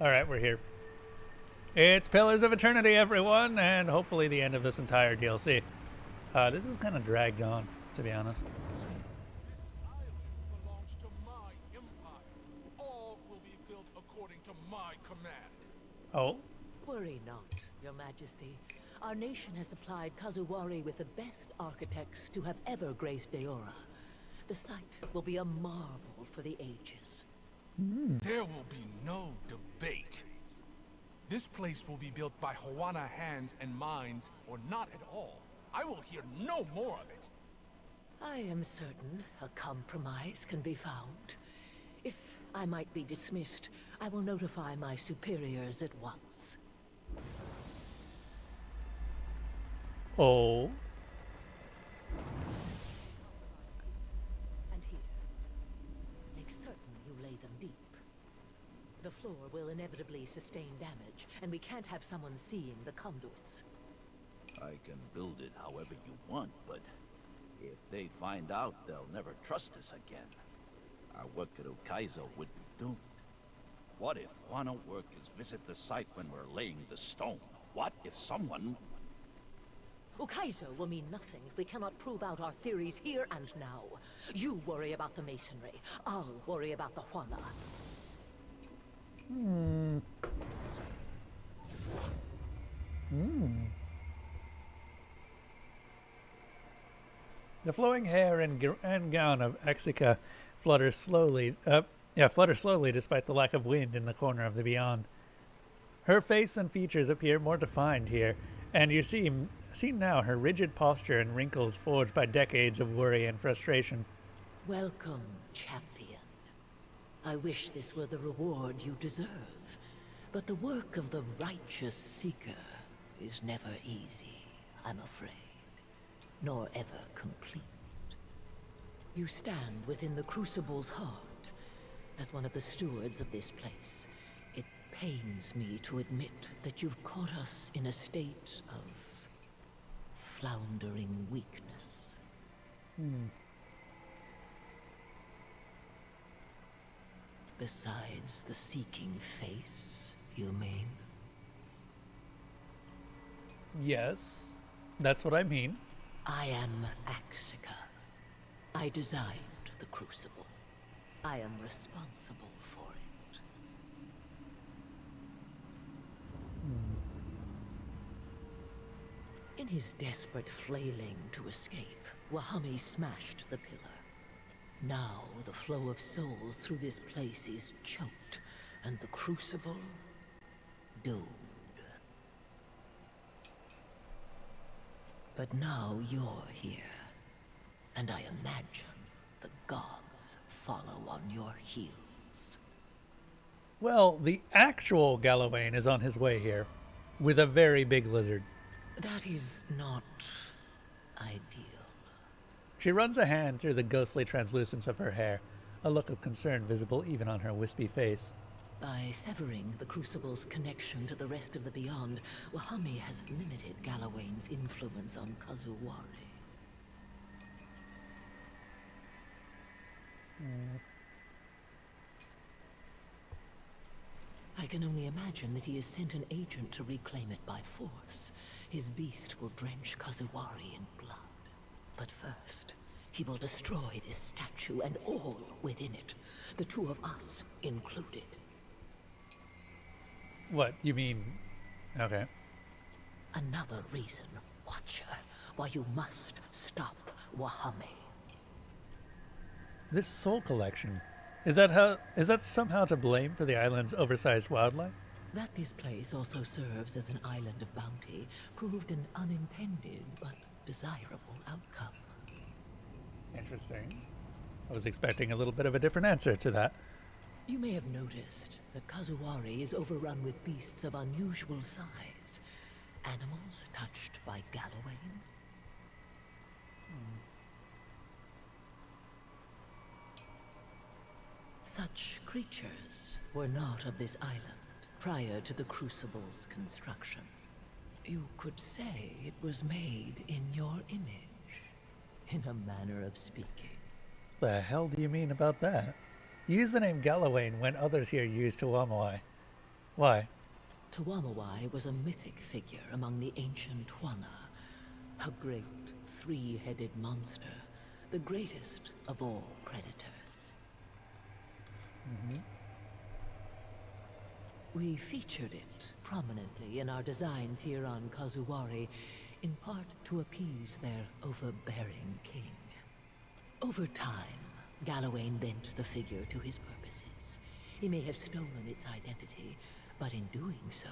Alright, we're here. It's Pillars of Eternity, everyone, and hopefully the end of this entire DLC. This is kind of dragged on, to be honest. Island belongs to my empire. All will be built according to my command. Oh, Worry not, Your Majesty. Our nation has supplied Kazuwari with the best architects to have ever graced Deora. The site will be a marvel for the ages. There will be no debate. This place will be built by Hawana hands and minds, or not at all. I will hear no more of it. I am certain a compromise can be found. If I might be dismissed, I will notify my superiors at once. oh. And here, make certain you lay them deep. The floor will inevitably sustain damage, and we can't have someone seeing the conduits. I can build it however you want, but if they find out, they'll never trust us again. Our work at Ukaizo would be doomed. What if Wano workers visit the site when we're laying the stone? What if someone... Ukaizo will mean nothing if we cannot prove out our theories here and now. You worry about the masonry. I'll worry about the Huana. The flowing hair and gown of Exika flutter slowly despite the lack of wind in the corner of the beyond. Her face and features appear more defined here, and you see now her rigid posture and wrinkles forged by decades of worry and frustration. Welcome, champion. I wish this were the reward you deserve, but the work of the righteous seeker is never easy, I'm afraid, nor ever complete. You stand within the Crucible's heart. As one of the stewards of this place, it pains me to admit that you've caught us in a state of floundering weakness. Besides the seeking face, you mean? Yes, that's what I mean. I am Axika. I designed the Crucible. I am responsible for it. In his desperate flailing to escape, Wahami smashed the pillar. Now the flow of souls through this place is choked, and the Crucible doomed. But now you're here, and I imagine the gods follow on your heels. Well, the actual Galawain is on his way here, with a very big lizard. That is not ideal. She runs a hand through the ghostly translucence of her hair, a look of concern visible even on her wispy face. By severing the Crucible's connection to the rest of the Beyond, Wahami has limited Galawain's influence on Kazuwari. I can only imagine that he has sent an agent to reclaim it by force. His beast will drench Kazuwari in blood. But first, he will destroy this statue and all within it, the two of us included. What, you mean... Okay. Another reason, Watcher, why you must stop Wahami. This soul collection, is that somehow to blame for the island's oversized wildlife? That this place also serves as an island of bounty proved an unintended but desirable outcome. Interesting. I was expecting a little bit of a different answer to that. You may have noticed that Kazuwari is overrun with beasts of unusual size. Animals touched by Galawain. Such creatures were not of this island prior to the Crucible's construction. You could say it was made in your image, in a manner of speaking. The hell do you mean about that? Use the name Galawain when others here use Tuamoai. Why? Tuamawai was a mythic figure among the ancient Huana, a great three-headed monster, the greatest of all predators. We featured it prominently in our designs here on Kazuwari, in part to appease their overbearing king. Over time, Galawain bent the figure to his purposes. He may have stolen its identity, but in doing so,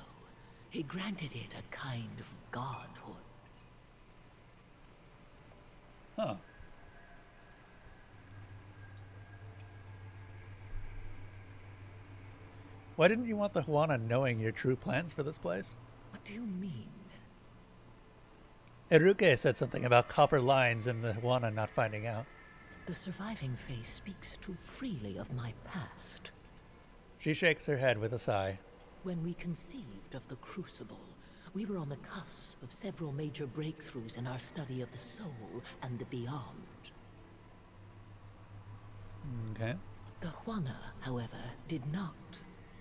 he granted it a kind of godhood. Huh. Why didn't you want the Huana knowing your true plans for this place? What do you mean? Iruke said something about copper lines and the Huana not finding out. The surviving face speaks too freely of my past. She shakes her head with a sigh. When we conceived of the Crucible, we were on the cusp of several major breakthroughs in our study of the soul and the beyond. Okay. The Huana, however, did not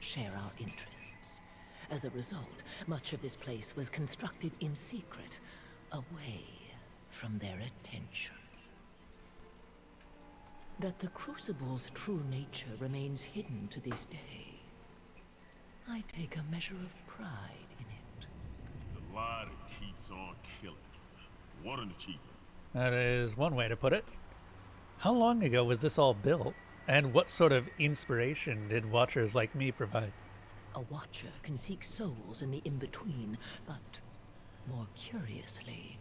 share our interests. As a result, much of this place was constructed in secret, away from their attention. That the Crucible's true nature remains hidden to this day, I take a measure of pride in it. The lie that keeps on killing. What an achievement. That is one way to put it. How long ago was this all built? And what sort of inspiration did watchers like me provide? A watcher can seek souls in the in-between, but more curiously,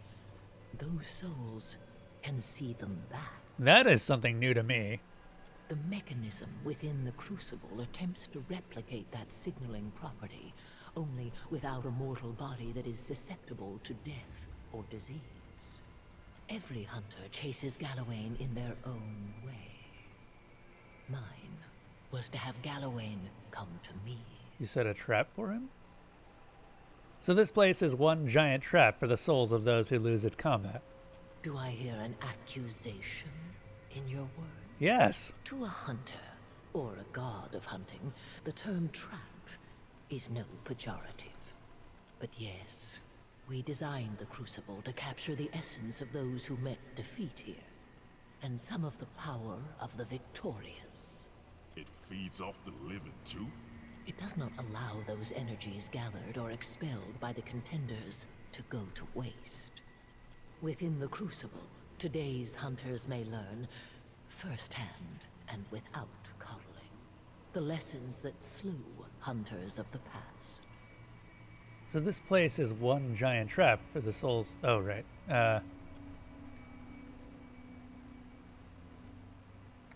those souls can see them back. That is something new to me. The mechanism within the Crucible attempts to replicate that signaling property, only without a mortal body that is susceptible to death or disease. Every hunter chases Galawain in their own way. Mine was to have Galawain come to me. You set a trap for him? So this place is one giant trap for the souls of those who lose at combat. Do I hear an accusation in your words? Yes. To a hunter, or a god of hunting, the term trap is no pejorative. But yes, we designed the Crucible to capture the essence of those who met defeat here, and some of the power of the victorious. It feeds off the living too? It does not allow those energies gathered or expelled by the contenders to go to waste. Within the Crucible, today's hunters may learn, firsthand and without coddling, the lessons that slew hunters of the past. So this place is one giant trap for the souls. Oh, right.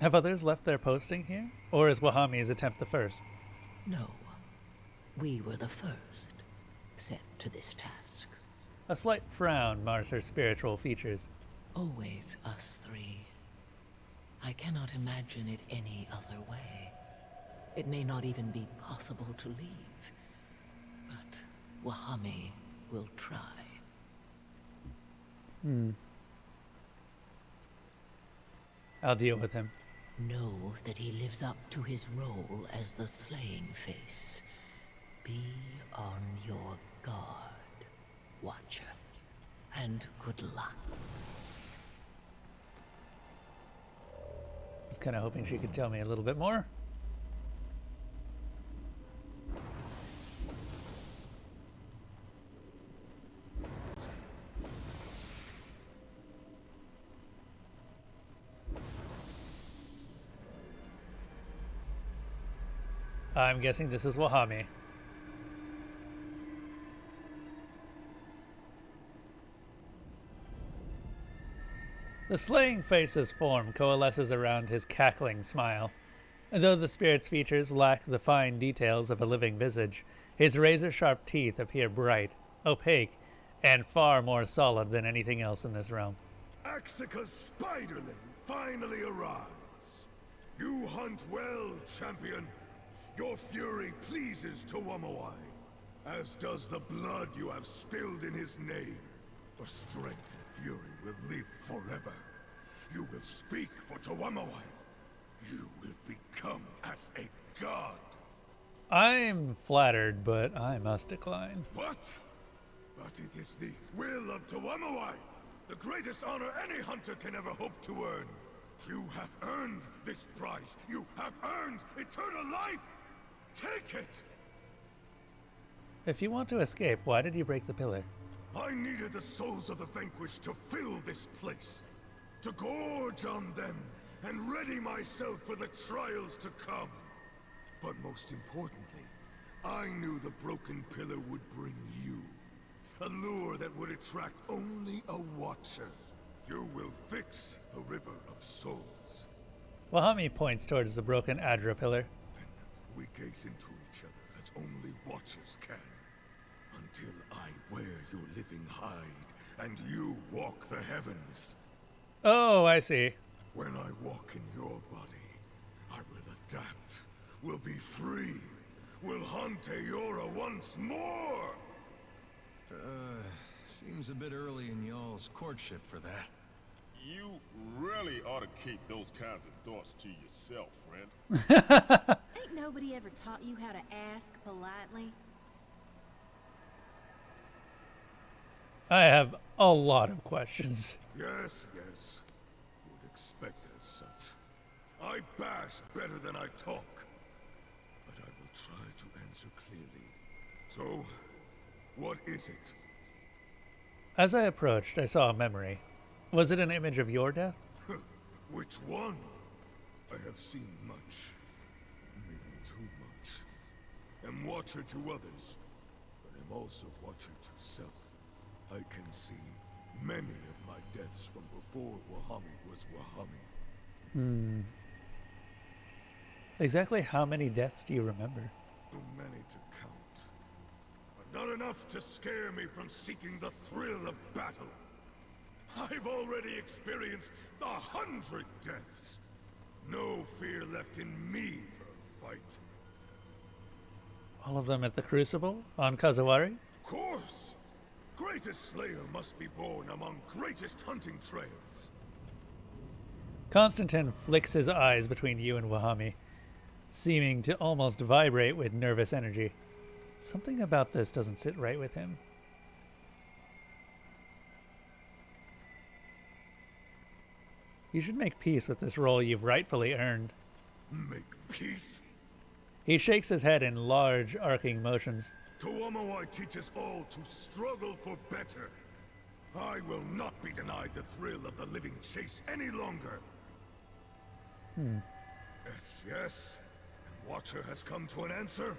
Have others left their posting here? Or is Wahami's attempt the first? No, we were the first set to this task. A slight frown mars her spiritual features. Always us three. I cannot imagine it any other way. It may not even be possible to leave, but Wahami will try. I'll deal with him. Know that he lives up to his role as the slaying face. Be on your guard, Watcher. And good luck. I was kind of hoping she could tell me a little bit more. I'm guessing this is Wahami. The slaying face's form coalesces around his cackling smile. And though the spirit's features lack the fine details of a living visage, his razor-sharp teeth appear bright, opaque, and far more solid than anything else in this realm. Axica's spiderling finally arrives. You hunt well, champion. Your fury pleases Tuamawai, as does the blood you have spilled in his name. For strength and fury will live forever. You will speak for Tuamawai. You will become as a god. I'm flattered, but I must decline. What? But it is the will of Tuamawai, the greatest honor any hunter can ever hope to earn. You have earned this prize. You have earned eternal life. Take it! If you want to escape, why did you break the pillar? I needed the souls of the vanquished to fill this place, to gorge on them and ready myself for the trials to come. But most importantly, I knew the broken pillar would bring you. A lure that would attract only a watcher. You will fix the River of Souls. Wahami points towards the broken Adra pillar. Then we gaze into each other as only watchers can. Until I wear your living hide and you walk the heavens. Oh, I see. When I walk in your body, I will adapt, will be free, will hunt Eora once more! Seems a bit early in y'all's courtship for that. You really ought to keep those kinds of thoughts to yourself, friend. Ain't nobody ever taught you how to ask politely? I have a lot of questions. Yes, yes. Would expect as such. I bash better than I talk. But I will try to answer clearly. So, what is it? As I approached, I saw a memory. Was it an image of your death? Which one? I have seen much. Maybe too much. Am watcher to others, but am also watcher to self. I can see many of my deaths from before Wahami was Wahami. Exactly how many deaths do you remember? Too many to count. But not enough to scare me from seeking the thrill of battle. I've already experienced 100 deaths. No fear left in me for a fight. All of them at the Crucible? On Kazawari? Of course! Greatest slayer must be born among greatest hunting trails. Constantine flicks his eyes between you and Wahami, seeming to almost vibrate with nervous energy. Something about this doesn't sit right with him. You should make peace with this role you've rightfully earned. Make peace? He shakes his head in large, arcing motions. Tuamawai teaches all to struggle for better. I will not be denied the thrill of the living chase any longer. Yes, yes. And Watcher has come to an answer.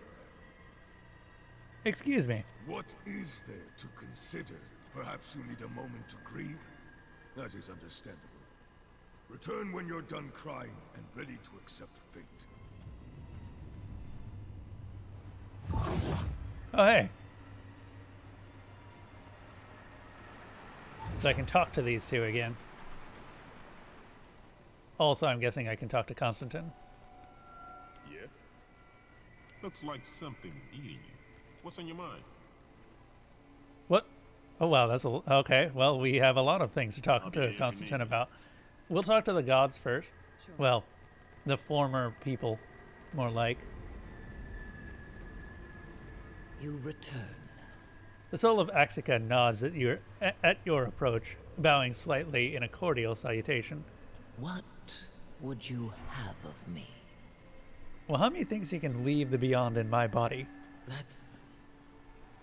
Excuse me. What is there to consider? Perhaps you need a moment to grieve? That is understandable. Return when you're done crying and ready to accept fate. Oh, hey. So I can talk to these two again. Also, I'm guessing I can talk to Constantine. Yeah? Looks like something's eating you. What's on your mind? What? Oh, wow, that's okay. Well, we have a lot of things to talk I'll be here to if you Constantine need me. about. We'll talk to the gods first. Sure. Well, the former people, more like. You return. The soul of Axica nods at your approach, bowing slightly in a cordial salutation. What would you have of me? Wahami thinks he can leave the beyond in my body.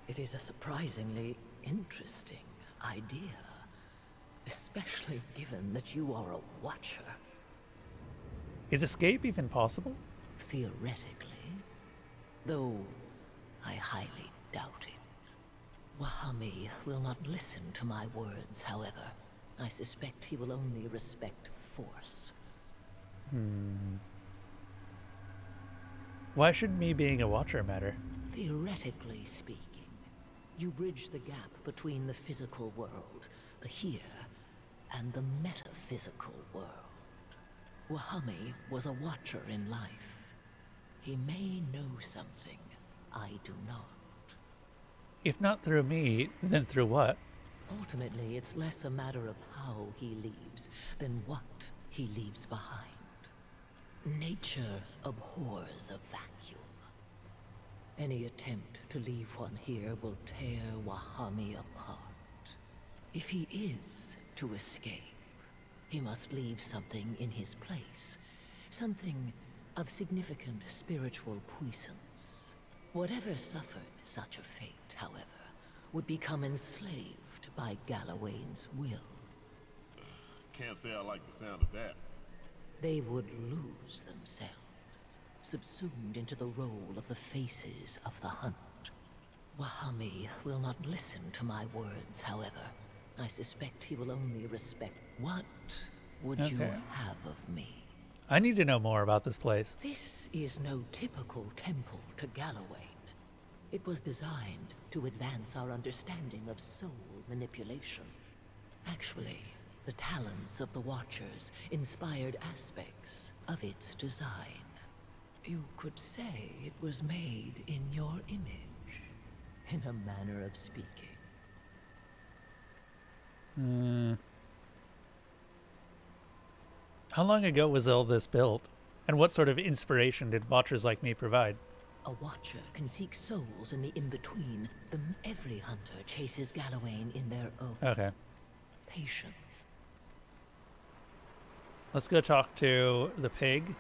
It is a surprisingly interesting idea. Especially given that you are a watcher. Is escape even possible? Theoretically. Though I highly doubt it. Wahami will not listen to my words, however. I suspect he will only respect force. Why should me being a watcher matter? Theoretically speaking, you bridge the gap between the physical world, the here, and the metaphysical world. Wahami was a watcher in life. He may know something I do not. If not through me, then through what? Ultimately, it's less a matter of how he leaves than what he leaves behind. Nature abhors a vacuum. Any attempt to leave one here will tear Wahami apart. If he is to escape, he must leave something in his place. Something of significant spiritual puissance. Whatever suffered such a fate, however, would become enslaved by Galawain's will. Can't say I like the sound of that. They would lose themselves, subsumed into the role of the faces of the hunt. Wahami will not listen to my words, however. I suspect he will only respect. What would you have of me? I need to know more about this place. This is no typical temple to Galawain. It was designed to advance our understanding of soul manipulation. Actually, the talents of the Watchers inspired aspects of its design. You could say it was made in your image, in a manner of speaking. How long ago was all this built? And what sort of inspiration did Watchers like me provide? A Watcher can seek souls in the in-between. Every hunter chases Galawain in their own patience. Let's go talk to the pig.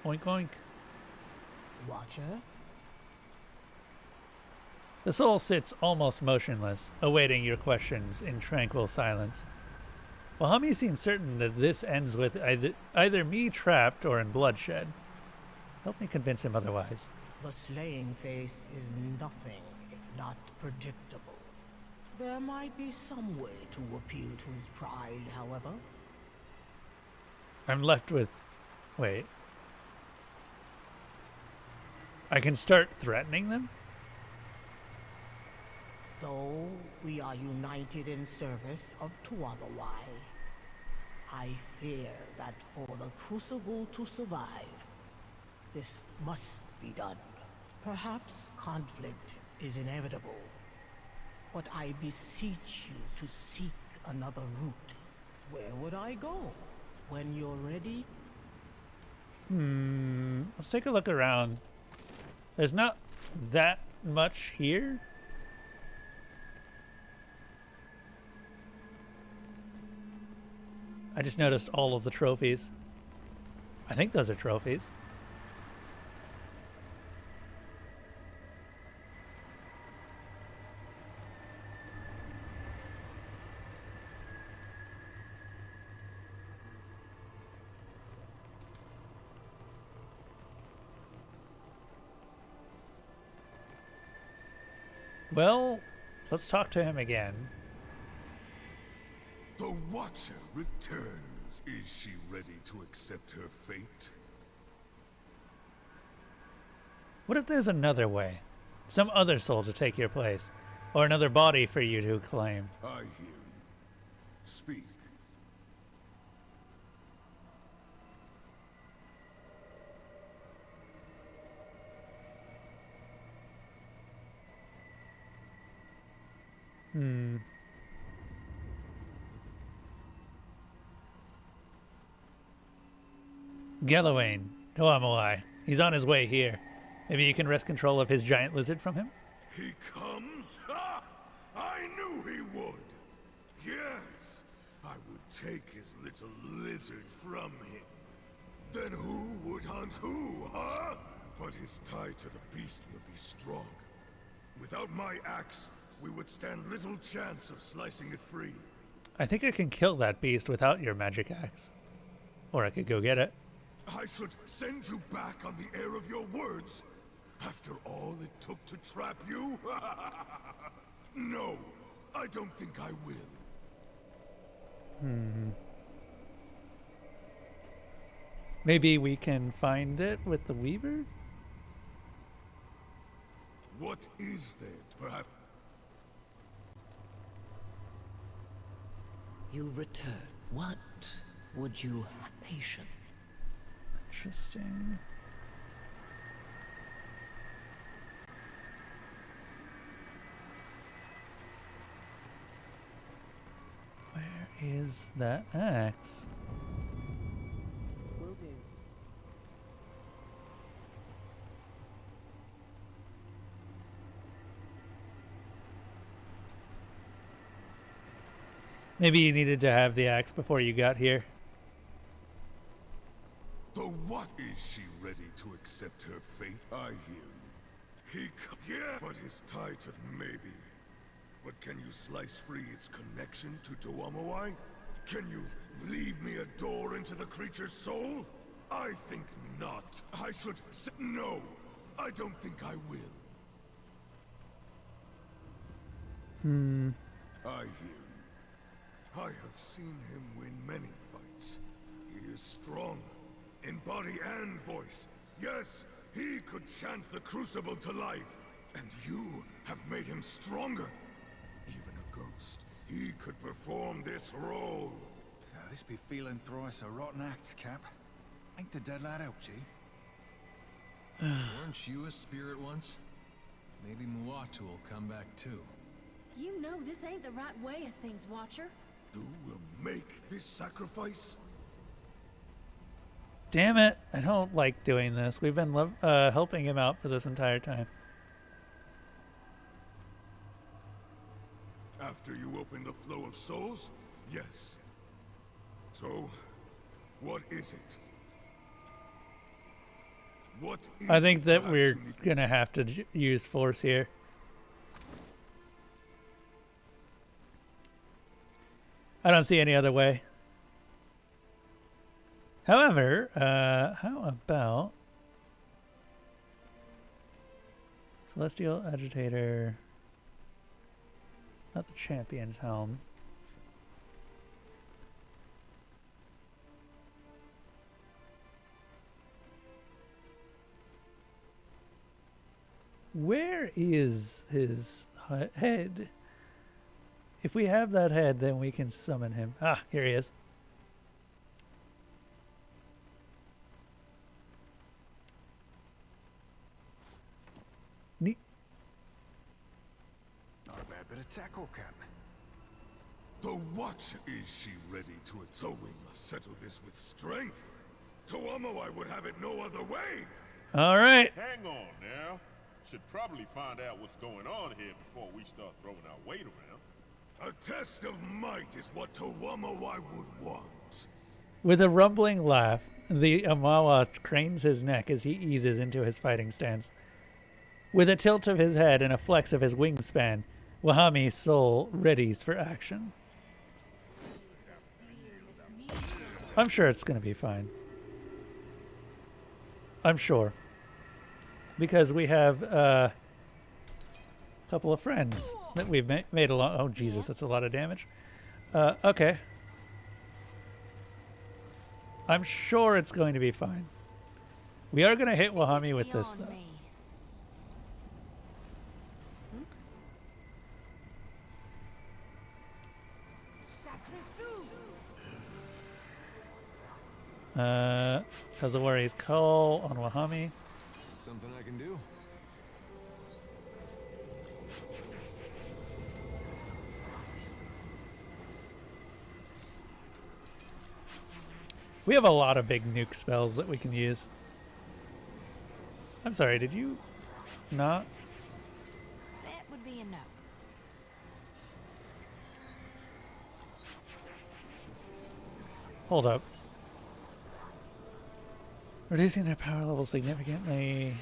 Oink oink. Watcher? The soul sits almost motionless, awaiting your questions in tranquil silence. Wahami seems certain that this ends with either me trapped or in bloodshed. Help me convince him otherwise. The slaying face is nothing if not predictable. There might be some way to appeal to his pride, however. I'm left with... Wait. I can start threatening them? Though we are united in service of Tuamawai, I fear that for the Crucible to survive, this must be done. Perhaps conflict is inevitable, but I beseech you to seek another route. Where would I go when you're ready? Let's take a look around. There's not that much here. I just noticed all of the trophies. I think those are trophies. Well, let's talk to him again. The Watcher returns. Is she ready to accept her fate? What if there's another way? Some other soul to take your place? Or another body for you to claim? I hear you. Speak. Galawain, Tuamawai. He's on his way here. Maybe you can wrest control of his giant lizard from him? He comes? Ha! I knew he would! Yes! I would take his little lizard from him. Then who would hunt who, huh? But his tie to the beast will be strong. Without my axe, we would stand little chance of slicing it free. I think I can kill that beast without your magic axe. Or I could go get it. I should send you back on the air of your words, after all it took to trap you? No, I don't think I will. Maybe we can find it with the Weaver? What is there, perhaps? You return. What would you have? Patience. Interesting. Where is that axe? Will do. Maybe you needed to have the axe before you got here. Though what is she ready to accept her fate? I hear you. Yeah, but his tied to maybe. But can you slice free its connection to Tuamawai? Can you leave me a door into the creature's soul? I think not. I should say no. I don't think I will. I hear you. I have seen him win many fights. He is strong, in body and voice. Yes, he could chant the Crucible to life. And you have made him stronger. Even a ghost, he could perform this role. This be feeling thrice a rotten act, Cap. Ain't the dead lad helped you? Weren't you a spirit once? Maybe Muatu will come back too. You know this ain't the right way of things, Watcher. You will make this sacrifice? Damn it! I don't like doing this. We've been helping him out for this entire time. After you open the flow of souls? Yes. So, what is it? What is I think that perhaps we're you need- gonna have to use force here. I don't see any other way. However, how about Celestial Agitator? Not the Champion's Helm. Where is his head? If we have that head, then we can summon him. Ah, here he is. Neat. Not a bad bit of tackle, Cap. The what is she ready to it? So we must settle this with strength. Tuamawai would have it no other way. All right. Hang on now. Should probably find out what's going on here before we start throwing our weight around. A test of might is what Tuamawai would want. With a rumbling laugh, the Amawa cranes his neck as he eases into his fighting stance. With a tilt of his head and a flex of his wingspan, Wahami's soul readies for action. I'm sure it's going to be fine. I'm sure. Because we have a couple of friends that we've made along. Oh, Jesus, that's a lot of damage. Okay. I'm sure it's going to be fine. We are going to hit Wahami with this, though. Kazawari's call on Wahami. Something I can do? We have a lot of big nuke spells that we can use. I'm sorry, did you not? That would be a no. Hold up. Reducing their power level significantly.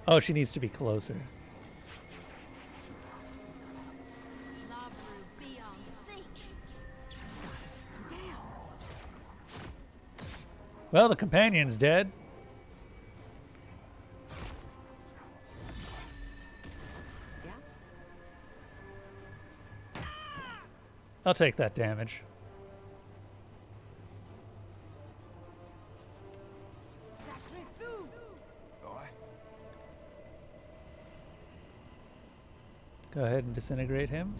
Oh, she needs to be closer. Labru be on sync. Damn. Well, the companion's dead. Yeah. I'll take that damage. Go ahead and disintegrate him.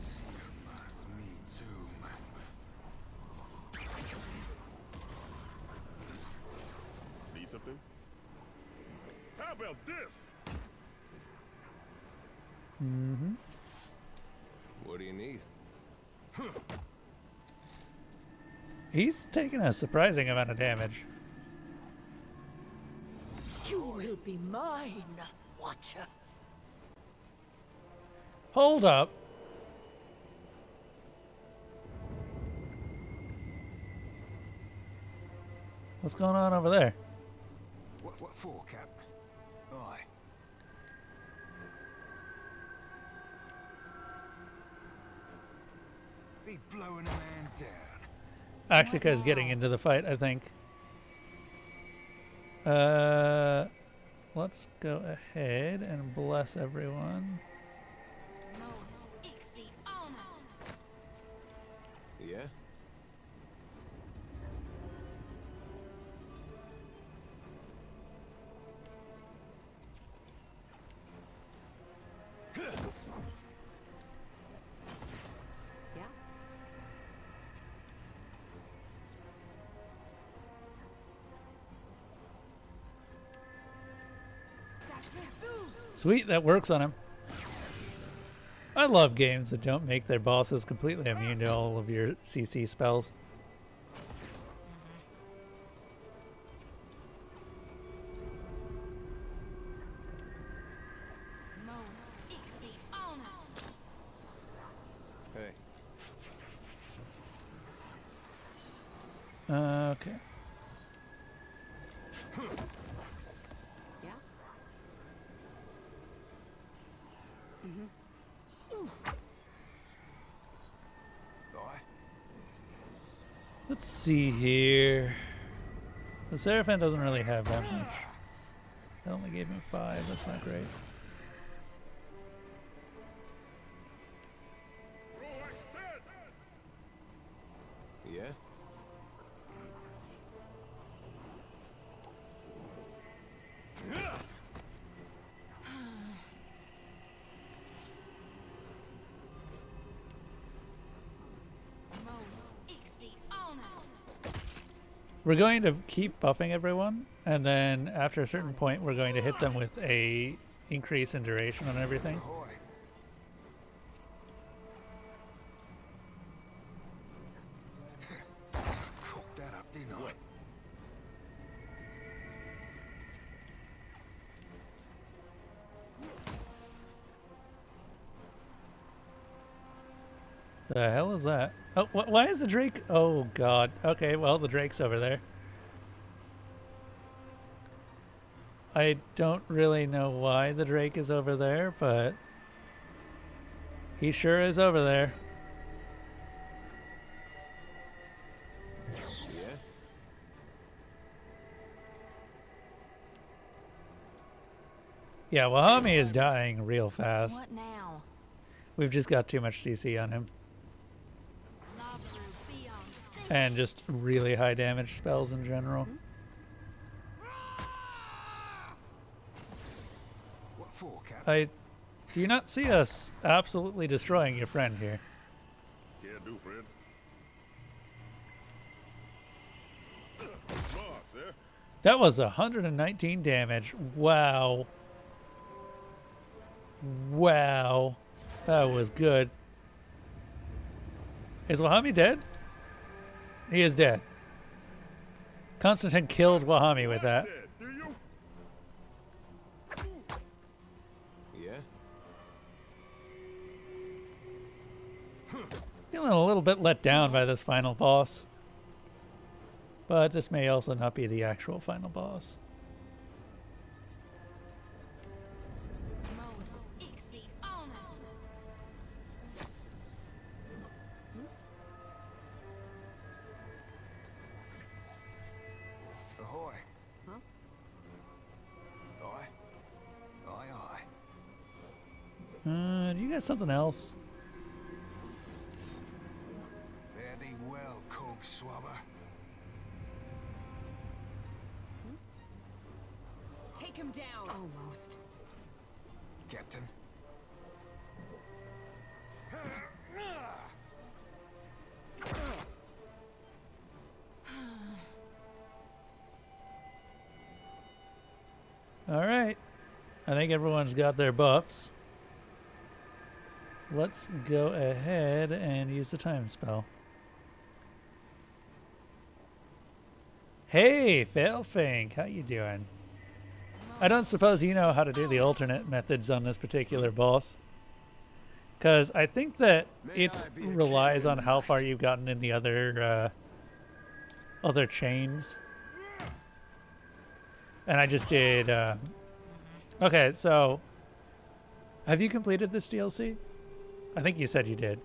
See something? How about this? Mm-hmm. What do you need? He's taking a surprising amount of damage. You will be mine, Watcher. Hold up. What's going on over there? What for, Cap? Aye. Be blowing a man down. Axica is getting into the fight, I think. Let's go ahead and bless everyone. Yeah? Sweet, that works on him. I love games that don't make their bosses completely immune to all of your CC spells. Hey. Okay. Let's see here. The Seraphim doesn't really have that much. That only gave me 5. That's not great. Yeah? We're going to keep buffing everyone, and then after a certain point we're going to hit them with a increase in duration on everything. Cooked that up, didn't I? The hell is that? Oh, why is the Drake? Oh god. Okay, well the Drake's over there. I don't really know why the Drake is over there, but he sure is over there. Yeah? Yeah, Wahami is dying real fast. What now? We've just got too much CC on him. And just really high damage spells in general. What for, Cap? Do you not see us absolutely destroying your friend here? Can't do, friend. Boss, eh? That was 119 damage. Wow. Wow. That was good. Is Wahami dead? He is dead. Constantine killed Wahami with that. Dead, do you? Yeah? Feeling a little bit let down by this final boss. But this may also not be the actual final boss. Ahoy. Huh? Aye. Aye, aye. Do you got something else? Fare thee well, Cog Swabber. Take him down. Almost. Captain. Alright. I think everyone's got their buffs. Let's go ahead and use the time spell. Hey, Failfink, how you doing? I don't suppose you know how to do the alternate methods on this particular boss. Because I think that May it I be a relies king on in how the far night? you've gotten in the other chains. And I just did. Okay, so have you completed this DLC? I think you said you did.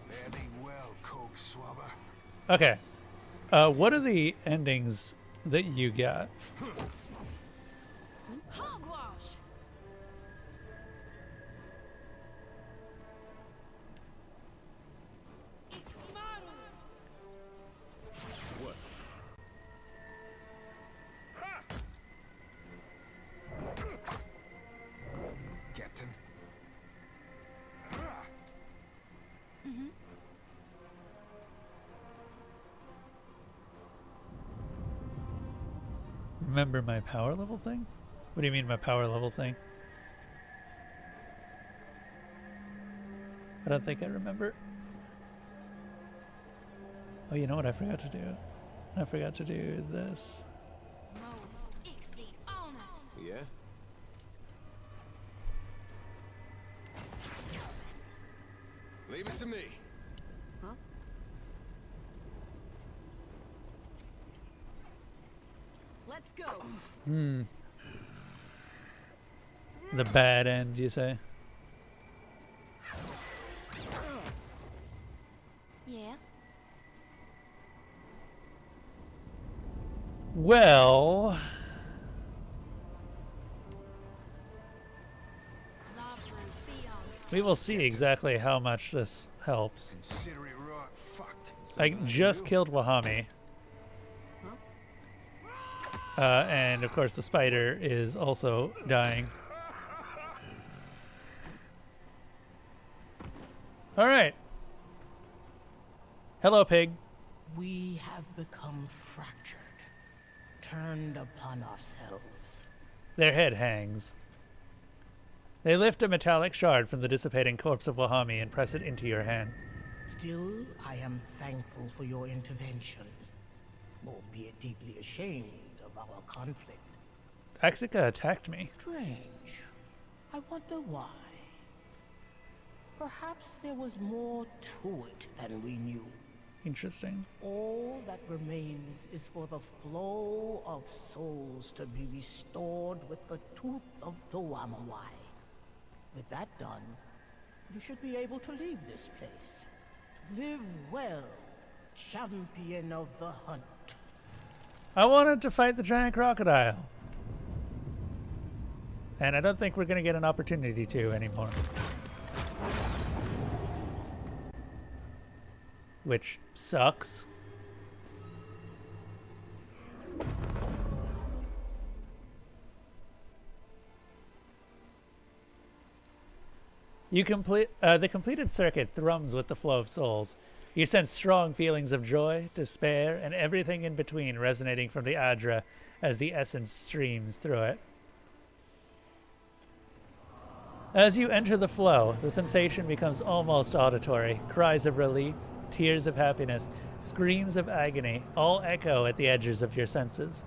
Fare thee well, Coke Swabber. Okay. What are the endings that you got? Hogwash! What? Captain. Remember my power level thing? What do you mean my power level thing? I don't think I remember. Oh, you know what I forgot to do? I forgot to do this. Yeah? Leave it to me. Let's go. The bad end, you say? Yeah. Well, we will see exactly how much this helps. Consider it right fucked. I just killed Wahami. And of course the spider is also dying. Alright. Hello, pig. We have become fractured, turned upon ourselves. Their head hangs. They lift a metallic shard from the dissipating corpse of Wahami and press it into your hand. Still, I am thankful for your intervention, albeit deeply ashamed of our conflict. Axica attacked me. Strange. I wonder why. Perhaps there was more to it than we knew. Interesting. All that remains is for the flow of souls to be restored with the tooth of Tawamawai. With that done, you should be able to leave this place. Live well, champion of the hunt. I wanted to fight the giant crocodile. And I don't think we're going to get an opportunity to anymore. Which sucks. You complete the completed circuit thrums with the flow of souls. You sense strong feelings of joy, despair, and everything in between resonating from the Adra as the essence streams through it. As you enter the flow, the sensation becomes almost auditory. Cries of relief, tears of happiness, screams of agony all echo at the edges of your senses.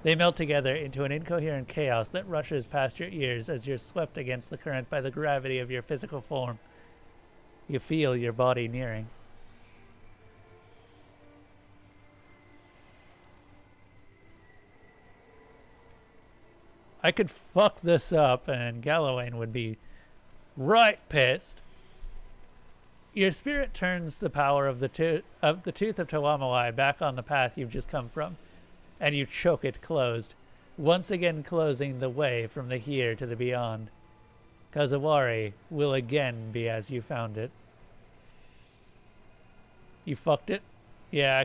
They melt together into an incoherent chaos that rushes past your ears as you're swept against the current by the gravity of your physical form. You feel your body nearing. I could fuck this up and Gallowayne would be right pissed. Your spirit turns the power of the tooth of Tawamawai back on the path you've just come from, and you choke it closed, once again closing the way from the here to the beyond. Kazawari will again be as you found it. You fucked it? Yeah,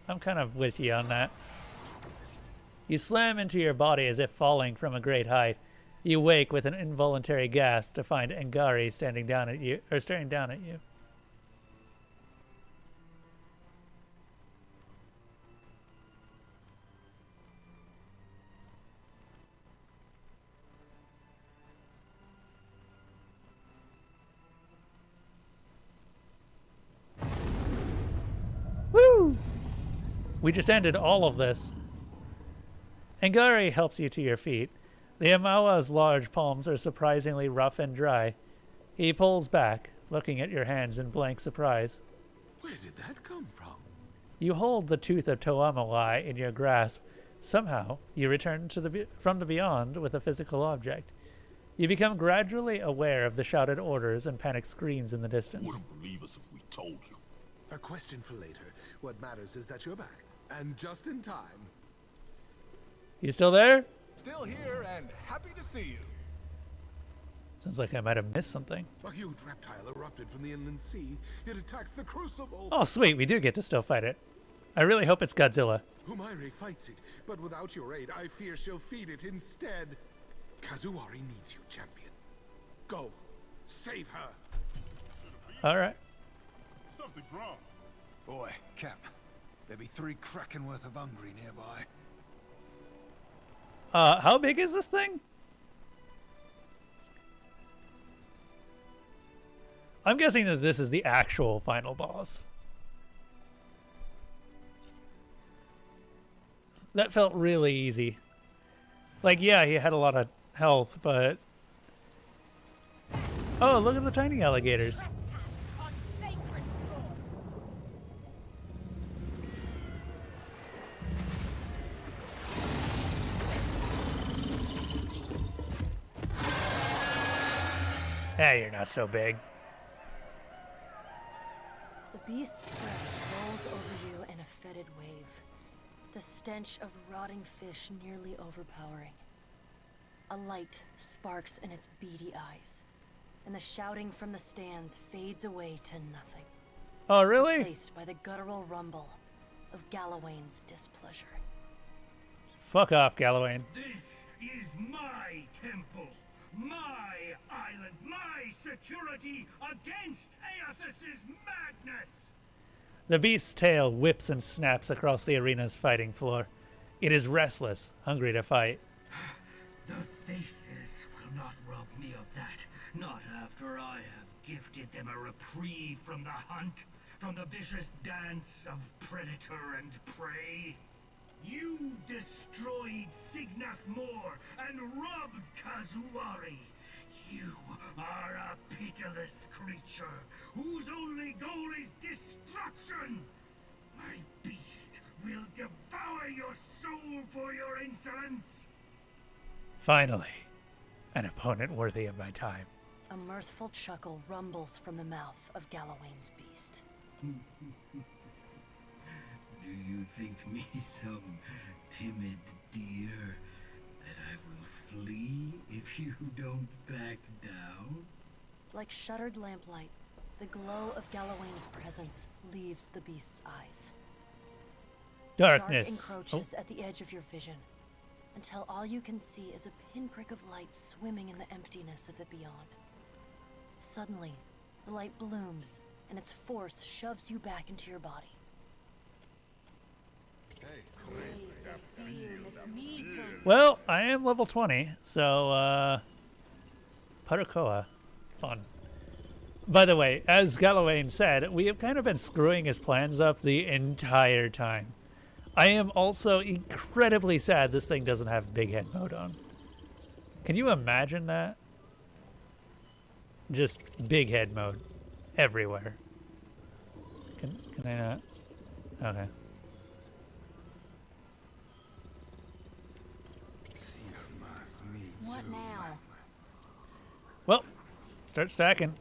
I'm kind of with you on that. You slam into your body as if falling from a great height. You wake with an involuntary gasp to find Angari staring down at you. We just ended all of this. Angari helps you to your feet. The Amawa's large palms are surprisingly rough and dry. He pulls back, looking at your hands in blank surprise. Where did that come from? You hold the tooth of Toamawai in your grasp. Somehow, you return from the beyond with a physical object. You become gradually aware of the shouted orders and panicked screams in the distance. Wouldn't believe us if we told you. A question for later. What matters is that you're back. And just in time. You still there? Still here and happy to see you. Sounds like I might have missed something. A huge reptile erupted from the inland sea. It attacks the Crucible. Oh, sweet. We do get to still fight it. I really hope it's Godzilla. Humaire fights it, but without your aid, I fear she'll feed it instead. Kazuari needs you, champion. Go. Save her. All right. Something's wrong. Boy, Cap. There be 3 kraken worth of hungry nearby. How big is this thing? I'm guessing that this is the actual final boss. That felt really easy. Like, yeah, he had a lot of health, but... Oh, look at the tiny alligators. Hey, you're not so big. The beast's breath rolls over you in a fetid wave. The stench of rotting fish nearly overpowering. A light sparks in its beady eyes, and the shouting from the stands fades away to nothing. Oh, really? Replaced by the guttural rumble of Galawain's displeasure. Fuck off, Galawain. This is my temple, my island, my security against Aethys's madness! The beast's tail whips and snaps across the arena's fighting floor. It is restless, hungry to fight. The faces will not rob me of that, not after I have gifted them a reprieve from the hunt, from the vicious dance of predator and prey. You destroyed Signath Moor and robbed Kazuari. You are a pitiless creature whose only goal is destruction. My beast will devour your soul for your insolence. Finally, an opponent worthy of my time. A mirthful chuckle rumbles from the mouth of Galawain's beast. Do you think me some timid deer that I will flee if you don't back down? Like shuttered lamplight, the glow of Galawain's presence leaves the beast's eyes. Darkness. Dark encroaches at the edge of your vision, until all you can see is a pinprick of light swimming in the emptiness of the beyond. Suddenly, the light blooms, and its force shoves you back into your body. Well, I am level 20, so, Pericoa. Fun. By the way, as Galawain said, we have kind of been screwing his plans up the entire time. I am also incredibly sad this thing doesn't have big head mode on. Can you imagine that? Just big head mode everywhere. Can I not? Okay. What now? Well, start stacking.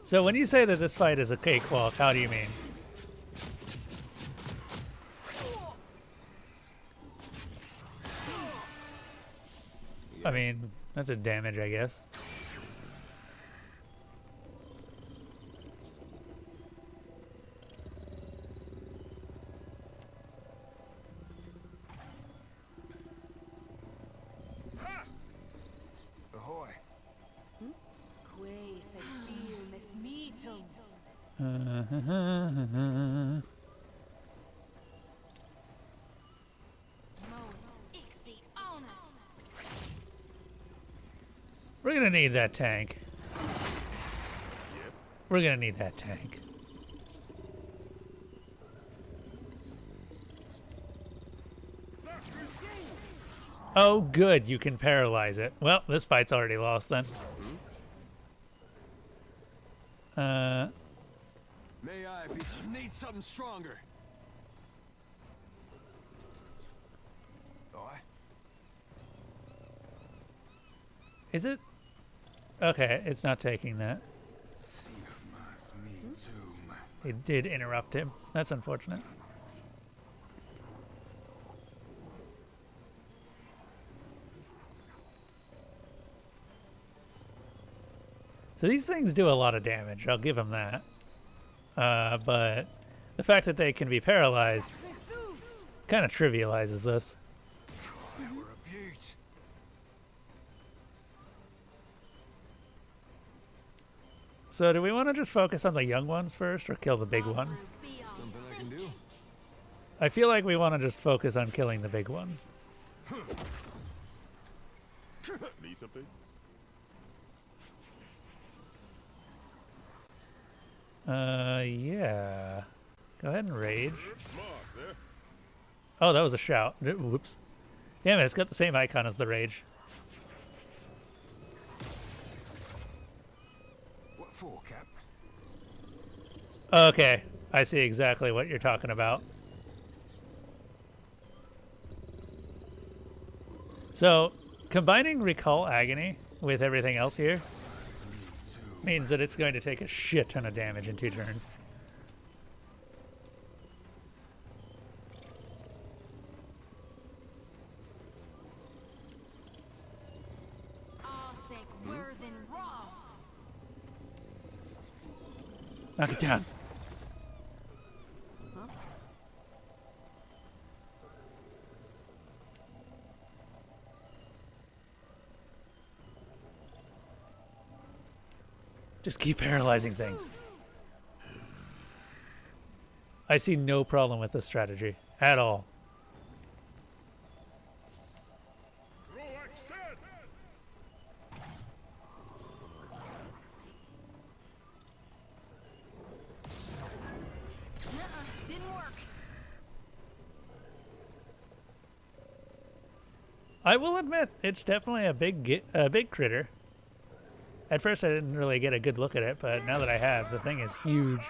So when you say that this fight is a cakewalk, how do you mean? I mean, that's a damage, I guess. Ahoy. We're gonna need that tank. We're gonna need that tank. Oh, good. You can paralyze it. Well, this fight's already lost then. May I be... Need something stronger. Is it? Okay, it's not taking that. It did interrupt him. That's unfortunate. So these things do a lot of damage, I'll give them that. But the fact that they can be paralyzed kind of trivializes this. So do we want to just focus on the young ones first or kill the big one? Something I can do? I feel like we want to just focus on killing the big one. Need something? Yeah. Go ahead and rage. Smart, sir. Oh, that was a shout. Whoops. Damn it, it's got the same icon as the rage. What for, Cap? Okay, I see exactly what you're talking about. So, combining Recall Agony with everything else here means that it's going to take a shit ton of damage in 2 turns. Knock it down. Just keep paralyzing things. I see no problem with this strategy at all. Didn't work. I will admit, it's definitely a big critter. At first, I didn't really get a good look at it, but now that I have, the thing is huge.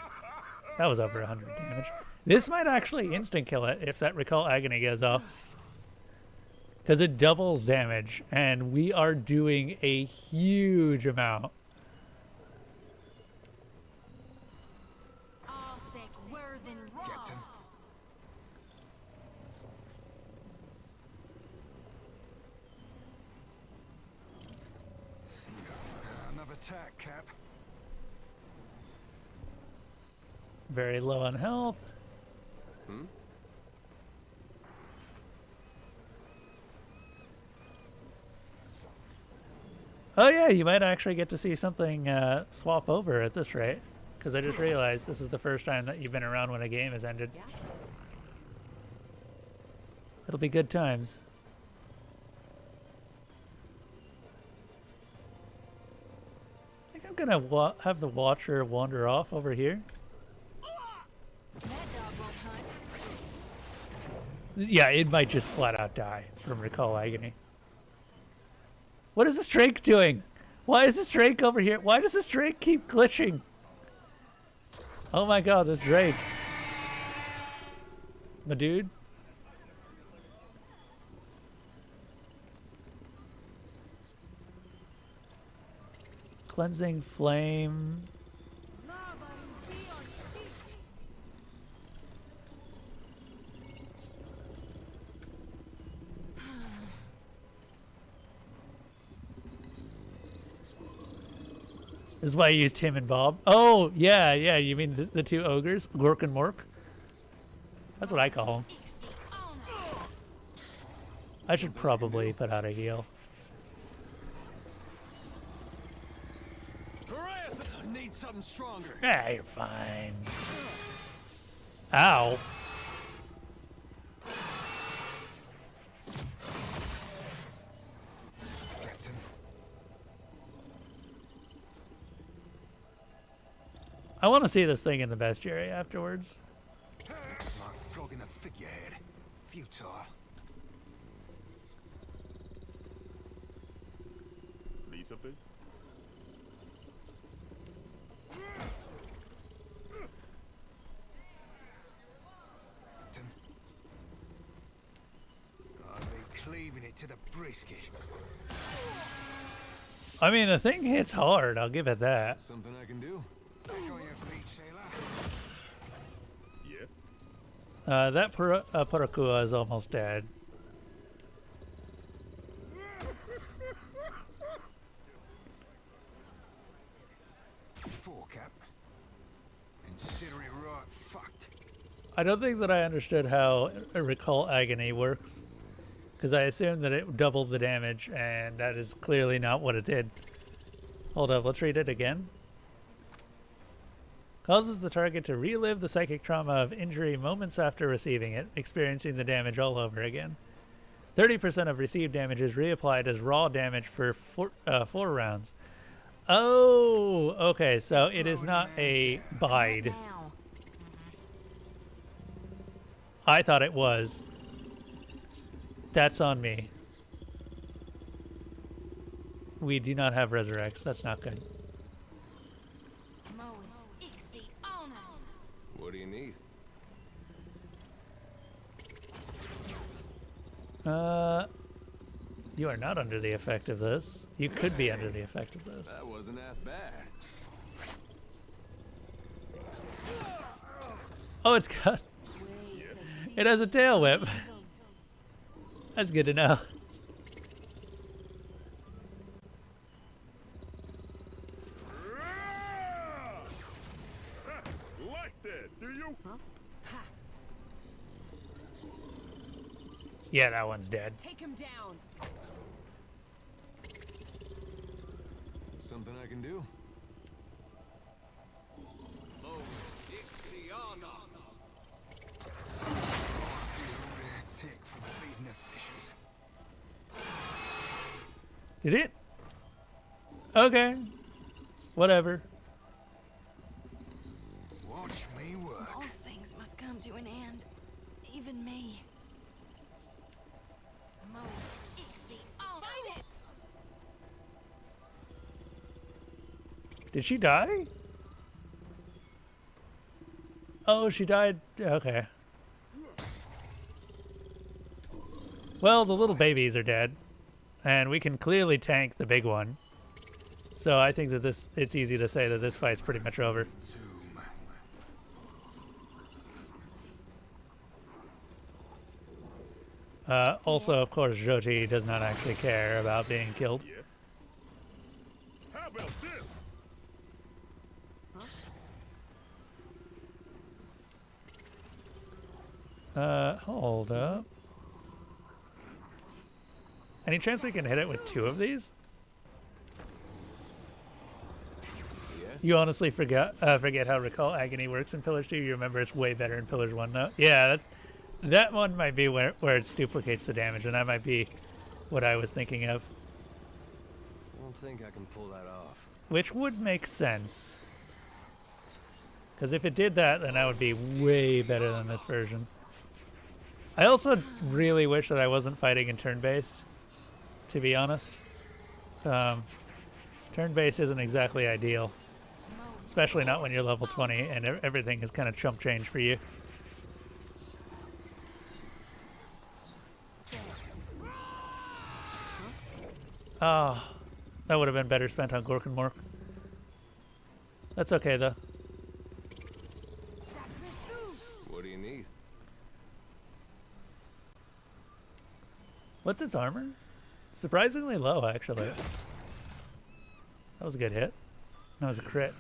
That was over 100 damage. This might actually instant kill it if that Recall Agony goes off. Because it doubles damage, and we are doing a huge amount. Attack, Cap. Very low on health. Oh yeah, you might actually get to see something swap over at this rate. Because I just realized this is the first time that you've been around when a game has ended. It'll be good times. I'm gonna have the Watcher wander off over here. That dog won't hunt. Yeah, it might just flat out die from Recall Agony. What is this Drake doing? Why is this Drake over here? Why does this Drake keep glitching? Oh my god, this Drake. My dude. Cleansing Flame. This is why I used him and Bob. Oh, yeah, yeah. You mean the 2 ogres? Gork and Mork? That's what I call them. I should probably put out a heal. Need something stronger. Yeah, you're fine. Ow. I want to see this thing in the bestiary afterwards. Like flogging a figurehead. Futile. Need something? I'll be cleaving it to the brisket. I mean, the thing hits hard. I'll give it that. Something I can do? Back on your feet, sailor. Yeah. That Pericoa is almost dead. Four, Cap. Consider it right fucked. I don't think that I understood how a recall agony works, because I assumed that it doubled the damage, and that is clearly not what it did. Hold up, let's read it again. Causes the target to relive the psychic trauma of injury moments after receiving it, experiencing the damage all over again. 30% of received damage is reapplied as raw damage for 4 rounds. Oh, okay, so it is not a bide. I thought it was. That's on me. We do not have resurrects. That's not good. What do you need? You are not under the effect of this. You could be under the effect of this. That wasn't half bad. Oh, it's got... It has a tail whip. That's good to know. Like that, do you? Yeah, that one's dead. Take him down. Something I can do? Tick from feeding the fishes. Did it? Okay. Whatever. Watch me work. All things must come to an end. Even me. Find it! Did she die? Oh, she died. Okay. Well, the little babies are dead, and we can clearly tank the big one. So I think that it's easy to say that this fight's pretty much over. Also, of course, Jyoti does not actually care about being killed. Yeah. How about this? Hold up. Any chance we can hit it with 2 of these? Yeah. You honestly forget how Recall Agony works in Pillars 2? You remember it's way better in Pillars 1 now? Yeah, that one might be where it duplicates the damage, and that might be what I was thinking of. I don't think I can pull that off. Which would make sense. Because if it did that, then that would be way better than this version. I also really wish that I wasn't fighting in turn-based, to be honest. Turn-based isn't exactly ideal. Especially not when you're level 20 and everything is kind of chump change for you. Ah, that would have been better spent on Gorkenmork. That's okay, though. What do you need? What's its armor? Surprisingly low, actually. That was a good hit. That was a crit.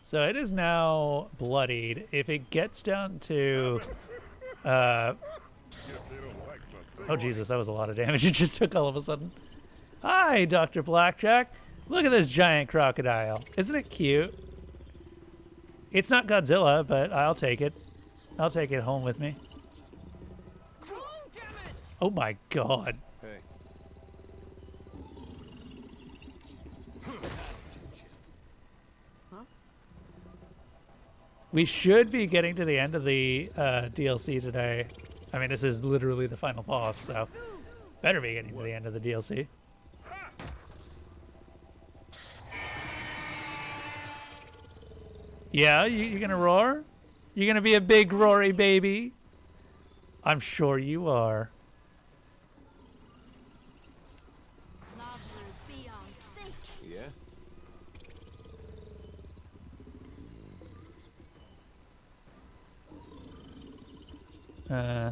So it is now bloodied. If it gets down to... oh, Jesus, that was a lot of damage it just took all of a sudden. Hi, Dr. Blackjack. Look at this giant crocodile. Isn't it cute? It's not Godzilla, but I'll take it. I'll take it home with me. Oh my god. Hey. We should be getting to the end of the DLC today. I mean, this is literally the final boss, so better be getting to the end of the DLC. Yeah, you gonna roar? You gonna be a big roary baby? I'm sure you are. Yeah?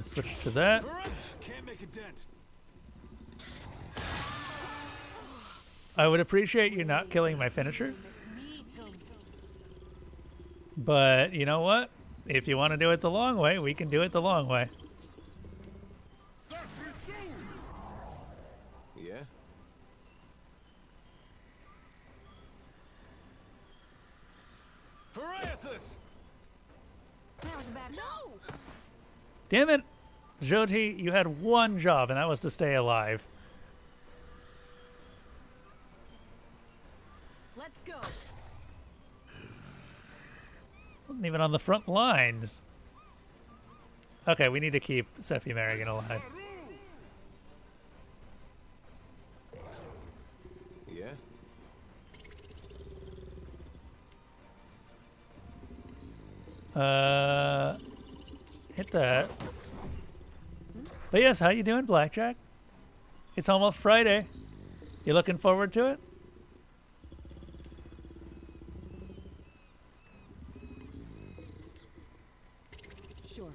Switch to that. Can't make a dent. I would appreciate you not killing my finisher. But you know what? If you want to do it the long way, we can do it the long way. Yeah? Pericoa! That was a bad. No! Damn it! Jyoti, you had one job, and that was to stay alive. Let's go. Wasn't even on the front lines. Okay, we need to keep Sephi Merrigan alive. Yeah? Hit that. But yes, how you doing, Blackjack? It's almost Friday. You looking forward to it? Sure.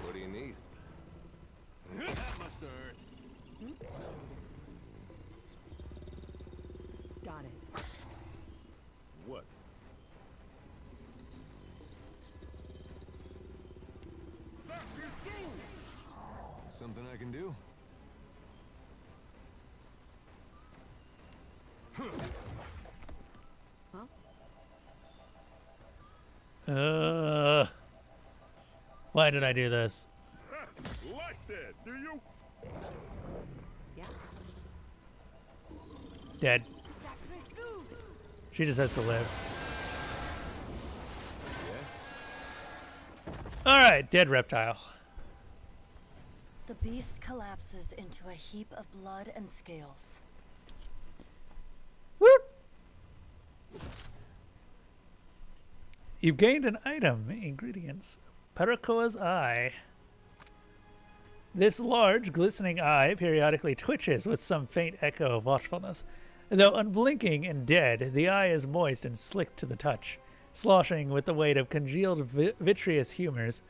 What do you need? That must have hurt. Got it. What? Something I can do? Why did I do this? Like that, do you? Yeah. Dead. She just has to live. Yeah? Alright, dead reptile. The beast collapses into a heap of blood and scales. Woot! You've gained an item. Ingredients. Pericoa's eye. This large, glistening eye periodically twitches with some faint echo of watchfulness. Though unblinking and dead, the eye is moist and slick to the touch, sloshing with the weight of congealed vitreous humors.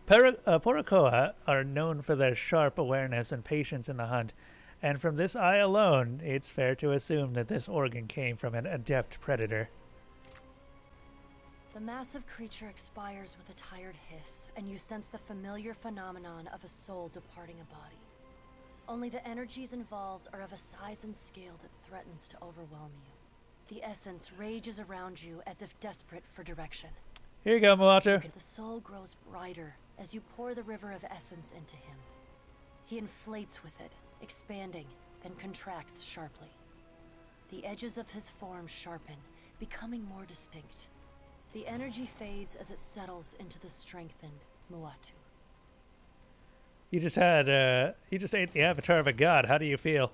Pericoa are known for their sharp awareness and patience in the hunt, and from this eye alone, it's fair to assume that this organ came from an adept predator. The massive creature expires with a tired hiss, and you sense the familiar phenomenon of a soul departing a body. Only the energies involved are of a size and scale that threatens to overwhelm you. The essence rages around you as if desperate for direction. Here you go, Muato. The soul grows brighter as you pour the river of essence into him. He inflates with it, expanding, then contracts sharply. The edges of his form sharpen, becoming more distinct. The energy fades as it settles into the strengthened Muatu. You just ate the avatar of a god. How do you feel?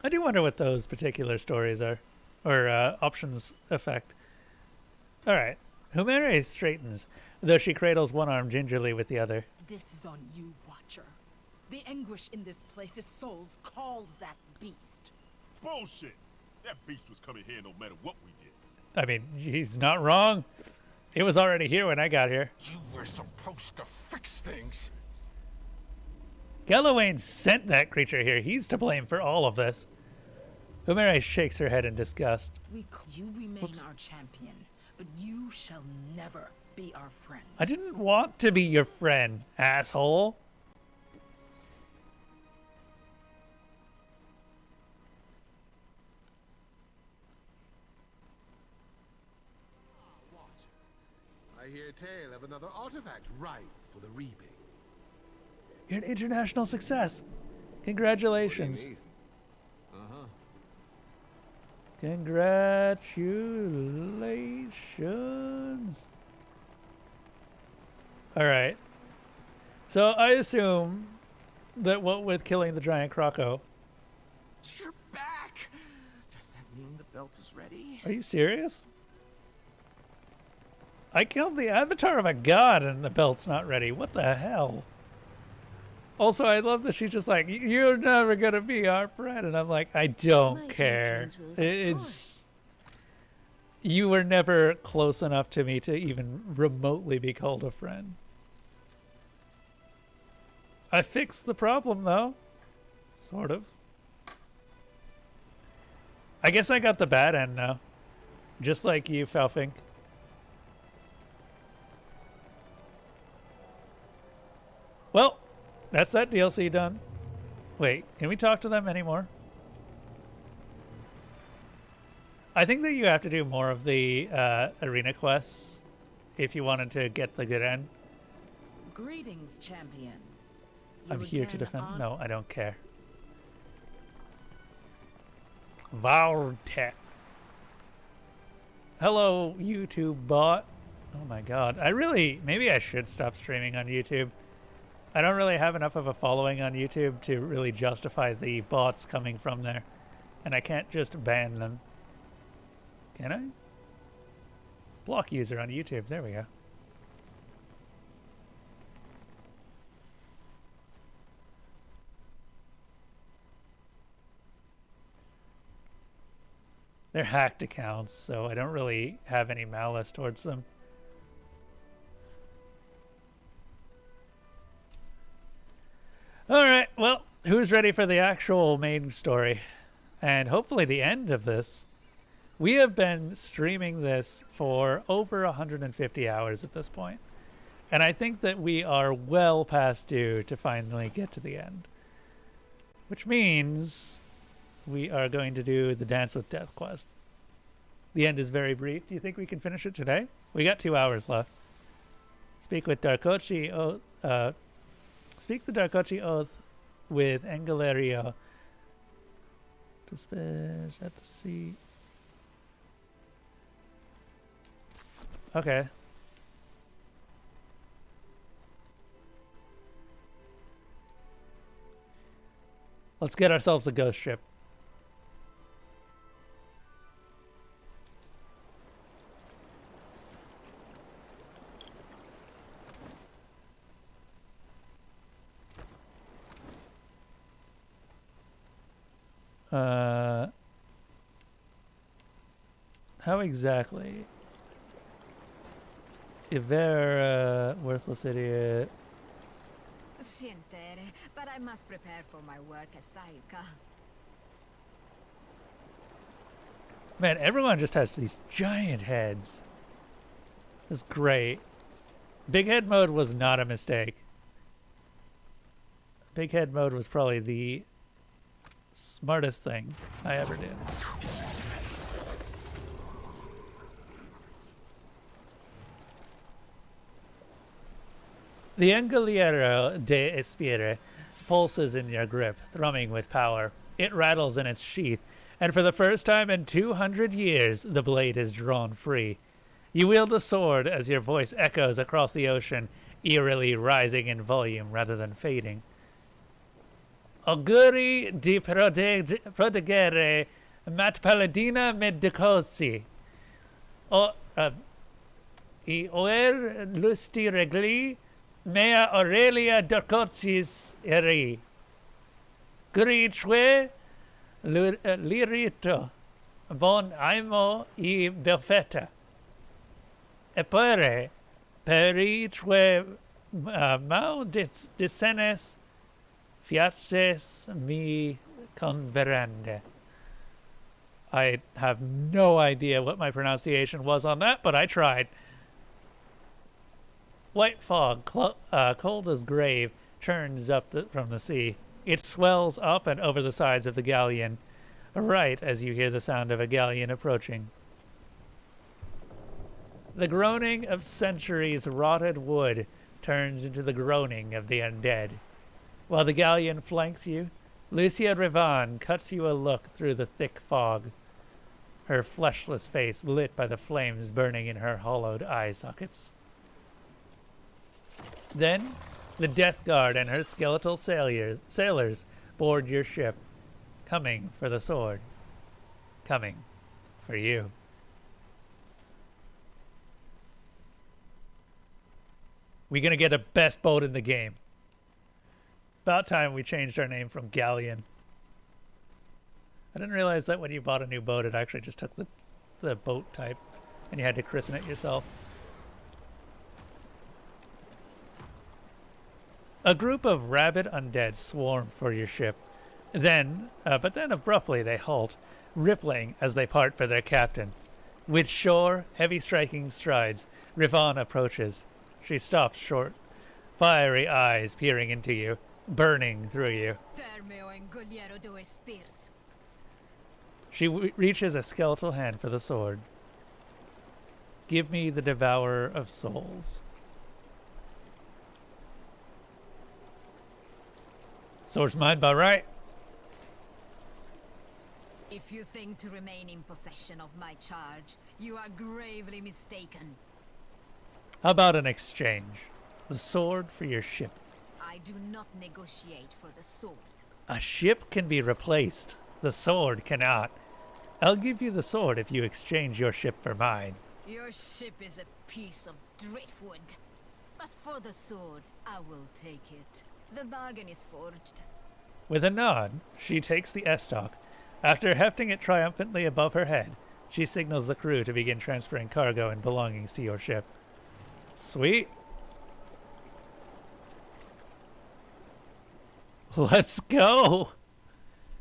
I do wonder what those particular stories are, or options affect. All right. Humere straightens, though she cradles one arm gingerly with the other. This is on you, Watcher. The anguish in this place's souls called that beast. Bullshit! That beast was coming here no matter what we did. I mean, he's not wrong. It was already here when I got here. You were supposed to fix things. Gallowayne sent that creature here. He's to blame for all of this. Humere shakes her head in disgust. You remain our champion, but you shall never be our friend. I didn't want to be your friend, asshole. I hear tale of another artifact ripe for the reaping. You're an international success. Congratulations. Uh-huh. Congratulations. All right. So I assume that what with killing the giant croco. You're back. Does that mean the belt is ready? Are you serious? I killed the avatar of a god and the belt's not ready. What the hell? Also, I love that she's just like, you're never going to be our friend. And I'm like, I don't care. It's... You were never close enough to me to even remotely be called a friend. I fixed the problem, though. Sort of. I guess I got the bad end now. Just like you, Falfink. Well, that's that DLC done. Wait, can we talk to them anymore? I think that you have to do more of the arena quests if you wanted to get the good end. Greetings, champion. I'm here to defend. No, I don't care. Valtech. Hello, YouTube bot. Oh my god. Maybe I should stop streaming on YouTube. I don't really have enough of a following on YouTube to really justify the bots coming from there. And I can't just ban them. Can I? Block user on YouTube. There we go. They're hacked accounts, so I don't really have any malice towards them. Alright, well, who's ready for the actual main story? And hopefully the end of this. We have been streaming this for over 150 hours at this point. And I think that we are well past due to finally get to the end. Which means we are going to do the Dance with Death quest. The end is very brief. Do you think we can finish it today? We got 2 hours left. Speak with Darkochi. Speak the Darkochi Oath with Engalerio. Dispatch at the sea. Okay. Let's get ourselves a ghost ship. How exactly? If they're worthless idiot. Sientere, but I must prepare for my work as Saika. Man, everyone just has these giant heads. It's great. Big head mode was not a mistake. Big head mode was probably the smartest thing I ever did. The Engaliero de Espire pulses in your grip, thrumming with power. It rattles in its sheath, and for the first time in 200 years, the blade is drawn free. You wield a sword as your voice echoes across the ocean, eerily rising in volume rather than fading. Auguri di protegere mat paladina medicosi. I oer lusti regli mea Aurelia Darcotis eri. Gritwe lirito bon aimo I belfeta. Epere peritwe mau disenes fiaces mi converende. I have no idea what my pronunciation was on that, but I tried. White fog, cold as grave, churns up from the sea. It swells up and over the sides of the galleon, right as you hear the sound of a galleon approaching. The groaning of centuries rotted wood turns into the groaning of the undead. While the galleon flanks you, Lucia Rivan cuts you a look through the thick fog, her fleshless face lit by the flames burning in her hollowed eye sockets. Then, the Death Guard and her skeletal sailors board your ship, coming for the sword. Coming for you. We're gonna get the best boat in the game. About time we changed our name from Galleon. I didn't realize that when you bought a new boat, it actually just took the boat type, and you had to christen it yourself. A group of rabid undead swarm for your ship. But then abruptly they halt, rippling as they part for their captain. With sure, heavy-striking strides, Rivan approaches. She stops short, fiery eyes peering into you, burning through you. She reaches a skeletal hand for the sword. Give me the Devourer of Souls. Sword's mine by right. If you think to remain in possession of my charge, you are gravely mistaken. How about an exchange? The sword for your ship. I do not negotiate for the sword. A ship can be replaced. The sword cannot. I'll give you the sword if you exchange your ship for mine. Your ship is a piece of driftwood. But for the sword, I will take it. The bargain is forged. With a nod, she takes the estoc. After hefting it triumphantly above her head, she signals the crew to begin transferring cargo and belongings to your ship. Sweet. Let's go!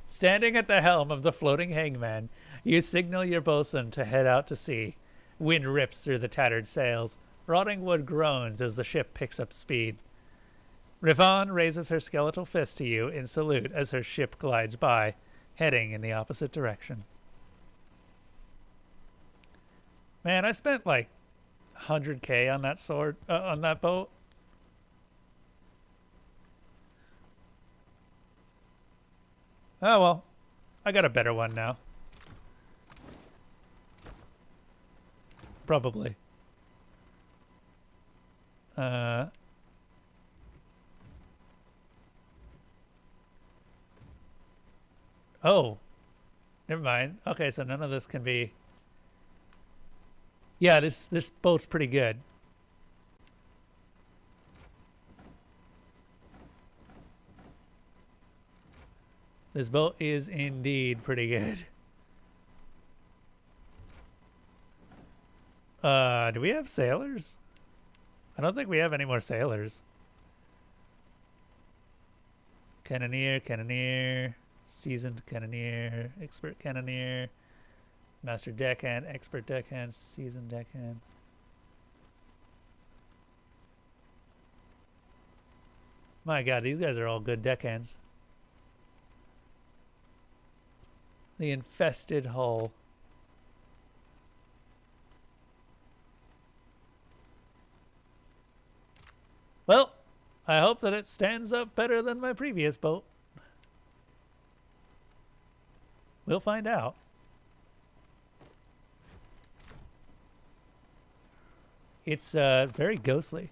Standing at the helm of the floating hangman, you signal your bosun to head out to sea. Wind rips through the tattered sails. Rotting wood groans as the ship picks up speed. Rivan raises her skeletal fist to you in salute as her ship glides by, heading in the opposite direction. Man, I spent like 100k on that sword, on that boat. Oh well, I got a better one now. Probably. Oh, never mind. Okay, so none of this can be. Yeah, this boat's pretty good. This boat is indeed pretty good. Do we have sailors? I don't think we have any more sailors. Cannoneer, cannoneer, seasoned cannoneer, expert cannoneer, master deckhand, expert deckhand, seasoned deckhand. My god, these guys are all good deckhands. The infested hull. Well, I hope that it stands up better than my previous boat. We'll find out. It's very ghostly.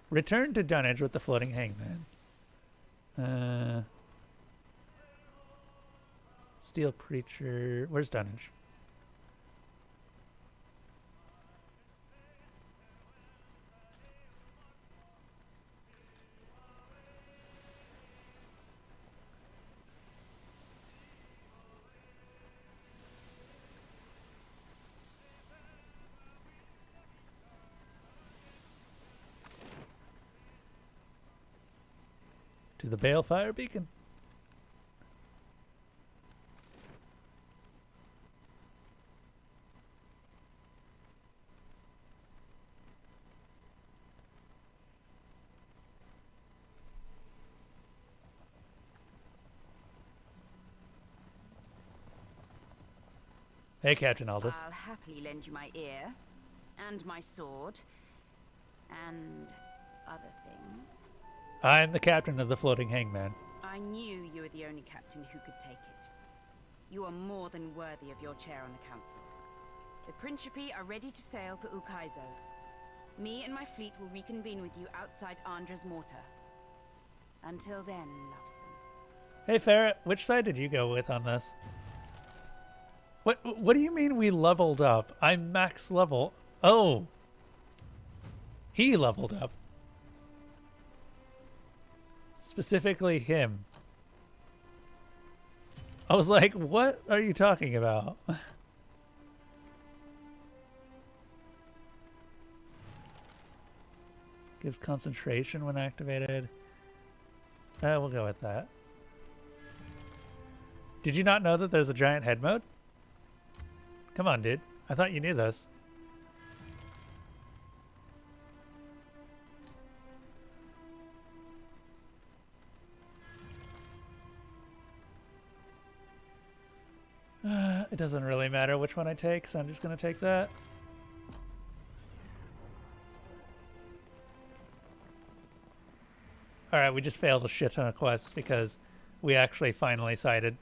Return to Dunnage with the floating hangman. Steel Preacher. Where's Dunnage? To the Balefire Beacon. Hey, Captain Aldous. I'll happily lend you my ear. And my sword. And other things. I'm the captain of the floating hangman. I knew you were the only captain who could take it. You are more than worthy of your chair on the council. The Principi are ready to sail for Ukaizo. Me and my fleet will reconvene with you outside Andra's mortar. Until then, Loveson. Hey Ferret, which side did you go with on this? What do you mean we leveled up? I'm max level. Oh. He leveled up. Specifically him. I was like, what are you talking about? Gives concentration when activated. We'll go with that. Did you not know that there's a giant head mode? Come on, dude. I thought you knew this. It doesn't really matter which one I take, so I'm just going to take that. Alright, we just failed a shit ton of quests because we actually finally sided.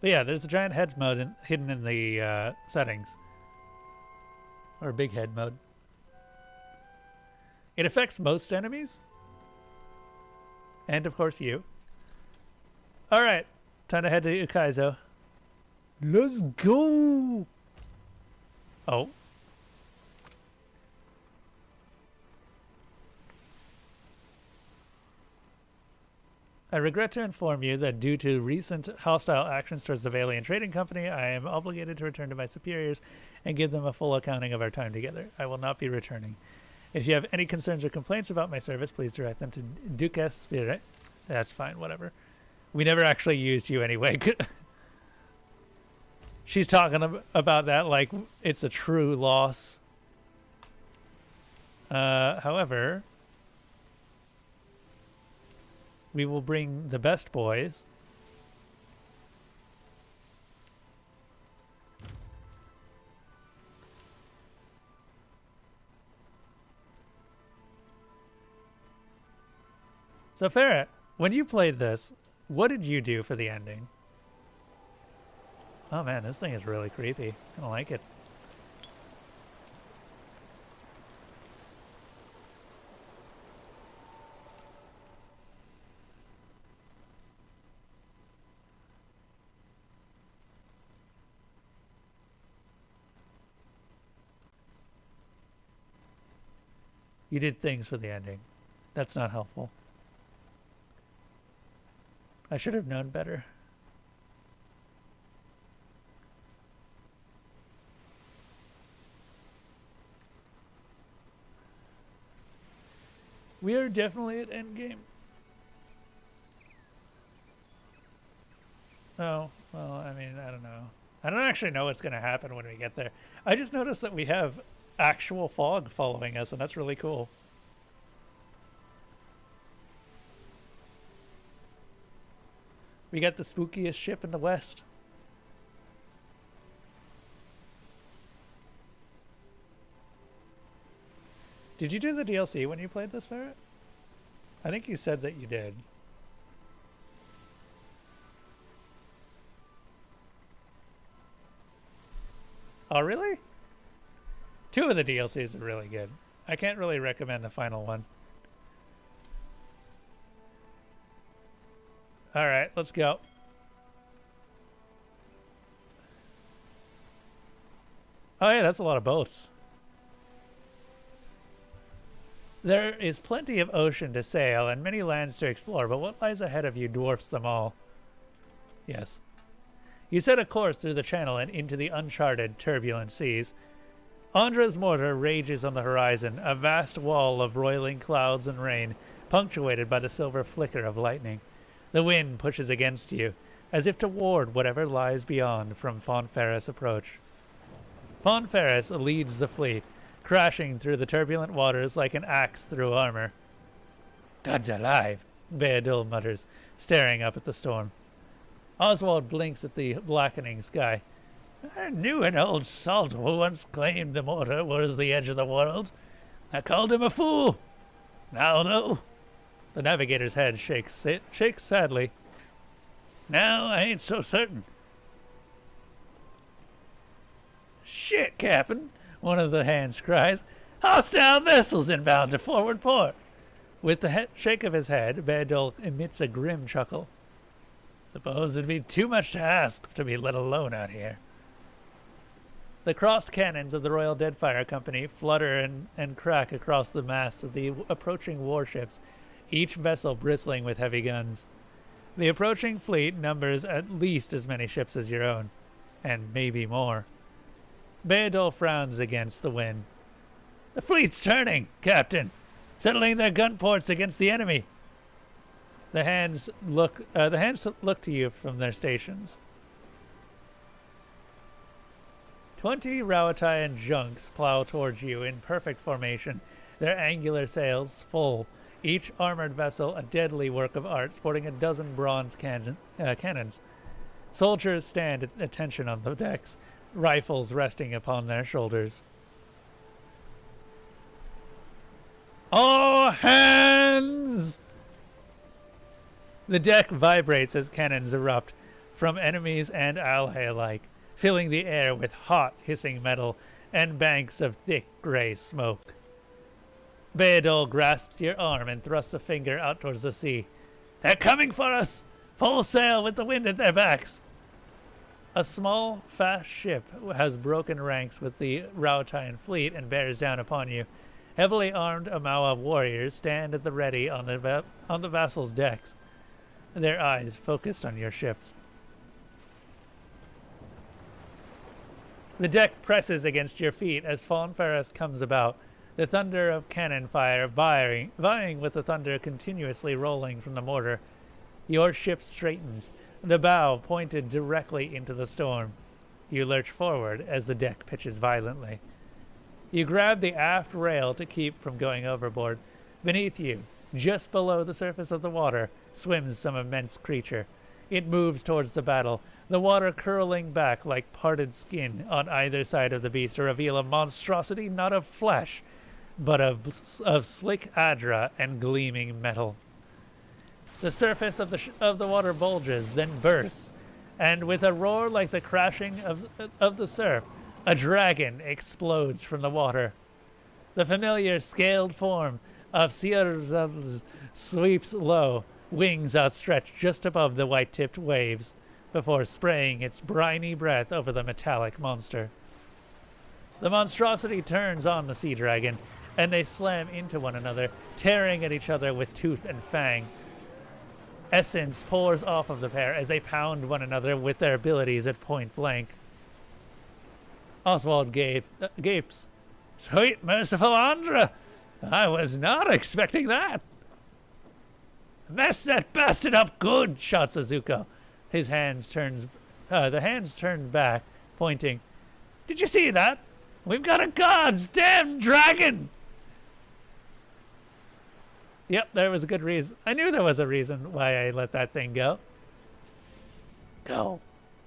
But yeah, there's a giant head mode hidden in the settings. Or big head mode. It affects most enemies. And of course you. Alright, time to head to Ukaizo. Let's go! Oh. I regret to inform you that due to recent hostile actions towards the Valiant Trading Company, I am obligated to return to my superiors and give them a full accounting of our time together. I will not be returning. If you have any concerns or complaints about my service, please direct them to Duques Spirit. That's fine, whatever. We never actually used you anyway. She's talking about that like it's a true loss. However, we will bring the best boys. So Ferret, when you played this, what did you do for the ending? Oh man, this thing is really creepy. I don't like it. You did things for the ending. That's not helpful. I should have known better. We are definitely at endgame. Oh, well, I mean, I don't know. I don't actually know what's going to happen when we get there. I just noticed that we have actual fog following us, and that's really cool. We got the spookiest ship in the West. Did you do the DLC when you played this, Ferret? I think you said that you did. Oh, really? 2 of the DLCs are really good. I can't really recommend the final one. Alright, let's go. Oh yeah, that's a lot of boats. There is plenty of ocean to sail and many lands to explore, but what lies ahead of you dwarfs them all. Yes. You set a course through the channel and into the uncharted, turbulent seas. Andra's mortar rages on the horizon, a vast wall of roiling clouds and rain, punctuated by the silver flicker of lightning. The wind pushes against you, as if to ward whatever lies beyond from Fon Ferris' approach. Fon Ferris leads the fleet, crashing through the turbulent waters like an axe through armor. God's alive, Beadil mutters, staring up at the storm. Oswald blinks at the blackening sky. I knew an old salt who once claimed the mortar was the edge of the world. I called him a fool. Now, though, the navigator's head shakes sadly. Now I ain't so certain. Shit, Captain, one of the hands cries. Hostile vessels inbound to forward port. With the shake of his head, Beardol emits a grim chuckle. Suppose it'd be too much to ask to be let alone out here. The crossed cannons of the Royal Deadfire Company flutter and crack across the masts of the approaching warships, each vessel bristling with heavy guns. The approaching fleet numbers at least as many ships as your own, and maybe more. Beardol frowns against the wind. The fleet's turning, Captain, settling their gun ports against the enemy. The hands look to you from their stations. 20 Rauatayan junks plow towards you in perfect formation, their angular sails full, each armored vessel a deadly work of art sporting a dozen bronze cannons. Soldiers stand at attention on the decks, rifles resting upon their shoulders. All hands! The deck vibrates as cannons erupt, from enemies and ally alike, filling the air with hot, hissing metal and banks of thick gray smoke. Beardol grasps your arm and thrusts a finger out towards the sea. They're coming for us! Full sail with the wind at their backs! A small, fast ship has broken ranks with the Rauatayan fleet and bears down upon you. Heavily armed Amawa warriors stand at the ready on the vassal's decks, their eyes focused on your ships. The deck presses against your feet as Fawn Ferris comes about, the thunder of cannon fire vying with the thunder continuously rolling from the mortar. Your ship straightens, the bow pointed directly into the storm. You lurch forward as the deck pitches violently. You grab the aft rail to keep from going overboard. Beneath you, just below the surface of the water, swims some immense creature. It moves towards the battle, the water curling back like parted skin on either side of the beast to reveal a monstrosity not of flesh, but of slick adra and gleaming metal. The surface of the water bulges, then bursts, and with a roar like the crashing of the surf, a dragon explodes from the water. The familiar scaled form of Sierra sweeps low, wings outstretched just above the white-tipped waves, before spraying its briny breath over the metallic monster. The monstrosity turns on the sea dragon, and they slam into one another, tearing at each other with tooth and fang. Essence pours off of the pair as they pound one another with their abilities at point blank. Oswald gapes. Sweet merciful Andra! I was not expecting that! Mess that bastard up good, shouts Azuko. The hands turned back, pointing. Did you see that? We've got a god's damn dragon! Yep, there was a good reason. I knew there was a reason why I let that thing go. Go,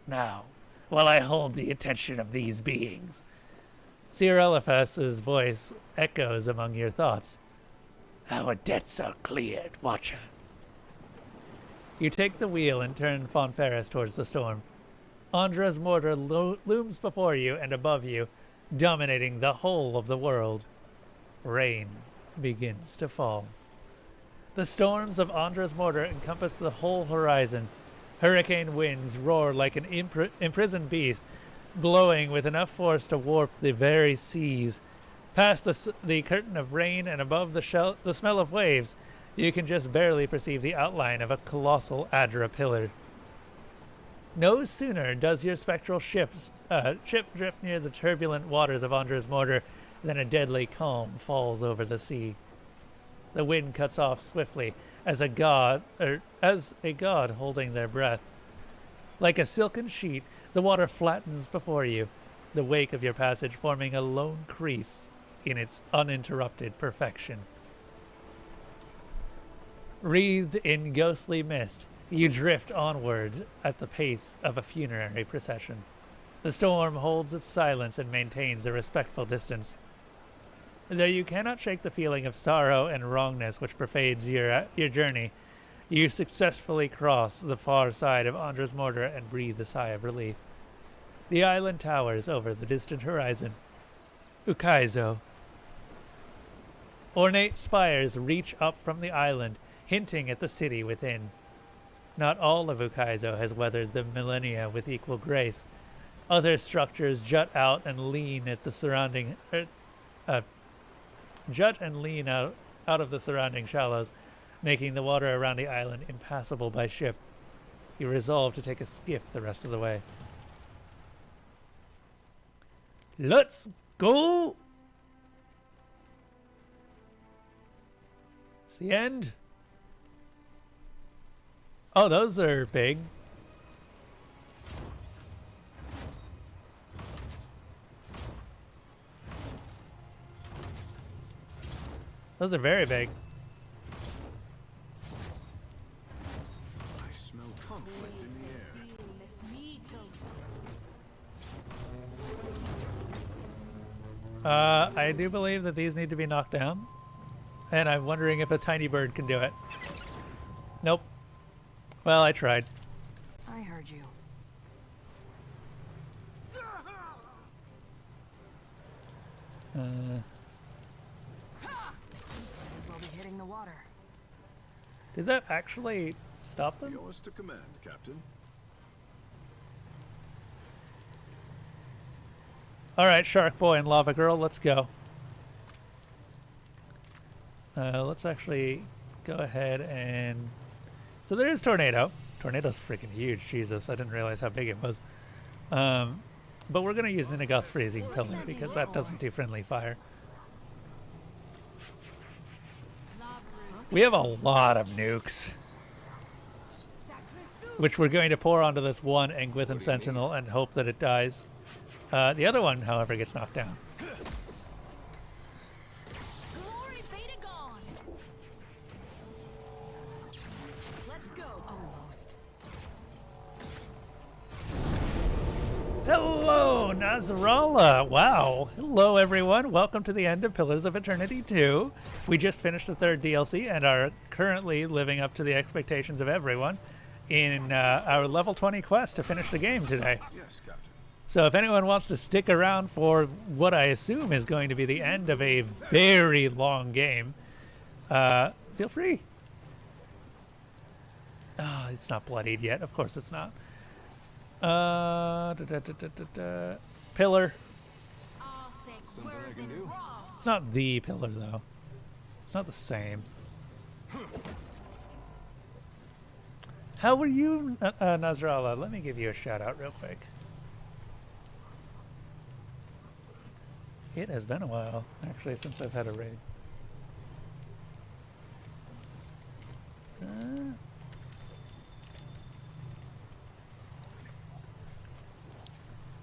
now, while I hold the attention of these beings. Sir Eliphas's voice echoes among your thoughts. Our debts are cleared, Watcher. You take the wheel and turn Fawn Ferris towards the storm. Andra's mortar looms before you and above you, dominating the whole of the world. Rain begins to fall. The storms of Andra's mortar encompass the whole horizon. Hurricane winds roar like an imprisoned beast, blowing with enough force to warp the very seas. Past the curtain of rain and above the smell of waves, you can just barely perceive the outline of a colossal Adra pillar. No sooner does your spectral ship drift near the turbulent waters of Andra's mortar than a deadly calm falls over the sea. The wind cuts off swiftly as a god holding their breath. Like a silken sheet, the water flattens before you, the wake of your passage forming a lone crease in its uninterrupted perfection. Wreathed in ghostly mist, You drift onward at the pace of a funerary procession. The storm holds its silence and maintains a respectful distance. Though you cannot shake the feeling of sorrow and wrongness which pervades your journey, you successfully cross the far side of Andra's Mortar and breathe a sigh of relief. The island towers over the distant horizon. Ukaizo. Ornate spires reach up from the island, hinting at the city within. Not all of Ukaizo has weathered the millennia with equal grace. Other structures jut out and lean at the surrounding out of the surrounding shallows, making the water around the island impassable by ship. You resolve to take a skiff the rest of the way. Let's go! It's the end. Oh, those are big. Those are very big. I smell conflict in the air. I do believe that these need to be knocked down. And I'm wondering if a tiny bird can do it. Nope. Well, I tried. I heard you. Might as well be hitting the water. Did that actually stop them? Yours to command, Captain. Alright, Shark Boy and Lava Girl, let's go. Let's actually go ahead and... So there is Tornado. Tornado's freaking huge, Jesus. I didn't realize how big it was. But we're going to use Ninagoth's Freezing Pillar because that doesn't do friendly fire. We have a lot of nukes, which we're going to pour onto this one Engwithan Sentinel and hope that it dies. The other one, however, gets knocked down. Glory be to God. Let's go. Almost. Hello, Nasrallah. Wow. Hello, everyone. Welcome to the end of Pillars of Eternity 2. We just finished the third DLC and are currently living up to the expectations of everyone in our level 20 quest to finish the game today. Yes, Captain. So if anyone wants to stick around for what I assume is going to be the end of a very long game, feel free. Oh, it's not bloodied yet. Of course it's not. Pillar. Something I can do. It's not the pillar, though. It's not the same. How are you, Nasrallah? Let me give you a shout out real quick. It has been a while, actually, since I've had a raid.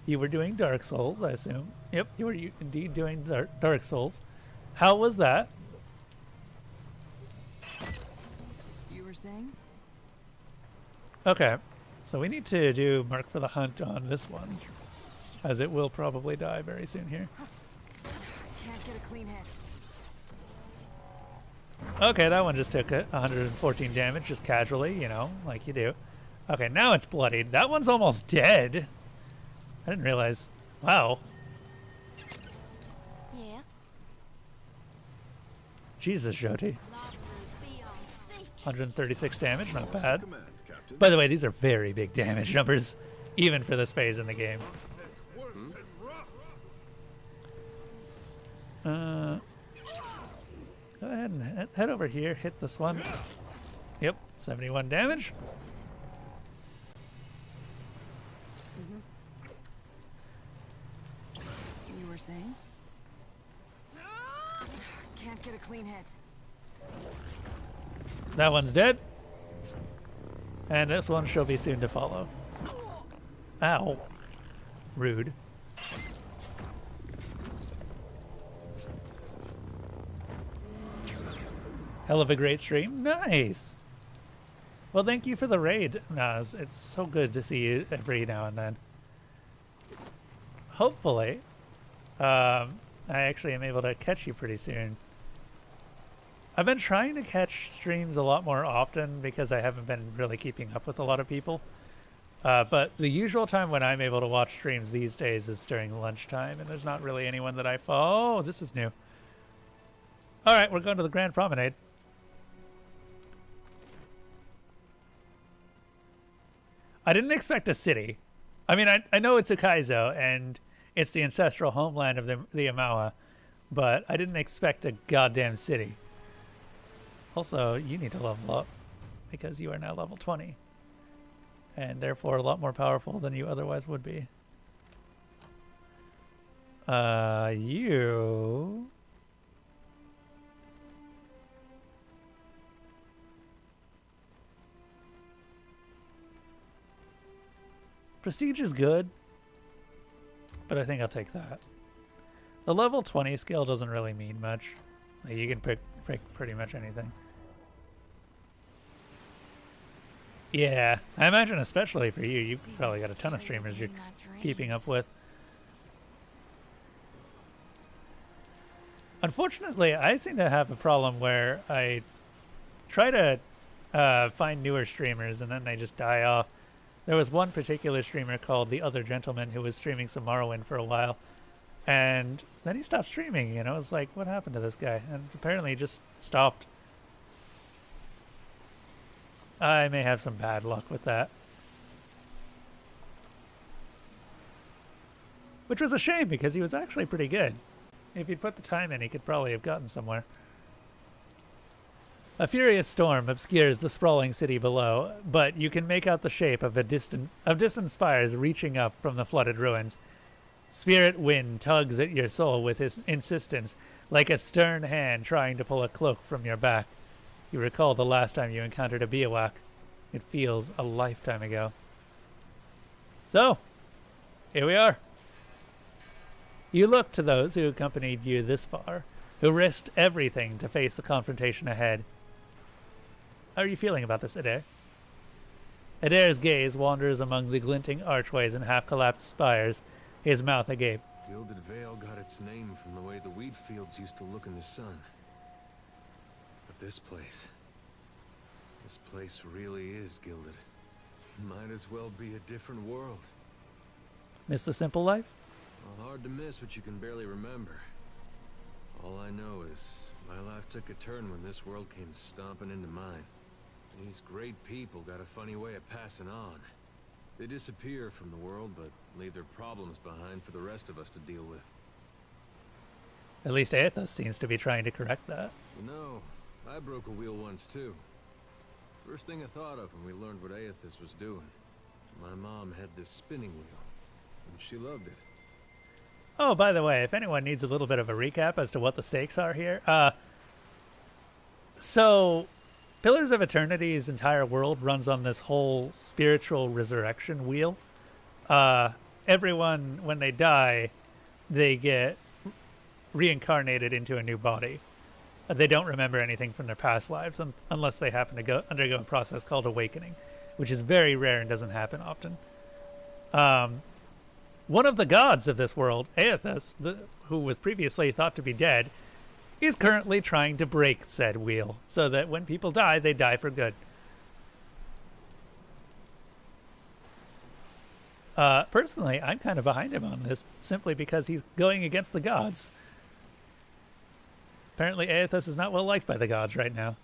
You were doing Dark Souls, I assume. Yep, you were indeed doing Dark Souls. How was that? You were saying? Okay, so we need to do Mark for the Hunt on this one, as it will probably die very soon here. Can't get a clean hit. Okay, that one just took 114 damage, just casually, you know, like you do. Okay, now it's bloodied. That one's almost dead. I didn't realize. Wow. Yeah. Jesus, Jyoti. 136 damage, not bad. By the way, these are very big damage numbers, even for this phase in the game. Go ahead and head over here, hit this one. Yep, 71 damage. You were saying? Can't get a clean hit. That one's dead. And this one shall be soon to follow. Ow. Rude. Hell of a great stream. Nice. Well, thank you for the raid, Naz. It's so good to see you every now and then. Hopefully, I actually am able to catch you pretty soon. I've been trying to catch streams a lot more often because I haven't been really keeping up with a lot of people. But the usual time when I'm able to watch streams these days is during lunchtime, and there's not really anyone that I follow. Oh, this is new. All right, we're going to the Grand Promenade. I didn't expect a city. I mean, I know it's Ukaizo, and it's the ancestral homeland of the Amawa, but I didn't expect a goddamn city. Also, you need to level up, because you are now level 20. And therefore a lot more powerful than you otherwise would be. You... Prestige is good, but I think I'll take that. The level 20 skill doesn't really mean much. Like, you can pick pretty much anything. Yeah, I imagine especially for you, you've probably got a ton of streamers you're keeping up with. Unfortunately, I seem to have a problem where I try to find newer streamers and then they just die off. There was one particular streamer called The Other Gentleman who was streaming some Morrowind for a while. And then he stopped streaming, you know? It's like, what happened to this guy? And apparently he just stopped. I may have some bad luck with that. Which was a shame because he was actually pretty good. If he'd put the time in, he could probably have gotten somewhere. A furious storm obscures the sprawling city below, but you can make out the shape of distant spires reaching up from the flooded ruins. Spirit wind tugs at your soul with his insistence, like a stern hand trying to pull a cloak from your back. You recall the last time you encountered a Biawak. It feels a lifetime ago. So, here we are. You look to those who accompanied you this far, who risked everything to face the confrontation ahead. How are you feeling about this, Adair? Adair's gaze wanders among the glinting archways and half-collapsed spires, his mouth agape. Gilded Vale got its name from the way the wheat fields used to look in the sun. But this place really is gilded. Might as well be a different world. Miss the simple life? Well, hard to miss what you can barely remember. All I know is my life took a turn when this world came stomping into mine. These great people got a funny way of passing on. They disappear from the world, but leave their problems behind for the rest of us to deal with. At least Aethys seems to be trying to correct that. You know, I broke a wheel once too. First thing I thought of when we learned what Aethys was doing. My mom had this spinning wheel, and she loved it. Oh, by the way, if anyone needs a little bit of a recap as to what the stakes are here. So, Pillars of Eternity's entire world runs on this whole spiritual resurrection wheel. Everyone, when they die, they get reincarnated into a new body. They don't remember anything from their past lives unless they happen to undergo a process called awakening, which is very rare and doesn't happen often. One of the gods of this world, Aethys, who was previously thought to be dead, is currently trying to break said wheel so that when people die, they die for good. Personally, I'm kind of behind him on this simply because he's going against the gods. Apparently, Aethys is not well liked by the gods right now.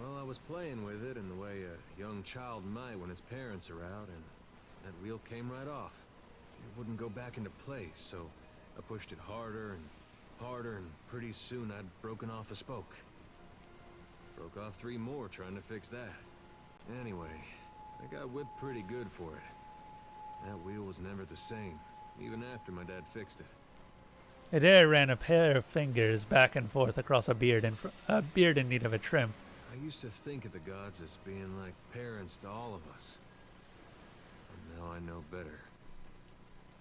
Well, I was playing with it in the way a young child might when his parents are out, and that wheel came right off. It wouldn't go back into place, so I pushed it harder and harder, and pretty soon I'd broken off a spoke. Broke off 3 more trying to fix that. Anyway, I got whipped pretty good for it. That wheel was never the same, even after my dad fixed it. Adair ran a pair of fingers back and forth across a beard in need of a trim. I used to think of the gods as being like parents to all of us. And now I know better.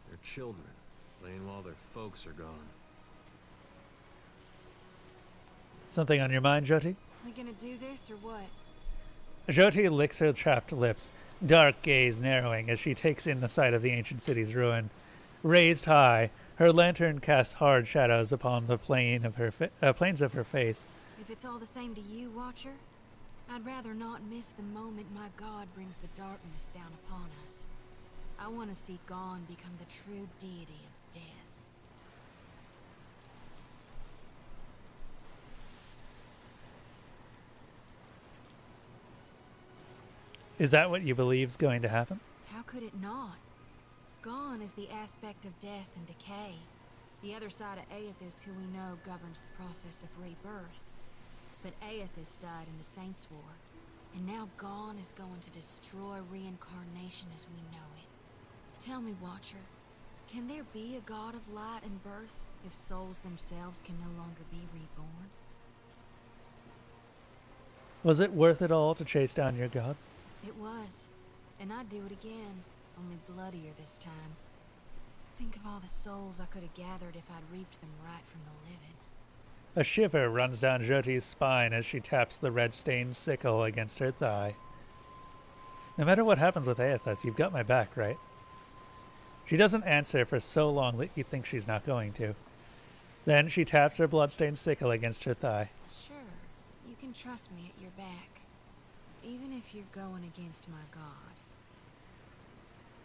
They're children, playing while their folks are gone. Something on your mind, Jyoti? We gonna do this or what? Jyoti licks her chapped lips, dark gaze narrowing as she takes in the sight of the ancient city's ruin. Raised high, her lantern casts hard shadows upon the planes of her face. If it's all the same to you, Watcher, I'd rather not miss the moment my god brings the darkness down upon us. I want to see Gone become the true deity of death. Is that what you believe's going to happen? How could it not? Gone is the aspect of death and decay. The other side of Aethys, who we know governs the process of rebirth. But Aethys died in the Saints' War, and now Gone is going to destroy reincarnation as we know it. Tell me, Watcher, can there be a god of light and birth if souls themselves can no longer be reborn? Was it worth it all to chase down your god? It was, and I'd do it again, only bloodier this time. Think of all the souls I could have gathered if I'd reaped them right from the living. A shiver runs down Jyoti's spine as she taps the red-stained sickle against her thigh. No matter what happens with Aethys, you've got my back, right? She doesn't answer for so long that you think she's not going to. Then she taps her blood-stained sickle against her thigh. Sure, you can trust me at your back, even if you're going against my god.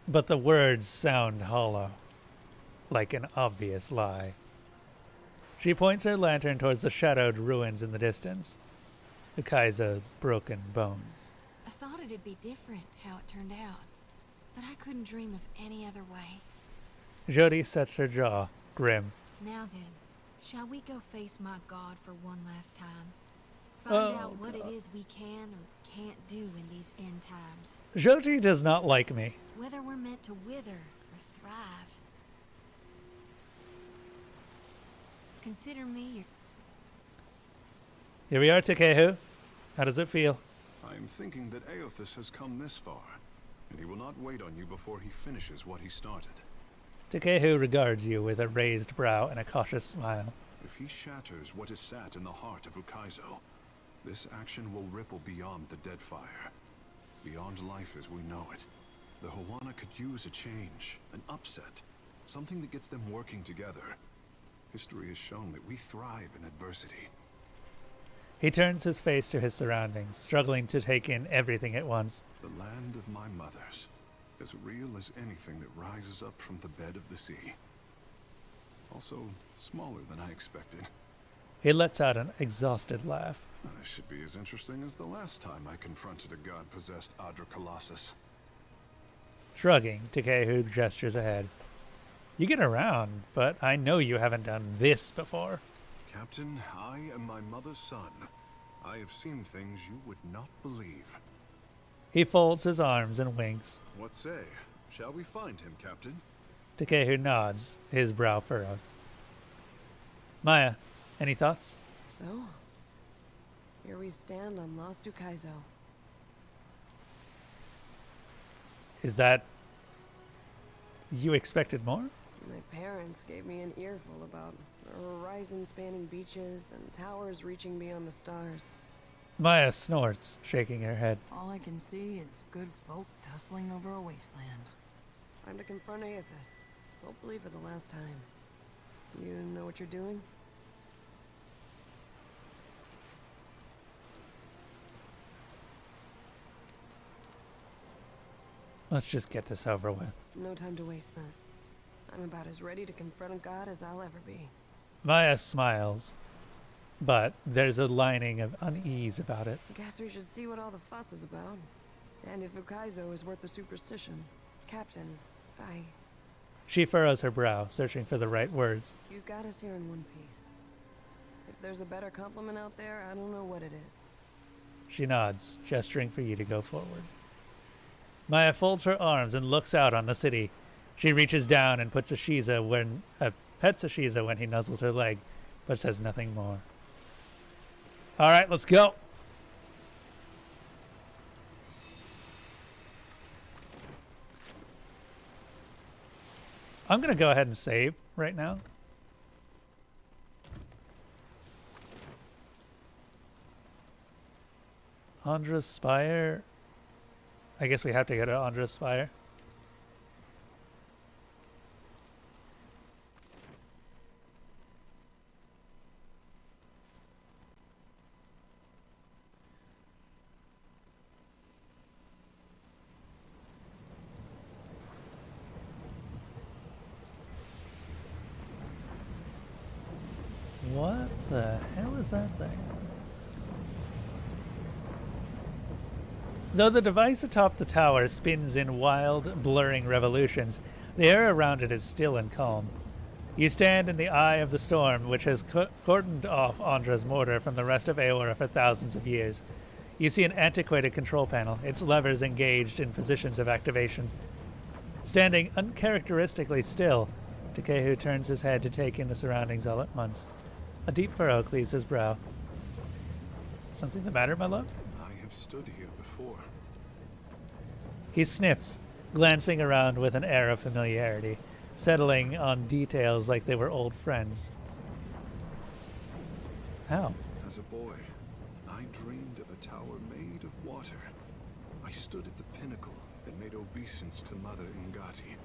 But the words sound hollow, like an obvious lie. She points her lantern towards the shadowed ruins in the distance. Ukaizo's broken bones. I thought it'd be different how it turned out, but I couldn't dream of any other way. Jyoti sets her jaw, grim. Now then, shall we go face my god for one last time? Find out what it is we can or can't do in these end times. Jyoti does not like me. Whether we're meant to wither or thrive. Consider me your... Here we are, Takehu. How does it feel? I'm thinking that Aethys has come this far, and he will not wait on you before he finishes what he started. Takehu regards you with a raised brow and a cautious smile. If he shatters what is sat in the heart of Ukaizo, this action will ripple beyond the dead fire, beyond life as we know it. The Hawana could use a change, an upset, something that gets them working together. History has shown that we thrive in adversity. He turns his face to his surroundings, struggling to take in everything at once. The land of my mothers, as real as anything that rises up from the bed of the sea. Also, smaller than I expected. He lets out an exhausted laugh. This should be as interesting as the last time I confronted a god-possessed Adra Colossus. Shrugging, Takehu gestures ahead. You get around, but I know you haven't done this before. Captain, I am my mother's son. I have seen things you would not believe. He folds his arms and winks. What say? Shall we find him, Captain? Takehu nods, his brow furrowed. Maya, any thoughts? So, here we stand on Lost Ukaizo. Is that... you expected more? My parents gave me an earful about horizon-spanning beaches and towers reaching beyond the stars. Maya snorts, shaking her head. All I can see is good folk tussling over a wasteland. Time to confront Aethys, hopefully for the last time. You know what you're doing? Let's just get this over with. No time to waste then. I'm about as ready to confront a god as I'll ever be. Maya smiles, but there's a lining of unease about it. Guess we should see what all the fuss is about. And if Ukaizo is worth the superstition. Captain, She furrows her brow, searching for the right words. You got us here in one piece. If there's a better compliment out there, I don't know what it is. She nods, gesturing for you to go forward. Maya folds her arms and looks out on the city. She reaches down and pets a Shiza when he nuzzles her leg, but says nothing more. All right, let's go. I'm going to go ahead and save right now. Andra's Spire. I guess we have to go to Andra's Spire. What the hell is that thing? Though the device atop the tower spins in wild, blurring revolutions, the air around it is still and calm. You stand in the eye of the storm, which has cordoned off Andra's mortar from the rest of Aora for thousands of years. You see an antiquated control panel, its levers engaged in positions of activation. Standing uncharacteristically still, Takehu turns his head to take in the surroundings all at once. A deep furrow cleaves his brow. Something the matter, my love? I have stood here before. He sniffs, glancing around with an air of familiarity, settling on details like they were old friends. How? As a boy, I dreamed of a tower made of water. I stood at the pinnacle and made obeisance to Mother Ngati.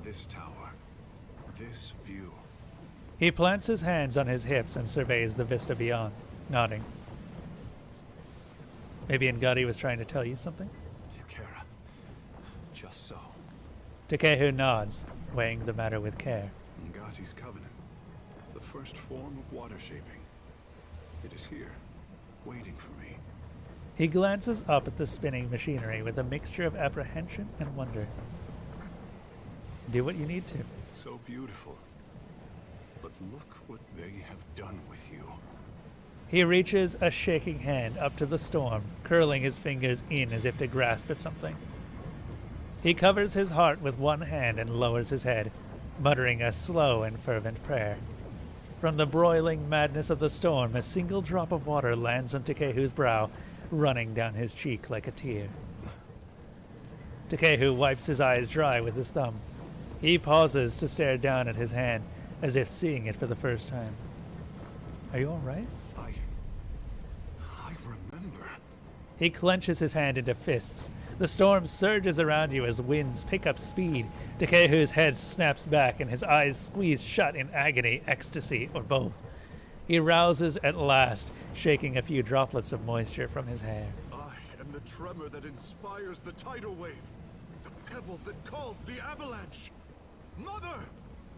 This tower, this view. He plants his hands on his hips and surveys the vista beyond, nodding. Maybe Ngati was trying to tell you something? Yakera. Just so. Takehu nods, weighing the matter with care. Ngati's covenant. The first form of water shaping. It is here, waiting for me. He glances up at the spinning machinery with a mixture of apprehension and wonder. Do what you need to. So beautiful. But look what they have done with you. He reaches a shaking hand up to the storm, curling his fingers in as if to grasp at something. He covers his heart with one hand and lowers his head, muttering a slow and fervent prayer. From the broiling madness of the storm, a single drop of water lands on Takehu's brow, running down his cheek like a tear. Takehu wipes his eyes dry with his thumb. He pauses to stare down at his hand, as if seeing it for the first time. Are you all right? I remember. He clenches his hand into fists. The storm surges around you as winds pick up speed. Takehu's head snaps back and his eyes squeeze shut in agony, ecstasy, or both. He rouses at last, shaking a few droplets of moisture from his hair. I am the tremor that inspires the tidal wave. The pebble that calls the avalanche. Mother!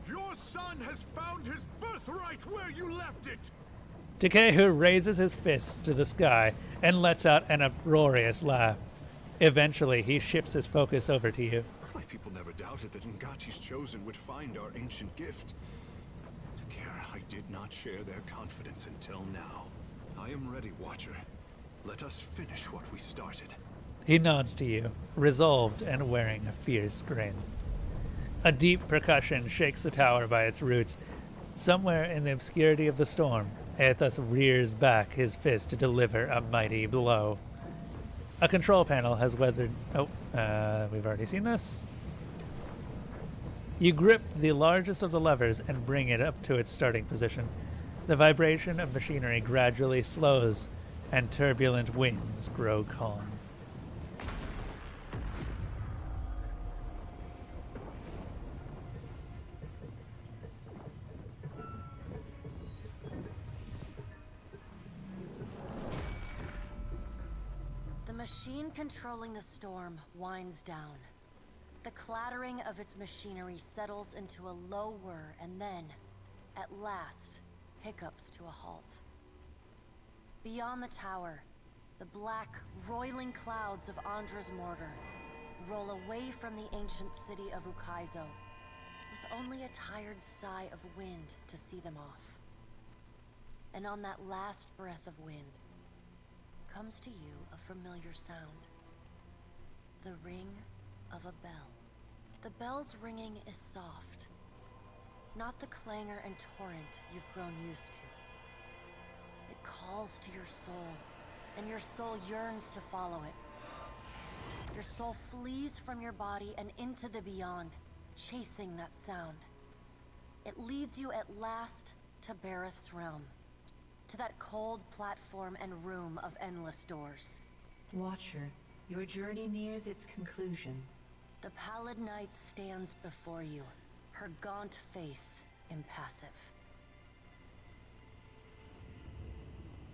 Your son has found his birthright where you left it! Takehu raises his fists to the sky and lets out an uproarious laugh. Eventually, he shifts his focus over to you. My people never doubted that Ngati's chosen would find our ancient gift. Takara, I did not share their confidence until now. I am ready, Watcher. Let us finish what we started. He nods to you, resolved and wearing a fierce grin. A deep percussion shakes the tower by its roots. Somewhere in the obscurity of the storm, Aethus rears back his fist to deliver a mighty blow. A control panel has weathered... we've already seen this. You grip the largest of the levers and bring it up to its starting position. The vibration of machinery gradually slows, and turbulent winds grow calm. The machine controlling the storm winds down. The clattering of its machinery settles into a low whir and then, at last, hiccups to a halt. Beyond the tower, the black, roiling clouds of Andra's mortar roll away from the ancient city of Ukaizo, with only a tired sigh of wind to see them off. And on that last breath of wind, comes to you a familiar sound. The ring of a bell. The bell's ringing is soft, not the clangor and torrent you've grown used to. It calls to your soul, and your soul yearns to follow it. Your soul flees from your body and into the beyond, chasing that sound. It leads you at last to Bareth's realm, to that cold platform and room of endless doors. Watcher, your journey nears its conclusion. The Pallid Knight stands before you, her gaunt face impassive.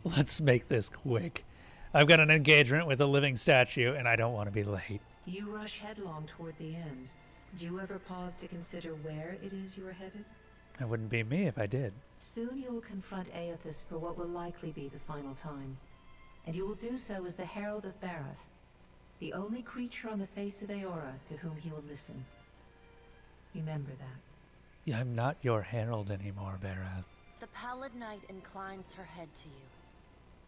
Let's make this quick. I've got an engagement with a living statue, and I don't want to be late. You rush headlong toward the end. Do you ever pause to consider where it is you are headed? It wouldn't be me if I did. Soon you will confront Aethys for what will likely be the final time. And you will do so as the Herald of Barath, the only creature on the face of Eora to whom he will listen. Remember that. Yeah, I'm not your herald anymore, Barath. The Pallid Knight inclines her head to you,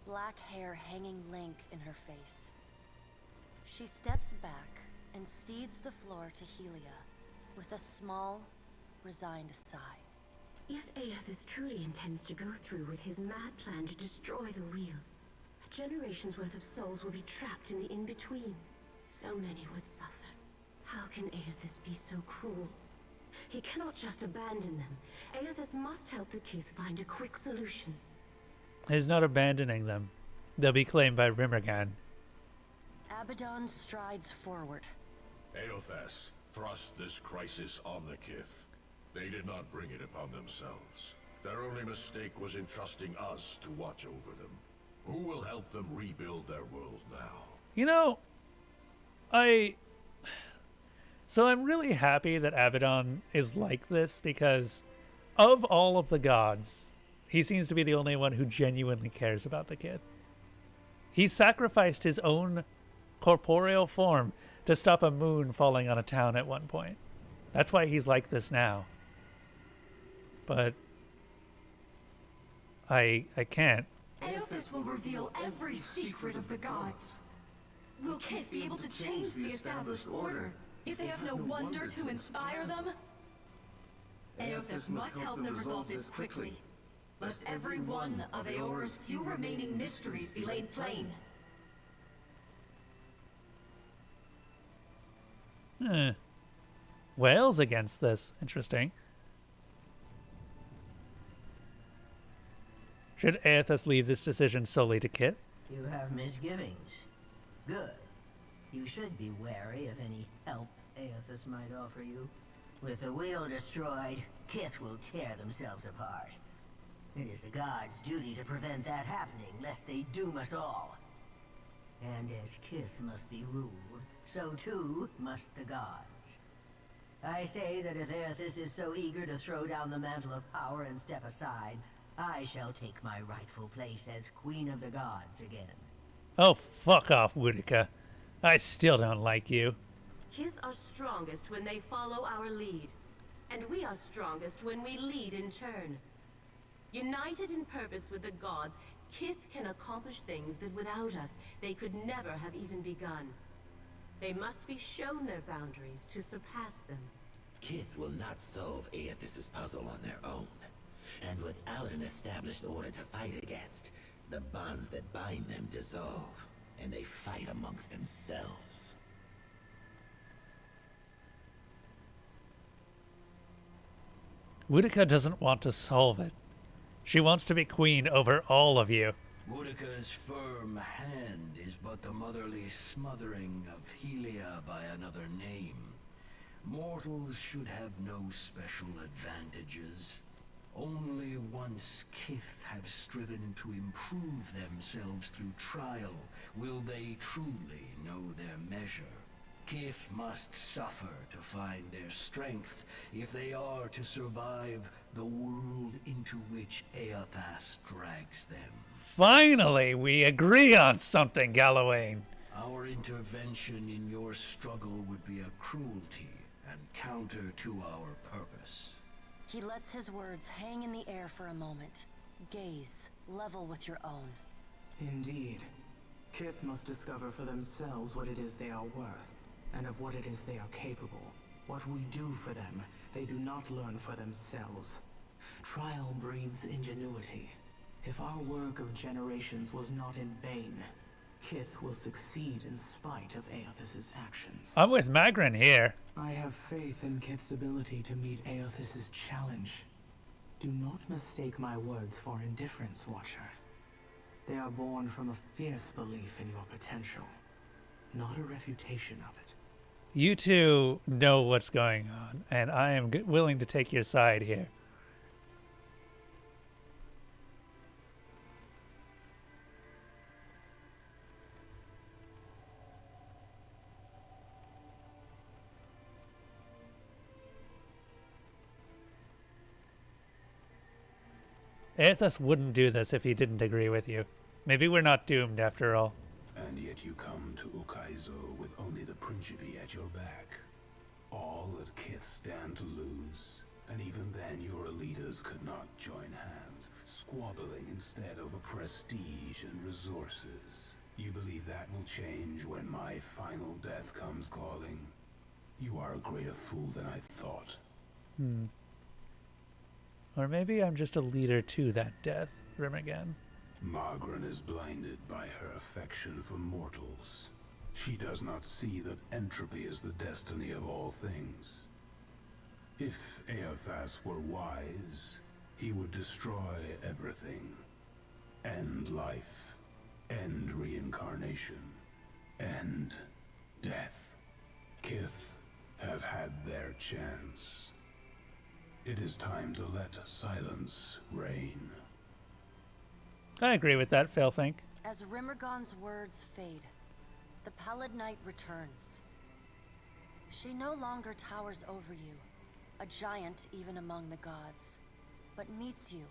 black hair hanging limp in her face. She steps back and cedes the floor to Helia with a small, resigned sigh. If Aethys truly intends to go through with his mad plan to destroy the Wheel, a generation's worth of souls will be trapped in the in-between. So many would suffer. How can Aethys be so cruel? He cannot just abandon them. Aethys must help the Kith find a quick solution. He's not abandoning them. They'll be claimed by Rimmergan. Abaddon strides forward. Aethys thrust this crisis on the Kith. They did not bring it upon themselves. Their only mistake was entrusting us to watch over them. Who will help them rebuild their world now? You know, So I'm really happy that Abaddon is like this, because of all of the gods, he seems to be the only one who genuinely cares about the kid. He sacrificed his own corporeal form to stop a moon falling on a town at one point. That's why he's like this now. But I can't. Aethys will reveal every secret of the gods. Will Kith be able to change the established order if they have no wonder to inspire them? Aethys must help them resolve this quickly, lest every one of Eora's few remaining mysteries be laid plain. Wales against this. Interesting. Should Aethys leave this decision solely to Kit? You have misgivings. Good. You should be wary of any help Aethys might offer you. With the wheel destroyed, Kith will tear themselves apart. It is the gods' duty to prevent that happening, lest they doom us all. And as Kith must be ruled, so too must the gods. I say that if Aethys is so eager to throw down the mantle of power and step aside, I shall take my rightful place as Queen of the Gods again. Oh, fuck off, Woodica. I still don't like you. Kith are strongest when they follow our lead, and we are strongest when we lead in turn. United in purpose with the gods, Kith can accomplish things that without us, they could never have even begun. They must be shown their boundaries to surpass them. Kith will not solve Aethys' puzzle on their own. And without an established order to fight against, the bonds that bind them dissolve, and they fight amongst themselves. Woodica doesn't want to solve it. She wants to be queen over all of you. Woodica's firm hand is but the motherly smothering of Helia by another name. Mortals should have no special advantages. Only once Kith have striven to improve themselves through trial will they truly know their measure. Kith must suffer to find their strength if they are to survive the world into which Aethys drags them. Finally, we agree on something, Gallowayne. Our intervention in your struggle would be a cruelty and counter to our purpose. He lets his words hang in the air for a moment. Gaze level with your own. Indeed. Kith must discover for themselves what it is they are worth, and of what it is they are capable. What we do for them, they do not learn for themselves. Trial breeds ingenuity. If our work of generations was not in vain, Kith will succeed in spite of Aethys' actions. I'm with Magrin here. I have faith in Kith's ability to meet Aethys' challenge. Do not mistake my words for indifference, Watcher. They are born from a fierce belief in your potential, not a refutation of it. You two know what's going on, and I am willing to take your side here. Aethys wouldn't do this if he didn't agree with you. Maybe we're not doomed after all. And yet you come to Ukaizo with only the Principe at your back. All that Kith stand to lose, and even then your leaders could not join hands, squabbling instead over prestige and resources. You believe that will change when my final death comes calling? You are a greater fool than I thought. Or maybe I'm just a leader to that death, Rimigan. Margaret is blinded by her affection for mortals. She does not see that entropy is the destiny of all things. If Aethys were wise, he would destroy everything. End life. End reincarnation. End death. Kith have had their chance. It is time to let silence reign. I agree with that, Failfink. As Rimergon's words fade, the Pallid Night returns. She no longer towers over you, a giant even among the gods, but meets you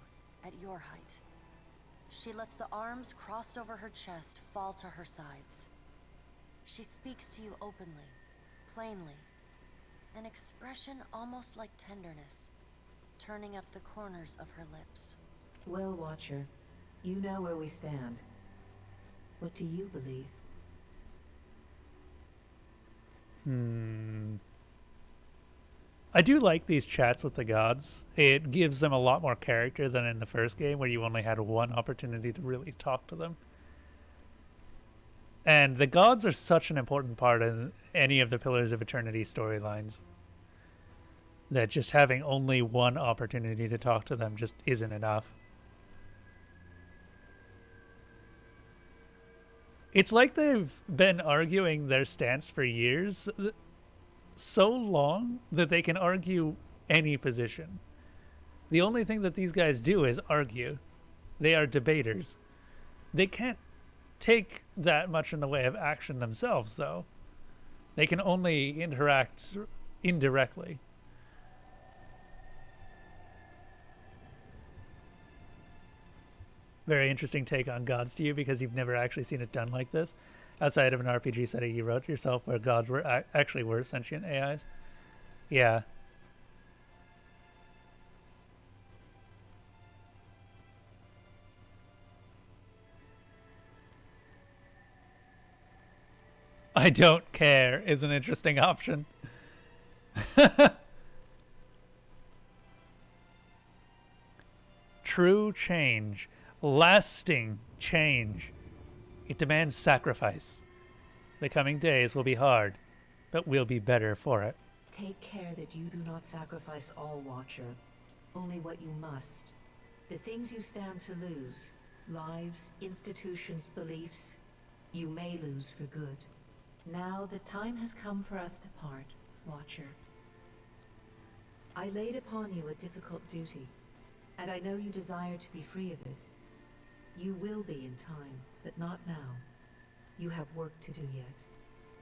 at your height. She lets the arms crossed over her chest fall to her sides. She speaks to you openly, plainly, an expression almost like tenderness, turning up the corners of her lips. Well, Watcher, you know where we stand. What do you believe? I do like these chats with the gods. It gives them a lot more character than in the first game, where you only had one opportunity to really talk to them. And the gods are such an important part in any of the Pillars of Eternity storylines that just having only one opportunity to talk to them just isn't enough. It's like they've been arguing their stance for years, so long that they can argue any position. The only thing that these guys do is argue. They are debaters. They can't take that much in the way of action themselves, though. They can only interact indirectly. Very interesting take on gods to you, because you've never actually seen it done like this outside of an RPG setting you wrote yourself, where gods were actually were sentient AIs. Yeah. I don't care is an interesting option. True change. Lasting change. It demands sacrifice. The coming days will be hard, but we'll be better for it. Take care that you do not sacrifice all, Watcher. Only what you must. The things you stand to lose, lives, institutions, beliefs, you may lose for good. Now the time has come for us to part, Watcher. I laid upon you a difficult duty, and I know you desire to be free of it. You will be in time, but not now. You have work to do yet.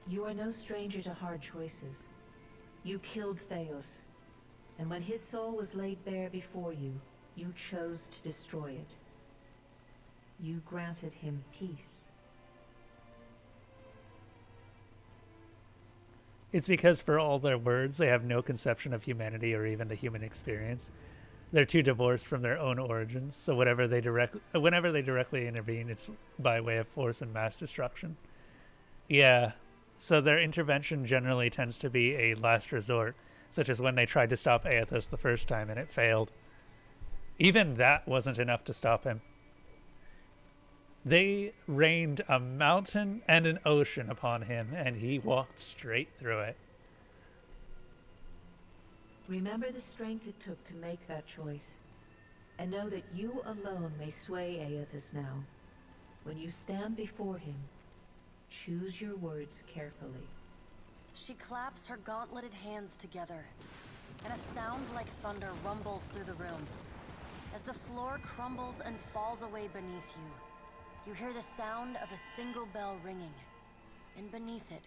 You are no stranger to hard choices. You killed Theos, and when his soul was laid bare before you, you chose to destroy it. You granted him peace. It's because for all their words, they have no conception of humanity or even the human experience. They're too divorced from their own origins, so whenever they directly intervene, it's by way of force and mass destruction. Yeah, so their intervention generally tends to be a last resort, such as when they tried to stop Aethys the first time and it failed. Even that wasn't enough to stop him. They rained a mountain and an ocean upon him, and he walked straight through it. Remember the strength it took to make that choice, and know that you alone may sway Aethys now. When you stand before him, choose your words carefully. She claps her gauntleted hands together, and a sound like thunder rumbles through the room. As the floor crumbles and falls away beneath you, you hear the sound of a single bell ringing, and beneath it,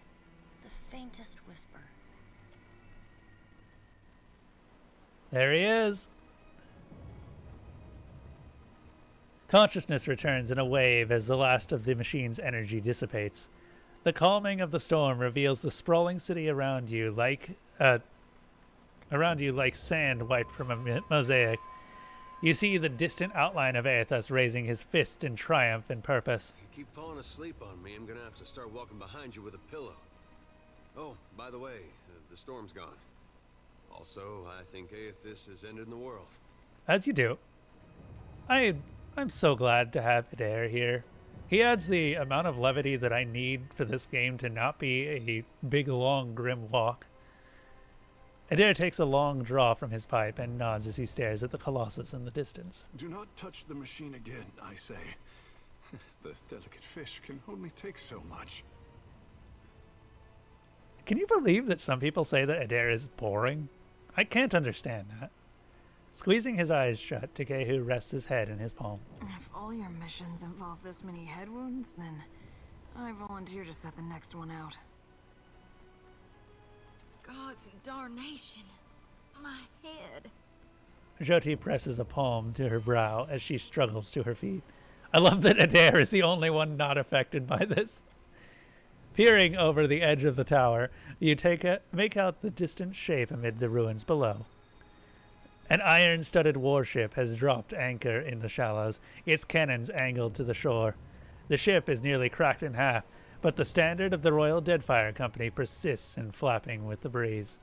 the faintest whisper. There he is. Consciousness returns in a wave as the last of the machine's energy dissipates. The calming of the storm reveals the sprawling city around you like sand wiped from a mosaic. You see the distant outline of Aethys raising his fist in triumph and purpose. You keep falling asleep on me, I'm gonna have to start walking behind you with a pillow. Oh, by the way, the storm's gone. Also, I think Aethys has ended the world. As you do. I'm so glad to have Adair here. He adds the amount of levity that I need for this game to not be a big, long, grim walk. Adair takes a long draw from his pipe and nods as he stares at the Colossus in the distance. Do not touch the machine again, I say. The delicate fish can only take so much. Can you believe that some people say that Adair is boring? I can't understand that. Squeezing his eyes shut, Takehu rests his head in his palm. If all your missions involve this many head wounds, then I volunteer to set the next one out. God's darnation. My head. Jyoti presses a palm to her brow as she struggles to her feet. I love that Adair is the only one not affected by this. Peering over the edge of the tower, you make out the distant shape amid the ruins below. An iron-studded warship has dropped anchor in the shallows, its cannons angled to the shore. The ship is nearly cracked in half, but the standard of the Royal Deadfire Company persists in flapping with the breeze.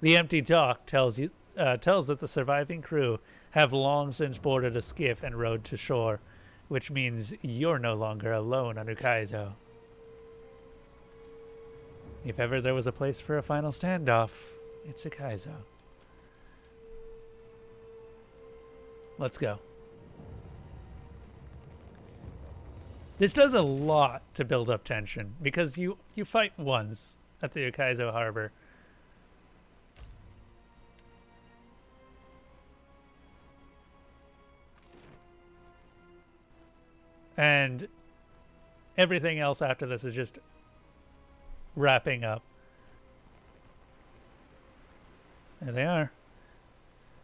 The empty dock tells that the surviving crew have long since boarded a skiff and rowed to shore, which means you're no longer alone on Ukaizo. If ever there was a place for a final standoff, it's Ukaizo. Let's go. This does a lot to build up tension, because you fight once at the Ukaizo harbor. And everything else after this is just wrapping up. There they are.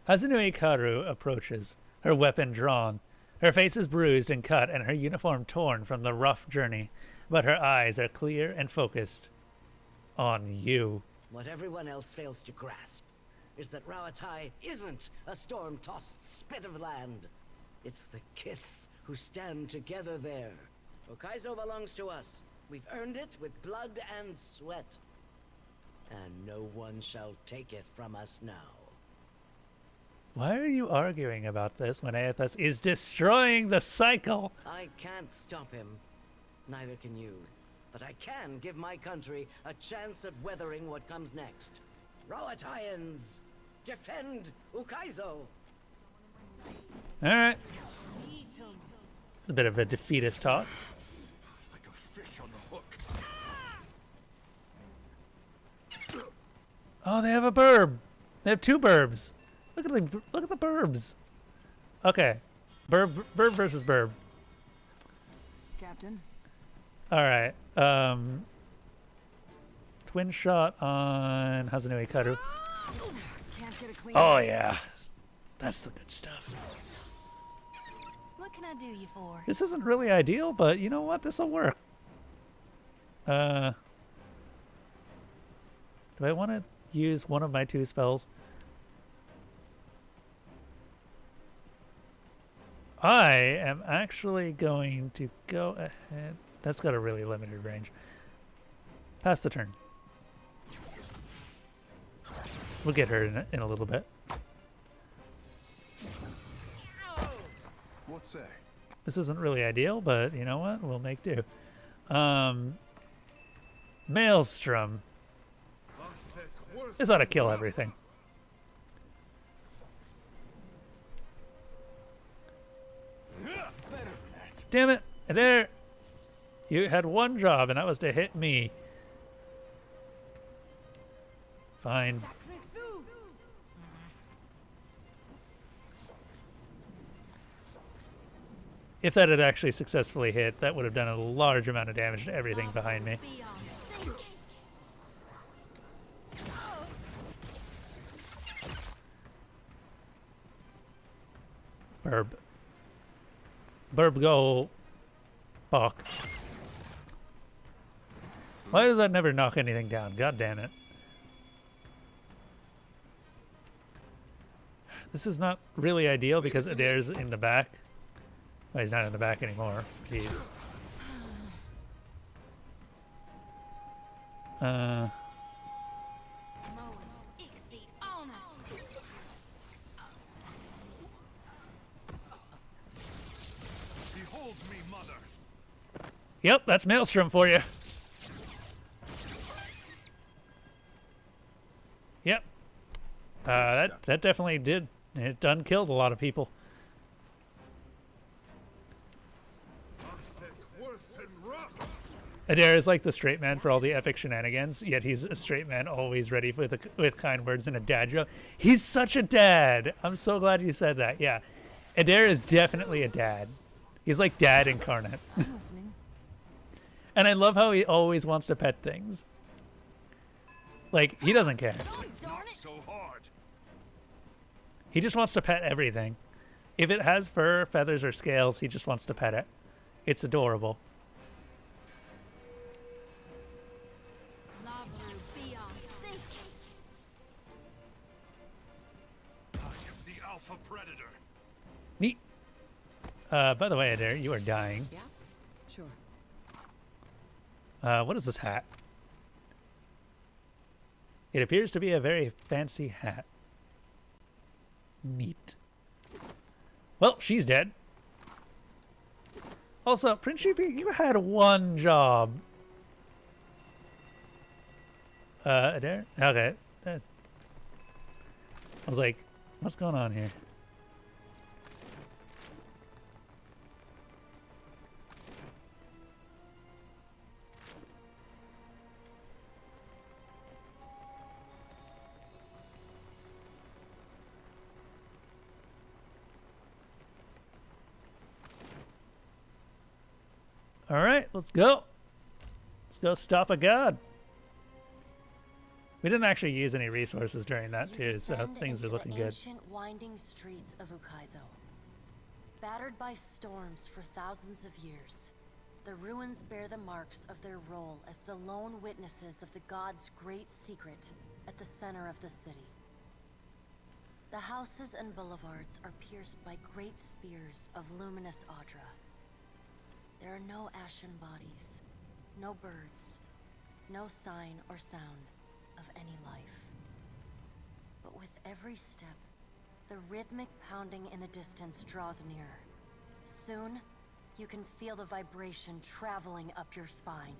Hazunui Karu approaches, her weapon drawn. Her face is bruised and cut and her uniform torn from the rough journey, but her eyes are clear and focused on you. What everyone else fails to grasp is that Rauatai isn't a storm-tossed spit of land. It's the Kith who stand together there. Ukaizo belongs to us. We've earned it with blood and sweat. And no one shall take it from us now. Why are you arguing about this when Aethys is destroying the cycle? I can't stop him. Neither can you. But I can give my country a chance at weathering what comes next. Rauataians, defend Ukaizo! Alright. A bit of a defeatist talk. Like a fish on the hook. Oh, they have a burb. They have two burbs. Look at the burbs. Okay. Burb versus burb. Captain. Alright. Twin shot on Hazunui Karu. Can't get a clean Oh yeah. That's the good stuff. What can I do you for? This isn't really ideal, but you know what? This'll work. Do I want to use one of my two spells? I am actually going to go ahead. That's got a really limited range. Pass the turn. We'll get her in a little bit. What say? This isn't really ideal, but you know what? We'll make do. Maelstrom. This ought to kill everything. Damn it! There. You had one job, and that was to hit me. Fine. If that had actually successfully hit, that would have done a large amount of damage to everything behind me. Burb. Burb go. Fuck. Why does that never knock anything down? God damn it. This is not really ideal because Adair's in the back. Well, he's not in the back anymore. Jeez. Behold me, mother. Yep, that's Maelstrom for you. Yep. That definitely did. It done killed a lot of people. Adair is like the straight man for all the epic shenanigans, yet he's a straight man always ready with kind words and a dad joke. He's such a dad. I'm so glad you said that. Yeah. Adair is definitely a dad. He's like dad incarnate. I'm listening. And I love how he always wants to pet things. Like, he doesn't care. Not so hard. He just wants to pet everything. If it has fur, feathers, or scales, he just wants to pet it. It's adorable. Predator. Neat. By the way, Adair, you are dying. Yeah, sure. What is this hat? It appears to be a very fancy hat. Neat. Well, she's dead. Also, Prince Sheepy, you had one job. Adair? Okay. I was like, what's going on here? All right, let's go. Let's go stop a god. We didn't actually use any resources during that too, so things are looking good. Ancient winding streets of Ukaizo. Battered by storms for thousands of years, the ruins bear the marks of their role as the lone witnesses of the god's great secret at the center of the city. The houses and boulevards are pierced by great spears of luminous Audra. There are no ashen bodies, no birds, no sign or sound of any life. But with every step, the rhythmic pounding in the distance draws nearer. Soon, you can feel the vibration traveling up your spine.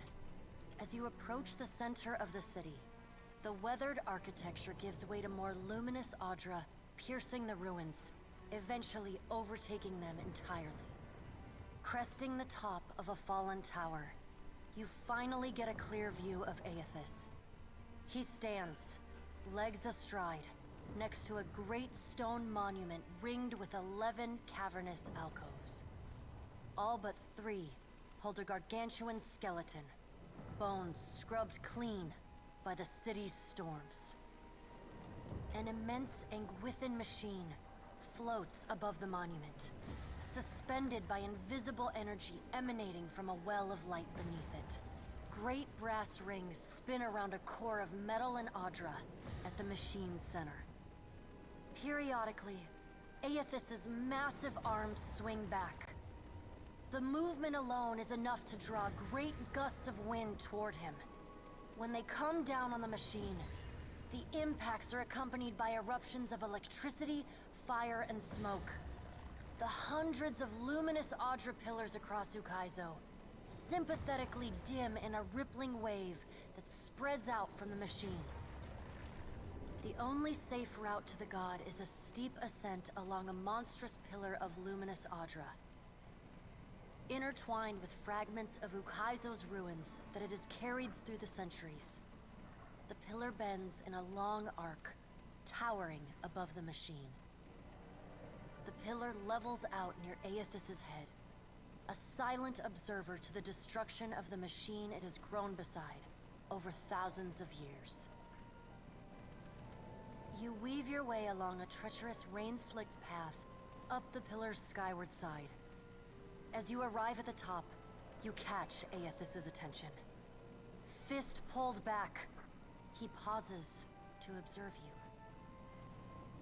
As you approach the center of the city, the weathered architecture gives way to more luminous Audra, piercing the ruins, eventually overtaking them entirely. Cresting the top of a fallen tower, you finally get a clear view of Aethys. He stands, legs astride, next to a great stone monument ringed with 11 cavernous alcoves. All but 3 hold a gargantuan skeleton, bones scrubbed clean by the city's storms. An immense Anguithan machine floats above the monument, suspended by invisible energy emanating from a well of light beneath it. Great brass rings spin around a core of metal and Audra at the machine's center. Periodically, Aethys's massive arms swing back. The movement alone is enough to draw great gusts of wind toward him. When they come down on the machine, the impacts are accompanied by eruptions of electricity, fire, and smoke. The hundreds of luminous Audra pillars across Ukaizo sympathetically dim in a rippling wave that spreads out from the machine. The only safe route to the god is a steep ascent along a monstrous pillar of luminous Audra. intertwined with fragments of Ukaizo's ruins that it has carried through the centuries. The pillar bends in a long arc, towering above the machine. The pillar levels out near Aethys's head, a silent observer to the destruction of the machine it has grown beside over thousands of years. You weave your way along a treacherous, rain-slicked path up the pillar's skyward side. As you arrive at the top, you catch Aethys's attention. Fist pulled back, he pauses to observe you.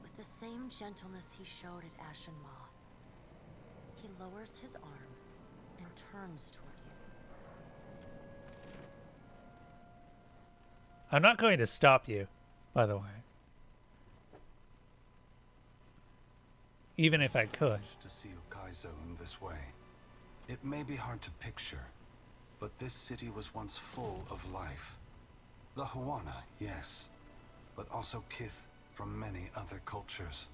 With the same gentleness he showed at Ashen Maw, he lowers his arm and turns toward you. I'm not going to stop you, by the way. Even if I could. To see Ukaizo in this way. It may be hard to picture, but this city was once full of life. The Huana, yes, but also kith from many other cultures.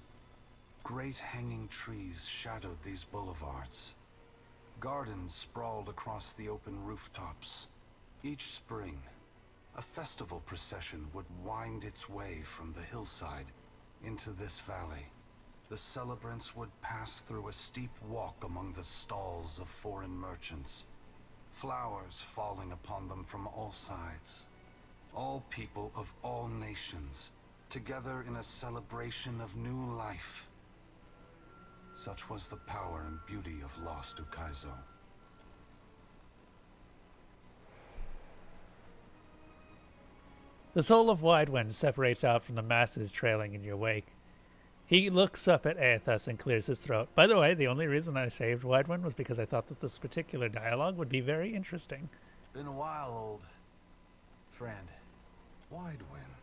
Great hanging trees shadowed these boulevards. Gardens sprawled across the open rooftops. Each spring, a festival procession would wind its way from the hillside into this valley. The celebrants would pass through a steep walk among the stalls of foreign merchants, flowers falling upon them from all sides. All people of all nations, together in a celebration of new life. Such was the power and beauty of lost Ukaizo. The soul of Widewind separates out from the masses trailing in your wake. He looks up at Aethys and clears his throat. By the way, the only reason I saved Widewind was because I thought that this particular dialogue would be very interesting. Been a while, old friend. Widewind,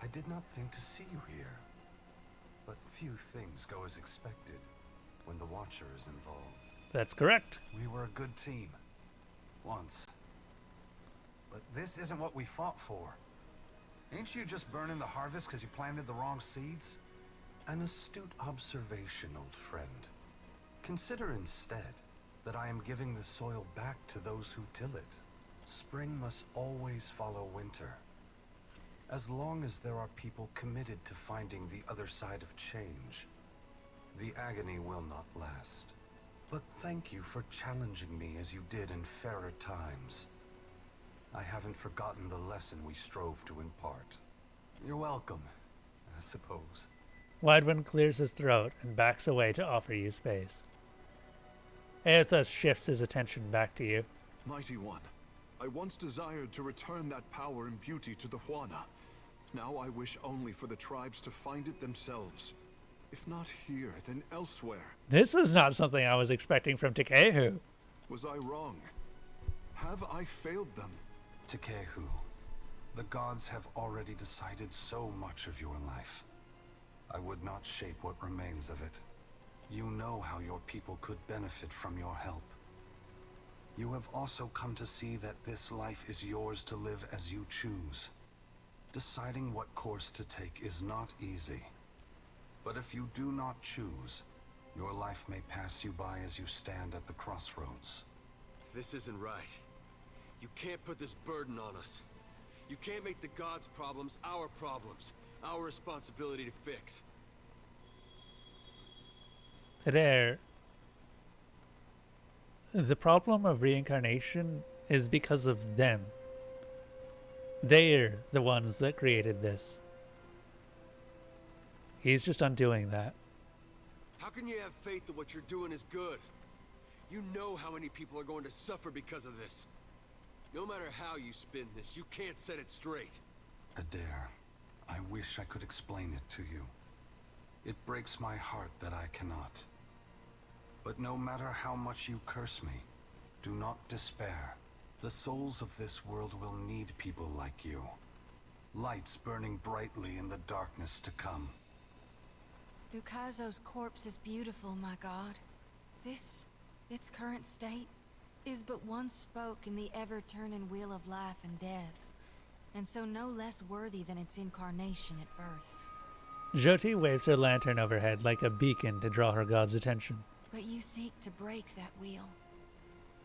I did not think to see you here. But few things go as expected when the Watcher is involved. That's correct. We were a good team. Once. But this isn't what we fought for. Ain't you just burning the harvest because you planted the wrong seeds? An astute observation, old friend. Consider instead that I am giving the soil back to those who till it. Spring must always follow winter. As long as there are people committed to finding the other side of change, the agony will not last. But thank you for challenging me as you did in fairer times. I haven't forgotten the lesson we strove to impart. You're welcome, I suppose. Widewind clears his throat and backs away to offer you space. Aethys shifts his attention back to you. Mighty One, I once desired to return that power and beauty to the Huana. Now I wish only for the tribes to find it themselves. If not here, then elsewhere. This is not something I was expecting from Takehu. Was I wrong? Have I failed them? Takehu, the gods have already decided so much of your life. I would not shape what remains of it. You know how your people could benefit from your help. You have also come to see that this life is yours to live as you choose. Deciding what course to take is not easy. But if you do not choose, your life may pass you by as you stand at the crossroads. This isn't right. You can't put this burden on us. You can't make the gods' problems our problems. Our responsibility to fix. The problem of reincarnation is because of them. They're the ones that created this. He's just undoing that. How can you have faith that what you're doing is good? You know how many people are going to suffer because of this. No matter how you spin this, you can't set it straight. Adair, I wish I could explain it to you. It breaks my heart that I cannot. But no matter how much you curse me, do not despair. The souls of this world will need people like you. Lights burning brightly in the darkness to come. Ukaizo's corpse is beautiful, my god. This, its current state, is but one spoke in the ever-turning wheel of life and death, and so no less worthy than its incarnation at birth. Jyoti waves her lantern overhead like a beacon to draw her god's attention. But you seek to break that wheel.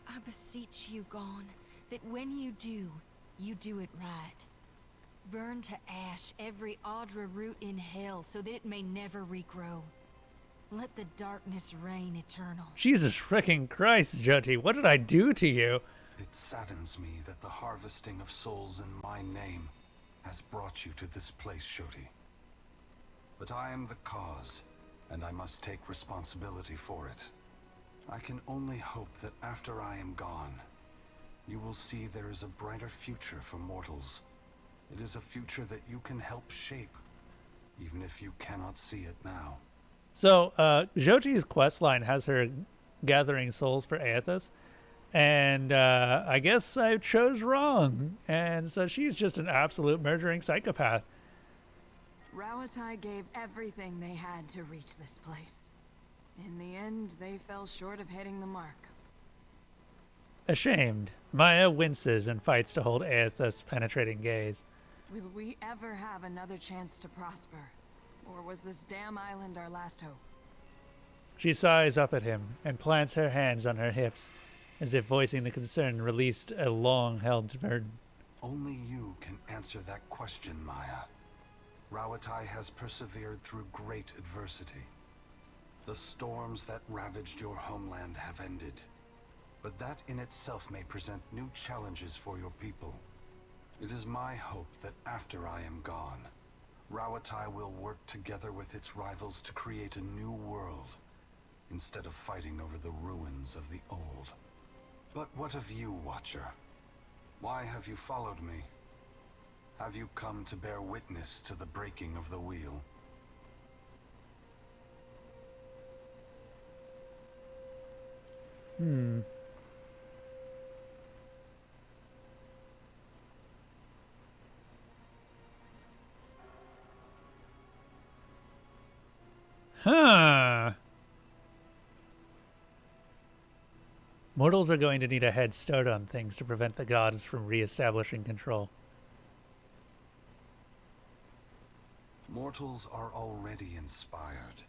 I beseech you, Gone, that when you do it right. Burn to ash every Audra root in hell so that it may never regrow. Let the darkness reign eternal. Jesus freaking Christ, Jyoti, what did I do to you? It saddens me that the harvesting of souls in my name has brought you to this place, Jyoti. But I am the cause, and I must take responsibility for it. I can only hope that after I am gone, you will see there is a brighter future for mortals. It is a future that you can help shape, even if you cannot see it now. So, Jyoti's questline has her gathering souls for Aethys, and I guess I chose wrong, and so she's just an absolute murdering psychopath. Rawatai gave everything they had to reach this place. In the end, they fell short of hitting the mark. Ashamed, Maya winces and fights to hold Aethys' penetrating gaze. Will we ever have another chance to prosper? Or was this damn island our last hope? She sighs up at him and plants her hands on her hips, as if voicing the concern released a long-held burden. Only you can answer that question, Maya. Rawatai has persevered through great adversity. The storms that ravaged your homeland have ended, but that in itself may present new challenges for your people. It is my hope that after I am gone, Rawatai will work together with its rivals to create a new world, instead of fighting over the ruins of the old. But what of you, Watcher? Why have you followed me? Have you come to bear witness to the breaking of the wheel? Huh. Mortals are going to need a head start on things to prevent the gods from re-establishing control. Mortals are already inspired.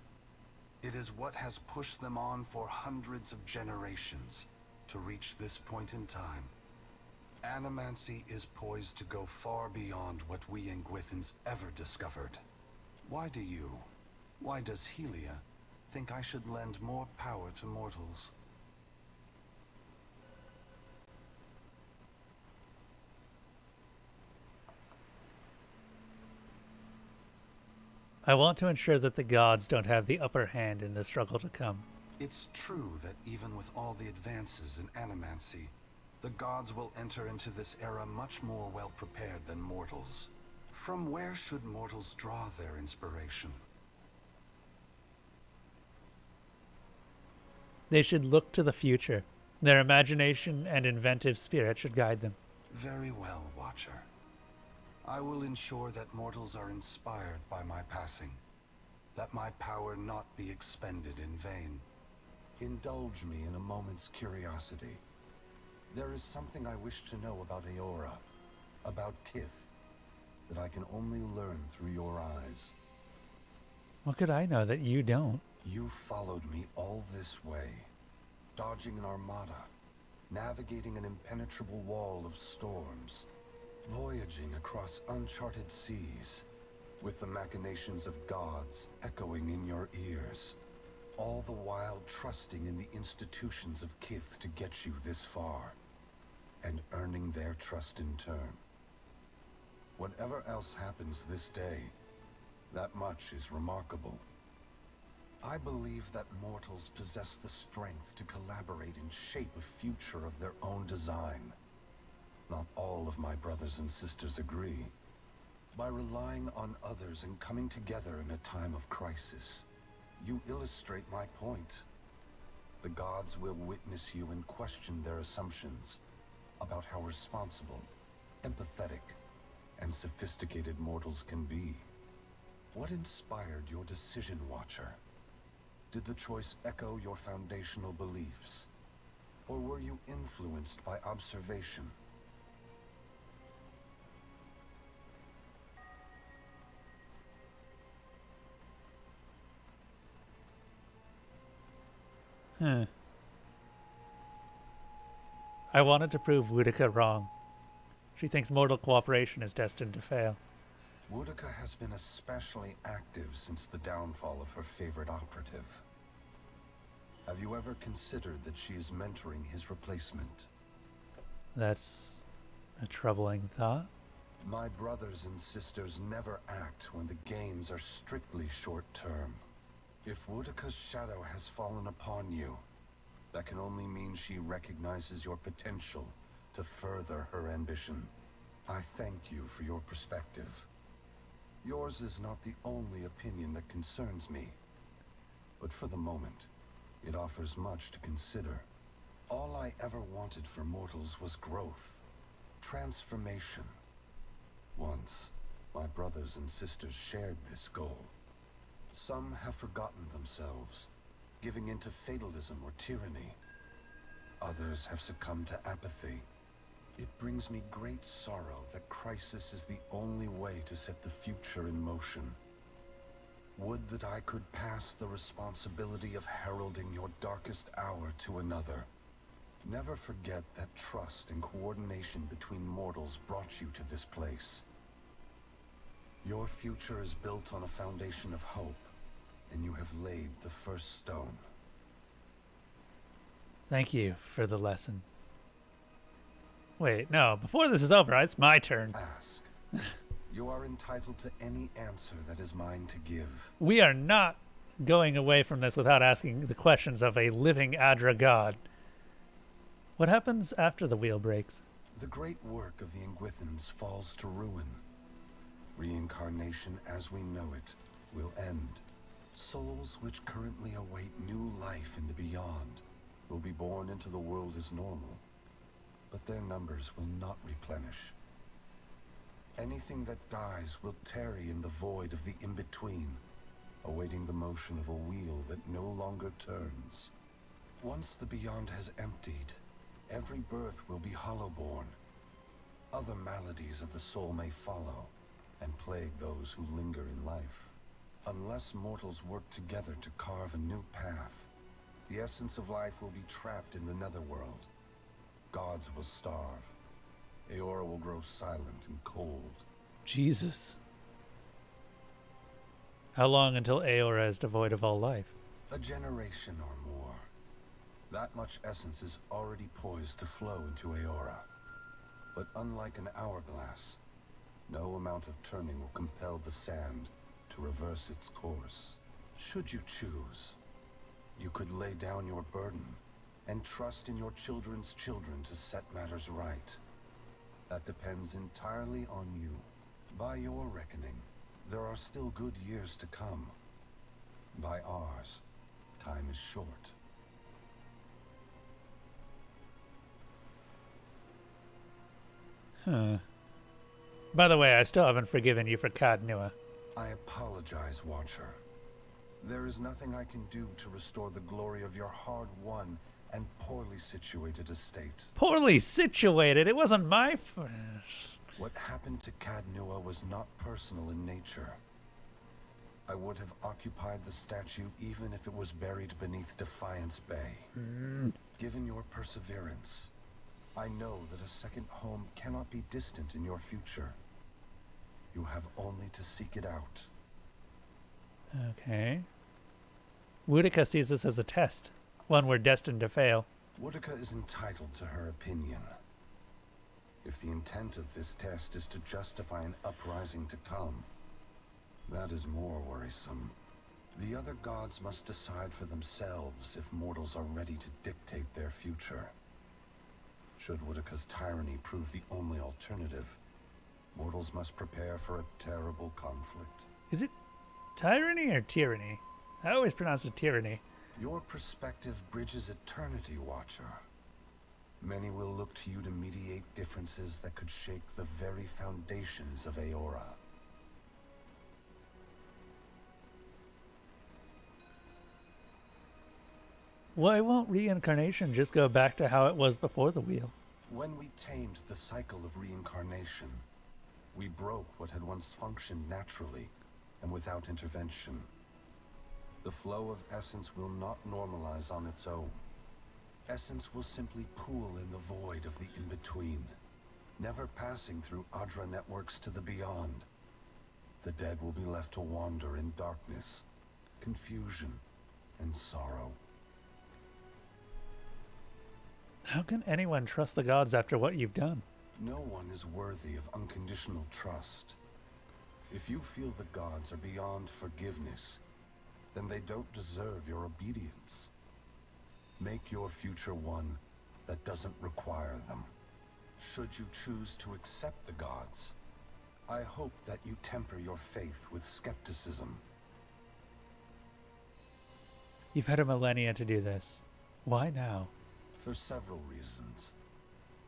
It is what has pushed them on for hundreds of generations to reach this point in time. Animancy is poised to go far beyond what we Ingwithans ever discovered. Why does Helia think I should lend more power to mortals? I want to ensure that the gods don't have the upper hand in the struggle to come. It's true that even with all the advances in animancy, the gods will enter into this era much more well prepared than mortals. From where should mortals draw their inspiration? They should look to the future. Their imagination and inventive spirit should guide them. Very well, Watcher. I will ensure that mortals are inspired by my passing, that my power not be expended in vain. Indulge me in a moment's curiosity. There is something I wish to know about Eora, about Kith, that I can only learn through your eyes. What could I know that you don't? You followed me all this way, dodging an armada, navigating an impenetrable wall of storms, voyaging across uncharted seas, with the machinations of gods echoing in your ears, all the while trusting in the institutions of Kith to get you this far, and earning their trust in turn. Whatever else happens this day, that much is remarkable. I believe that mortals possess the strength to collaborate and shape a future of their own design. Not all of my brothers and sisters agree. By relying on others and coming together in a time of crisis, you illustrate my point. The gods will witness you and question their assumptions about how responsible, empathetic, and sophisticated mortals can be. What inspired your decision, Watcher? Did the choice echo your foundational beliefs? Or were you influenced by observation? I wanted to prove Wudica wrong. She thinks mortal cooperation is destined to fail. Wudica has been especially active since the downfall of her favorite operative. Have you ever considered that she is mentoring his replacement? That's a troubling thought. My brothers and sisters never act when the gains are strictly short-term. If Wudica's shadow has fallen upon you, that can only mean she recognizes your potential to further her ambition. I thank you for your perspective. Yours is not the only opinion that concerns me, but for the moment, it offers much to consider. All I ever wanted for mortals was growth, transformation. Once, my brothers and sisters shared this goal. Some have forgotten themselves, giving into fatalism or tyranny. Others have succumbed to apathy. It brings me great sorrow that crisis is the only way to set the future in motion. Would that I could pass the responsibility of heralding your darkest hour to another. Never forget that trust and coordination between mortals brought you to this place. Your future is built on a foundation of hope, and you have laid the first stone. Thank you for the lesson. Wait, no, before this is over, it's my turn. Ask. You are entitled to any answer that is mine to give. We are not going away from this without asking the questions of a living Adra god. What happens after the wheel breaks? The great work of the Inguithans falls to ruin. Reincarnation as we know it will end. Souls which currently await new life in the beyond will be born into the world as normal, but their numbers will not replenish. Anything that dies will tarry in the void of the in-between, awaiting the motion of a wheel that no longer turns. Once the beyond has emptied, every birth will be hollow-born. Other maladies of the soul may follow, and plague those who linger in life. Unless mortals work together to carve a new path, the essence of life will be trapped in the netherworld. Gods will starve. Eora will grow silent and cold. Jesus. How long until Eora is devoid of all life? A generation or more. That much essence is already poised to flow into Eora. But unlike an hourglass, no amount of turning will compel the sand to reverse its course. Should you choose, you could lay down your burden and trust in your children's children to set matters right. That depends entirely on you. By your reckoning, there are still good years to come. By ours, time is short. Huh. By the way, I still haven't forgiven you for Cadnua. I apologize, Watcher. There is nothing I can do to restore the glory of your hard-won and poorly situated estate. Poorly situated? It wasn't my What happened to Cadnua was not personal in nature. I would have occupied the statue even if it was buried beneath Defiance Bay. Given your perseverance, I know that a second home cannot be distant in your future. You have only to seek it out. Okay. Wudica sees this as a test, one we're destined to fail. Wudica is entitled to her opinion. If the intent of this test is to justify an uprising to come, that is more worrisome. The other gods must decide for themselves if mortals are ready to dictate their future. Should Wudica's tyranny prove the only alternative, mortals must prepare for a terrible conflict. Is it tyranny or tyranny? I always pronounce it tyranny. Your perspective bridges eternity, Watcher. Many will look to you to mediate differences that could shake the very foundations of Eora. Why won't reincarnation just go back to how it was before the wheel? When we tamed the cycle of reincarnation, we broke what had once functioned naturally and without intervention. The flow of essence will not normalize on its own. Essence will simply pool in the void of the in-between, never passing through Adra networks to the beyond. The dead will be left to wander in darkness, confusion, and sorrow. How can anyone trust the gods after what you've done? No one is worthy of unconditional trust. If you feel the gods are beyond forgiveness, then they don't deserve your obedience. Make your future one that doesn't require them. Should you choose to accept the gods, I hope that you temper your faith with skepticism. You've had a millennia to do this. Why now? For several reasons.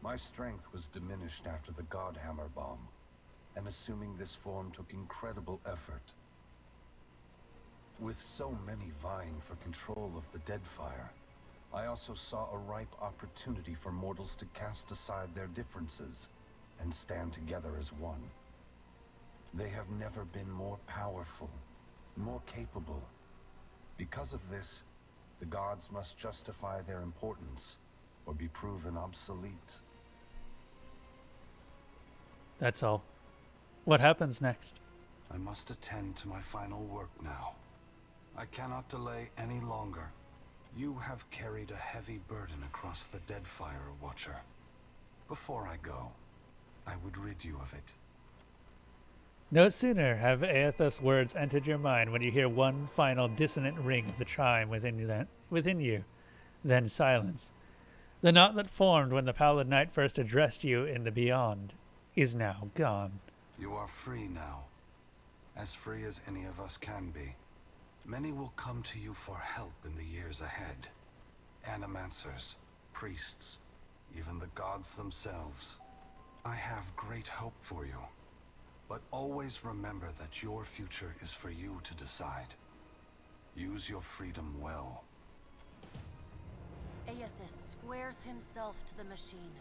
My strength was diminished after the Godhammer bomb, and assuming this form took incredible effort. With so many vying for control of the Deadfire, I also saw a ripe opportunity for mortals to cast aside their differences and stand together as one. They have never been more powerful, more capable. Because of this, the gods must justify their importance or be proven obsolete. That's all. What happens next? I must attend to my final work now. I cannot delay any longer. You have carried a heavy burden across the Deadfire, Watcher. Before I go, I would rid you of it. No sooner have Aethys' words entered your mind when you hear one final dissonant ring of the chime within you, then silence. The knot that formed when the Pallid Knight first addressed you in the Beyond is now gone. You are free now, as free as any of us can be. Many will come to you for help in the years ahead. Animancers, priests, even the gods themselves. I have great hope for you. But always remember that your future is for you to decide. Use your freedom well. Aethys squares himself to the machine.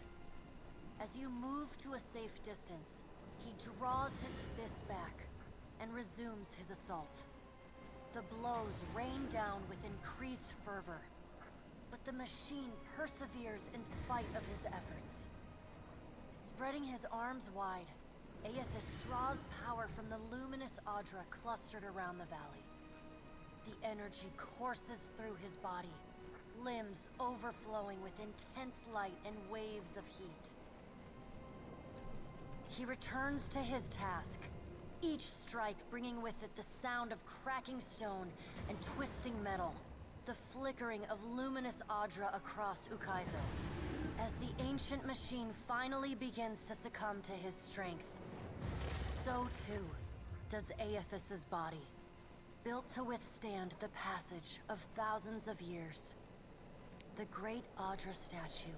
As you move to a safe distance, he draws his fist back and resumes his assault. The blows rain down with increased fervor, but the machine perseveres in spite of his efforts. Spreading his arms wide, Aethys draws power from the luminous Adra clustered around the valley. The energy courses through his body, limbs overflowing with intense light and waves of heat. He returns to his task, each strike bringing with it the sound of cracking stone and twisting metal, the flickering of luminous Adra across Ukaizo. As the ancient machine finally begins to succumb to his strength, so too does Aethys' body, built to withstand the passage of thousands of years. The great Adra statue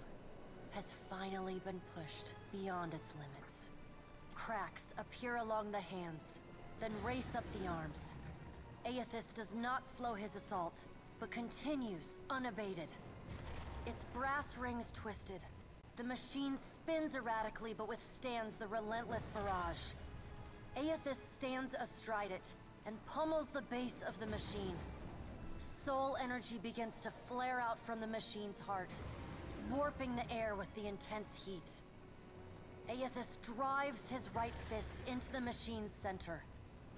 has finally been pushed beyond its limits. Cracks appear along the hands, then race up the arms. Aethys does not slow his assault, but continues unabated. Its brass rings twisted. The machine spins erratically but withstands the relentless barrage. Aethys stands astride it and pummels the base of the machine. Soul energy begins to flare out from the machine's heart, warping the air with the intense heat. Aethys drives his right fist into the machine's center,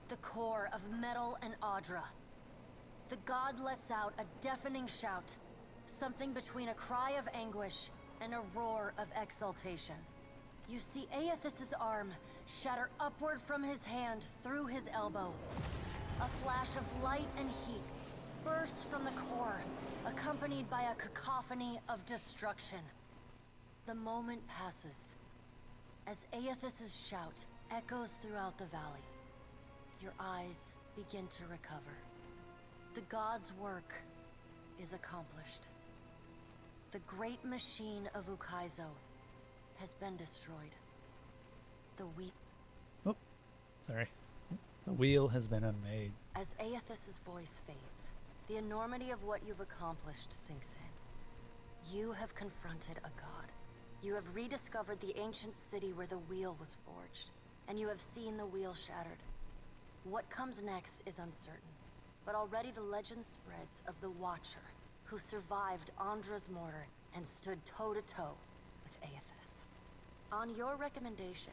the core of metal and Adra. The god lets out a deafening shout, something between a cry of anguish and a roar of exultation. You see Aethys' arm shatter upward from his hand through his elbow. A flash of light and heat bursts from the core, accompanied by a cacophony of destruction. The moment passes, as Aethys' shout echoes throughout the valley. Your eyes begin to recover. The god's work is accomplished. The great machine of Ukaizo has been destroyed. The wheel has been unmade. As Aethys' voice fades, the enormity of what you've accomplished sinks in. You have confronted a god. You have rediscovered the ancient city where the wheel was forged, and you have seen the wheel shattered. What comes next is uncertain, but already the legend spreads of the Watcher, who survived Andra's mortar and stood toe-to-toe with Aethys. On your recommendation,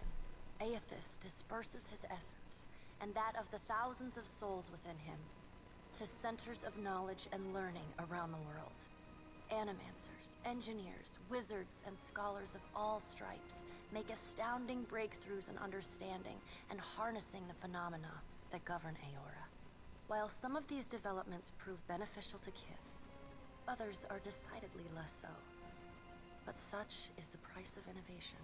Aethys disperses his essence, and that of the thousands of souls within him, to centers of knowledge and learning around the world. Animancers, engineers, wizards, and scholars of all stripes make astounding breakthroughs in understanding and harnessing the phenomena that govern Aora. While some of these developments prove beneficial to Kith, others are decidedly less so. But such is the price of innovation.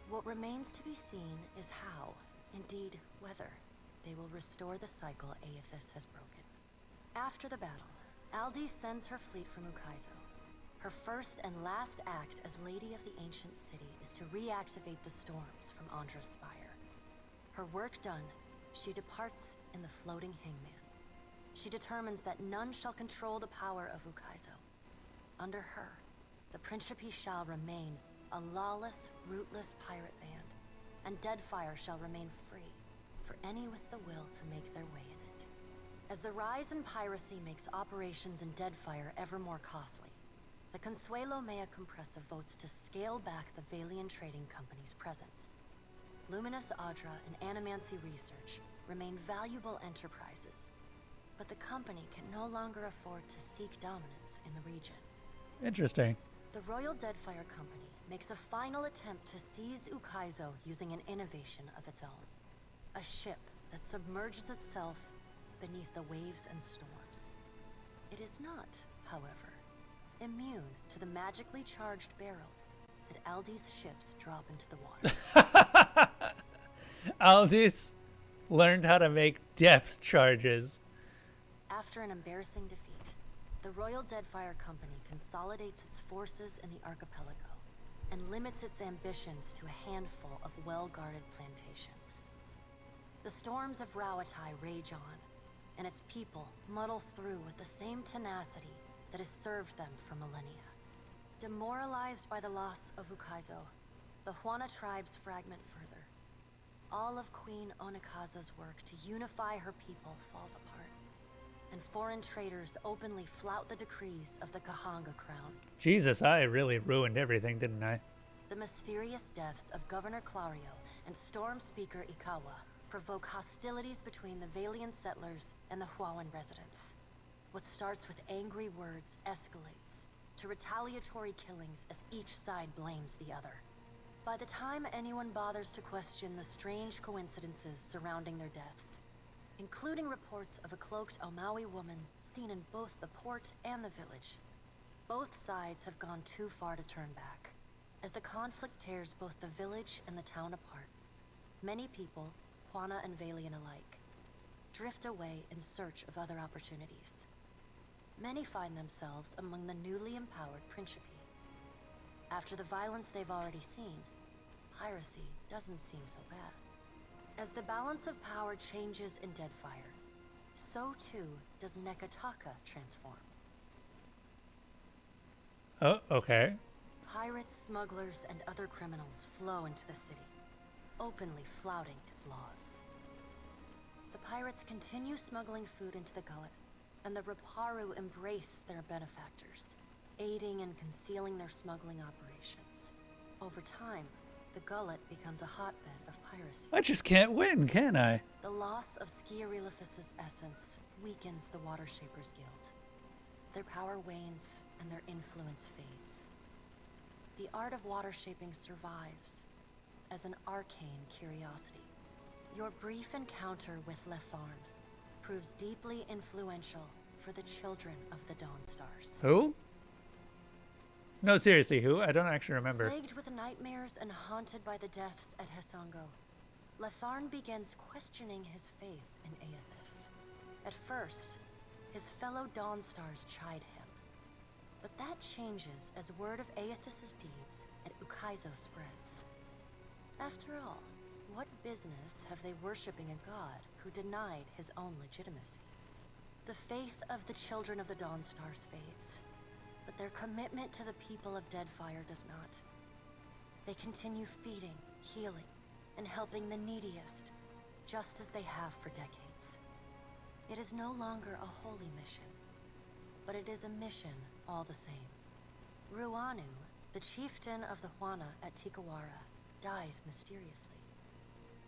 What remains to be seen is how, indeed whether, they will restore the cycle Aethys has broken. After the battle, Aldi sends her fleet from Ukaizo. Her first and last act as Lady of the Ancient City is to reactivate the storms from Andra's Spire. Her work done, she departs in the floating hangman. She determines that none shall control the power of Ukaizo. Under her, the Principe shall remain a lawless, rootless pirate band, and Deadfire shall remain free for any with the will to make their way in it. As the rise in piracy makes operations in Deadfire ever more costly, the Consuelo Mea Compressa votes to scale back the Valian Trading Company's presence. Luminous Adra and Animancy Research remain valuable enterprises, but the company can no longer afford to seek dominance in the region. Interesting. The Royal Deadfire Company makes a final attempt to seize Ukaizo using an innovation of its own. A ship that submerges itself beneath the waves and storms. It is not, however, immune to the magically charged barrels that Aldi's ships drop into the water. Aldis learned how to make depth charges. After an embarrassing defeat, the Royal Deadfire Company consolidates its forces in the archipelago and limits its ambitions to a handful of well-guarded plantations. The storms of Rauatai rage on, and its people muddle through with the same tenacity that has served them for millennia. Demoralized by the loss of Ukaizo, the Huana tribes fragment further. All of Queen Onikaza's work to unify her people falls apart, and foreign traders openly flout the decrees of the Kahanga crown. Jesus, I really ruined everything, didn't I? The mysterious deaths of Governor Clario and Storm Speaker Ikawa provoke hostilities between the Valian settlers and the Huawan residents. What starts with angry words escalates to retaliatory killings as each side blames the other. By the time anyone bothers to question the strange coincidences surrounding their deaths, including reports of a cloaked Omawi woman seen in both the port and the village, both sides have gone too far to turn back. As the conflict tears both the village and the town apart, many people, Huana and Valian alike, drift away in search of other opportunities. Many find themselves among the newly empowered Principe. After the violence they've already seen, piracy doesn't seem so bad. As the balance of power changes in Deadfire, so too does Nekataka transform. Oh, okay. Pirates, smugglers, and other criminals flow into the city, openly flouting its laws. The pirates continue smuggling food into the gullet, and the Raparu embrace their benefactors, aiding and concealing their smuggling operations. Over time, the gullet becomes a hotbed of piracy. I just can't win, can I? The loss of Skiarilifus's essence weakens the Water Shapers Guild. Their power wanes, and their influence fades. The art of water shaping survives as an arcane curiosity. Your brief encounter with Letharn proves deeply influential for the children of the Dawnstars. Who? No, seriously, who? I don't actually remember. Plagued with nightmares and haunted by the deaths at Hesango, Letharn begins questioning his faith in Aethys. At first, his fellow Dawnstars chide him, but that changes as word of Aethys' deeds at Ukaizo spreads. After all, what business have they worshipping a god who denied his own legitimacy? The faith of the children of the Dawnstars fades, but their commitment to the people of Deadfire does not. They continue feeding, healing, and helping the neediest, just as they have for decades. It is no longer a holy mission, but it is a mission all the same. Ruanu, the chieftain of the Huana at Tikawara, dies mysteriously.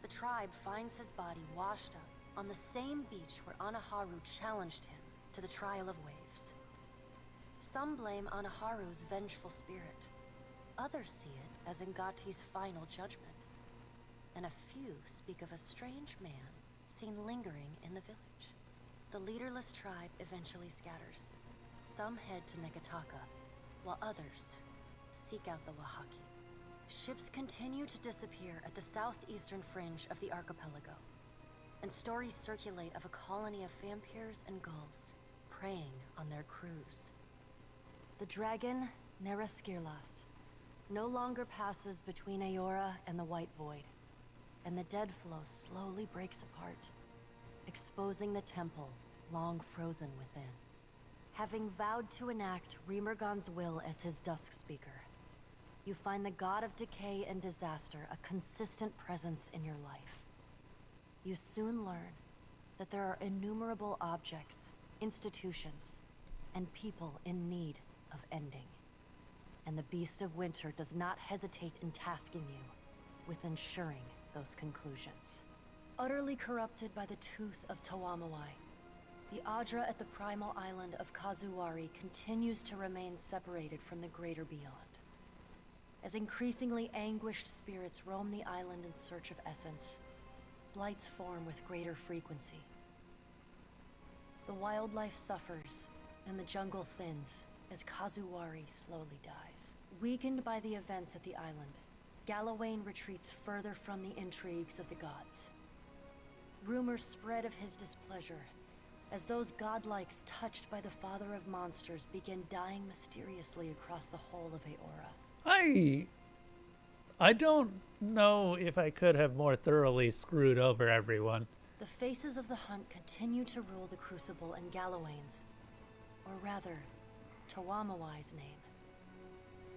The tribe finds his body washed up on the same beach where Anaharu challenged him to the trial of waves. Some blame Anaharu's vengeful spirit. Others see it as Ngati's final judgment. And a few speak of a strange man seen lingering in the village. The leaderless tribe eventually scatters. Some head to Nekataka, while others seek out the Wahaki. Ships continue to disappear at the southeastern fringe of the archipelago, and stories circulate of a colony of vampires and gulls preying on their crews. The dragon, Neraskirlas, no longer passes between Aora and the White Void, and the dead flow slowly breaks apart, exposing the temple long frozen within. Having vowed to enact Remergon's will as his Dusk Speaker, you find the god of decay and disaster a consistent presence in your life. You soon learn that there are innumerable objects, institutions, and people in need of ending. And the Beast of Winter does not hesitate in tasking you with ensuring those conclusions. Utterly corrupted by the tooth of Tawamawai, the Adra at the primal island of Kazuwari continues to remain separated from the greater beyond. As increasingly anguished spirits roam the island in search of essence, blights form with greater frequency. The wildlife suffers, and the jungle thins as Kazuwari slowly dies. Weakened by the events at the island, Galawain retreats further from the intrigues of the gods. Rumors spread of his displeasure, as those godlikes touched by the father of monsters begin dying mysteriously across the whole of Aora. I don't know if I could have more thoroughly screwed over everyone. The faces of the hunt continue to rule the Crucible and Galawain's, or rather, Tawamawai's name.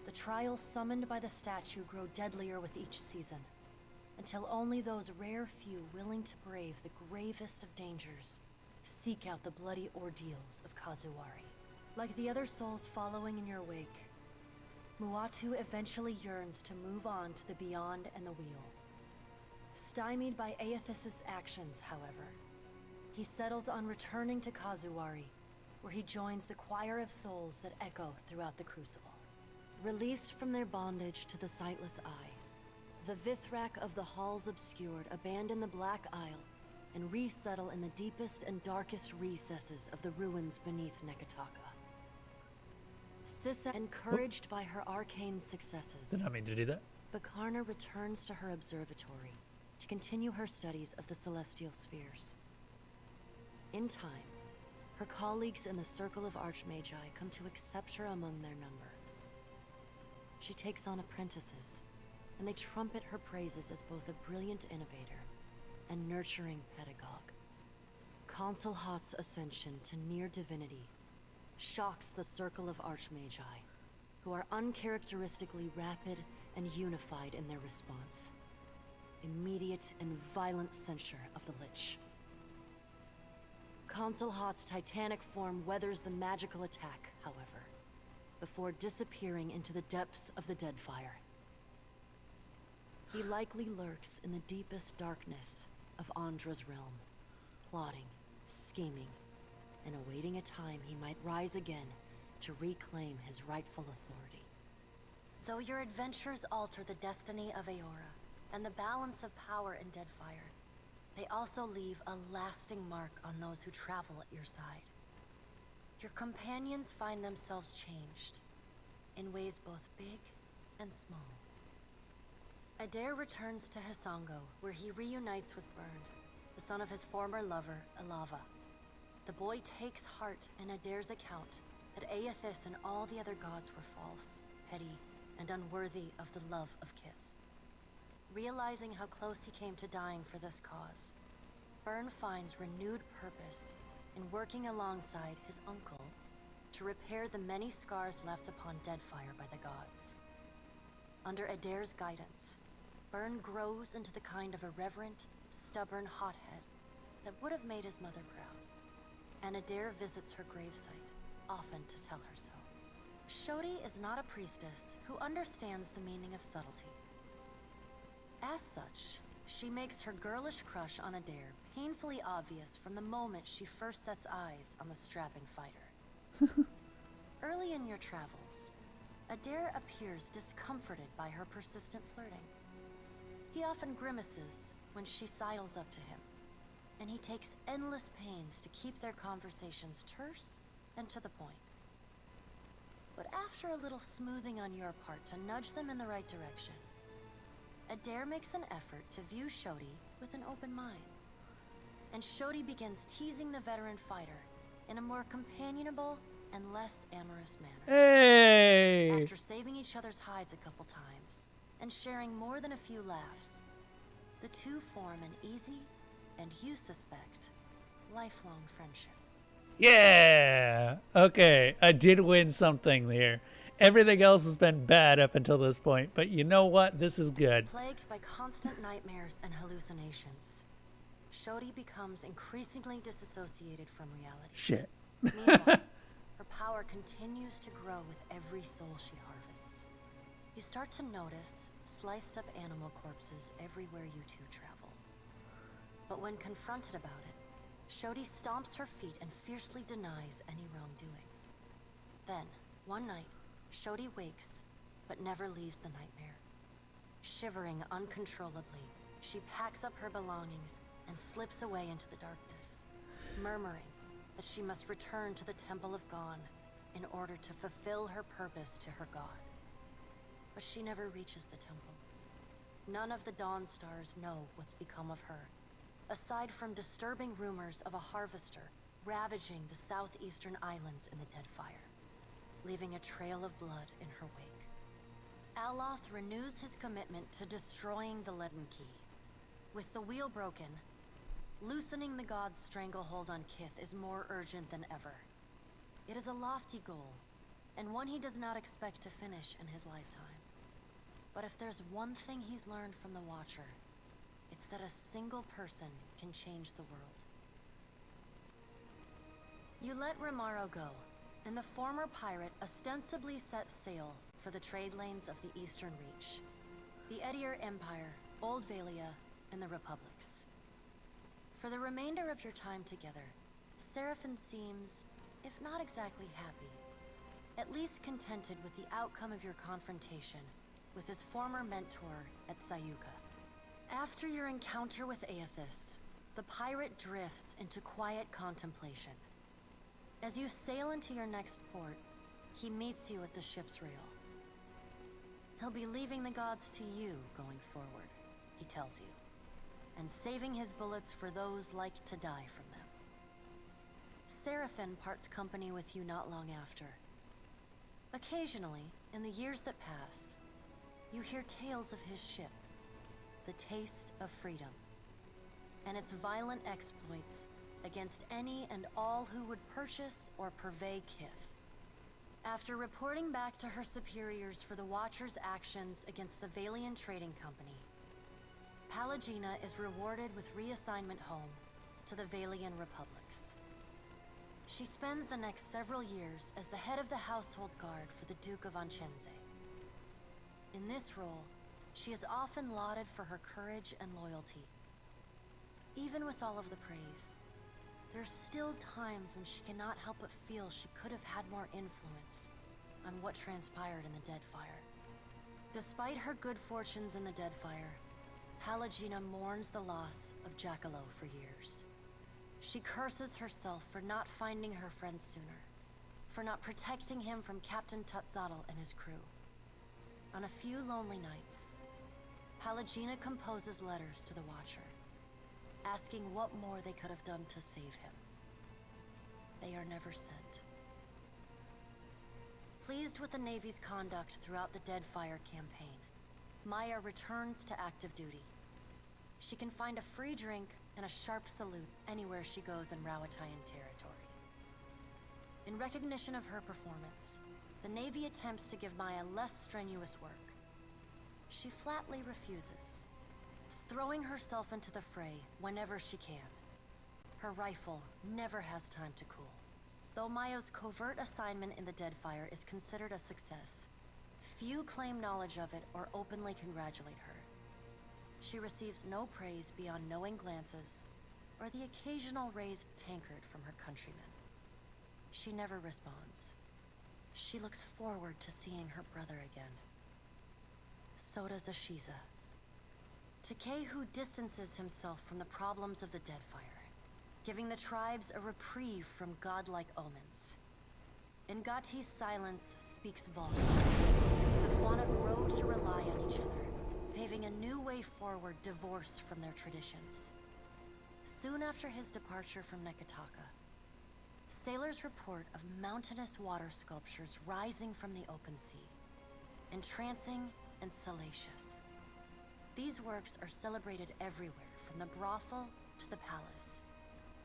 The trials summoned by the statue grow deadlier with each season, until only those rare few willing to brave the gravest of dangers seek out the bloody ordeals of Kazuwari. Like the other souls following in your wake, Muatu eventually yearns to move on to the Beyond and the Wheel. Stymied by Aethys' actions, however, he settles on returning to Kazuwari, where he joins the choir of souls that echo throughout the Crucible. Released from their bondage to the Sightless Eye, the Vithrak of the Halls Obscured abandon the Black Isle and resettle in the deepest and darkest recesses of the ruins beneath Nekataka. Sissa, encouraged by her arcane successes, Did not mean to do that. Bakarna returns to her observatory to continue her studies of the celestial spheres. In time, her colleagues in the Circle of Archmagi come to accept her among their number. She takes on apprentices, and they trumpet her praises as both a brilliant innovator and nurturing pedagogue. Consul Hot's ascension to near divinity shocks the Circle of Archmagi, who are uncharacteristically rapid and unified in their response. Immediate and violent censure of the Lich. Consul Hot's titanic form weathers the magical attack, however, before disappearing into the depths of the Deadfire. He likely lurks in the deepest darkness of Andra's realm, plotting, scheming, and awaiting a time he might rise again to reclaim his rightful authority. Though your adventures alter the destiny of Aora and the balance of power in Deadfire, they also leave a lasting mark on those who travel at your side. Your companions find themselves changed, in ways both big and small. Adair returns to Hisango, where he reunites with Byrne, the son of his former lover, Alava. The boy takes heart in Adair's account that Aethys and all the other gods were false, petty, and unworthy of the love of Kith. Realizing how close he came to dying for this cause, Byrne finds renewed purpose in working alongside his uncle to repair the many scars left upon Deadfire by the gods. Under Adair's guidance, Byrne grows into the kind of irreverent, stubborn hothead that would have made his mother proud, and Adair visits her gravesite, often to tell her so. Shodi is not a priestess who understands the meaning of subtlety. As such, she makes her girlish crush on Adair painfully obvious from the moment she first sets eyes on the strapping fighter. Early in your travels, Adair appears discomforted by her persistent flirting. He often grimaces when she sidles up to him, and he takes endless pains to keep their conversations terse and to the point. But after a little smoothing on your part to nudge them in the right direction, Adair makes an effort to view Shodi with an open mind. And Shodi begins teasing the veteran fighter in a more companionable and less amorous manner. Hey! After saving each other's hides a couple times and sharing more than a few laughs, the two form an easy, and you suspect, lifelong friendship. Yeah! Okay, I did win something there. Everything else has been bad up until this point, but you know what? This is good. Plagued by constant nightmares and hallucinations, Shodi becomes increasingly disassociated from reality. Shit. Meanwhile, her power continues to grow with every soul she harvests. You start to notice sliced up animal corpses everywhere you two travel. But when confronted about it, Shodi stomps her feet and fiercely denies any wrongdoing. Then, one night, Shodi wakes, but never leaves the nightmare. Shivering uncontrollably, she packs up her belongings and slips away into the darkness, murmuring that she must return to the Temple of Gon in order to fulfill her purpose to her god. But she never reaches the temple. None of the Dawn Stars know what's become of her, aside from disturbing rumors of a harvester ravaging the southeastern islands in the Deadfire, leaving a trail of blood in her wake. Aloth renews his commitment to destroying the Leaden Key. With the wheel broken, loosening the god's stranglehold on Kith is more urgent than ever. It is a lofty goal, and one he does not expect to finish in his lifetime. But if there's one thing he's learned from the Watcher, it's that a single person can change the world. You let Romaro go, and the former pirate ostensibly set sail for the trade lanes of the Eastern Reach, the Edier Empire, Old Valia, and the Republics. For the remainder of your time together, Seraphin seems, if not exactly happy, at least contented with the outcome of your confrontation with his former mentor at Sayuka. After your encounter with Aethys, the pirate drifts into quiet contemplation. As you sail into your next port, he meets you at the ship's rail. He'll be leaving the gods to you going forward, he tells you, and saving his bullets for those like to die from them. Seraphin parts company with you not long after. Occasionally, in the years that pass, you hear tales of his ship, the Taste of Freedom, and its violent exploits against any and all who would purchase or purvey Kith. After reporting back to her superiors for the Watcher's actions against the Valian Trading Company, Pallegina is rewarded with reassignment home to the Valian Republics. She spends the next several years as the head of the household guard for the Duke of Ancense. In this role, she is often lauded for her courage and loyalty. Even with all of the praise, there's still times when she cannot help but feel she could have had more influence on what transpired in the Deadfire. Despite her good fortunes in the Deadfire, Pallegina mourns the loss of Jackalow for years. She curses herself for not finding her friend sooner, for not protecting him from Captain Tutzadl and his crew. On a few lonely nights, Pallegina composes letters to the Watcher, asking what more they could have done to save him. They are never sent. Pleased with the Navy's conduct throughout the Deadfire campaign, Maya returns to active duty. She can find a free drink and a sharp salute anywhere she goes in Rauatayan territory. In recognition of her performance, the Navy attempts to give Maya less strenuous work. She flatly refuses, throwing herself into the fray whenever she can. Her rifle never has time to cool. Though Maya's covert assignment in the Deadfire is considered a success, few claim knowledge of it or openly congratulate her. She receives no praise beyond knowing glances or the occasional raised tankard from her countrymen. She never responds. She looks forward to seeing her brother again. So does Ashiza. Takehu distances himself from the problems of the Deadfire, giving the tribes a reprieve from godlike omens. Ngati's silence speaks volumes. The Huana grow to rely on each other, paving a new way forward divorced from their traditions. Soon after his departure from Nekataka, sailors report of mountainous water sculptures rising from the open sea, entrancing and salacious. These works are celebrated everywhere, from the brothel to the palace,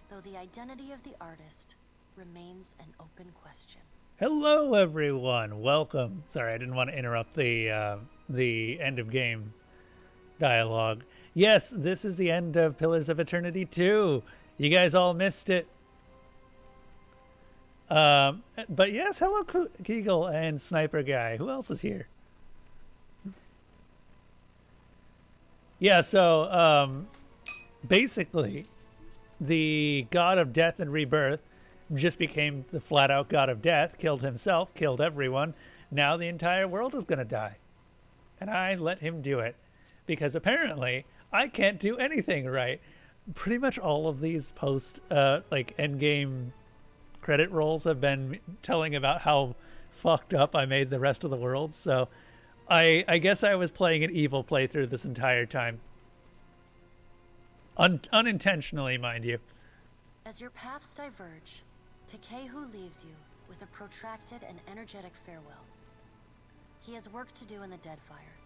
though the identity of the artist remains an open question. Hello, everyone. Welcome. Sorry, I didn't want to interrupt the end of game dialogue. Yes, this is the end of Pillars of Eternity 2. You guys all missed it. But yes, hello, Kegel and Sniper Guy. Who else is here? Yeah, so basically, the god of death and rebirth just became the flat-out god of death, killed himself, killed everyone. Now the entire world is going to die. And I let him do it. Because apparently, I can't do anything right. Pretty much all of these like, endgame credit rolls have been telling about how fucked up I made the rest of the world, so I guess I was playing an evil playthrough this entire time. Unintentionally, mind you. As your paths diverge, Takehu leaves you with a protracted and energetic farewell. He has work to do in the Deadfire,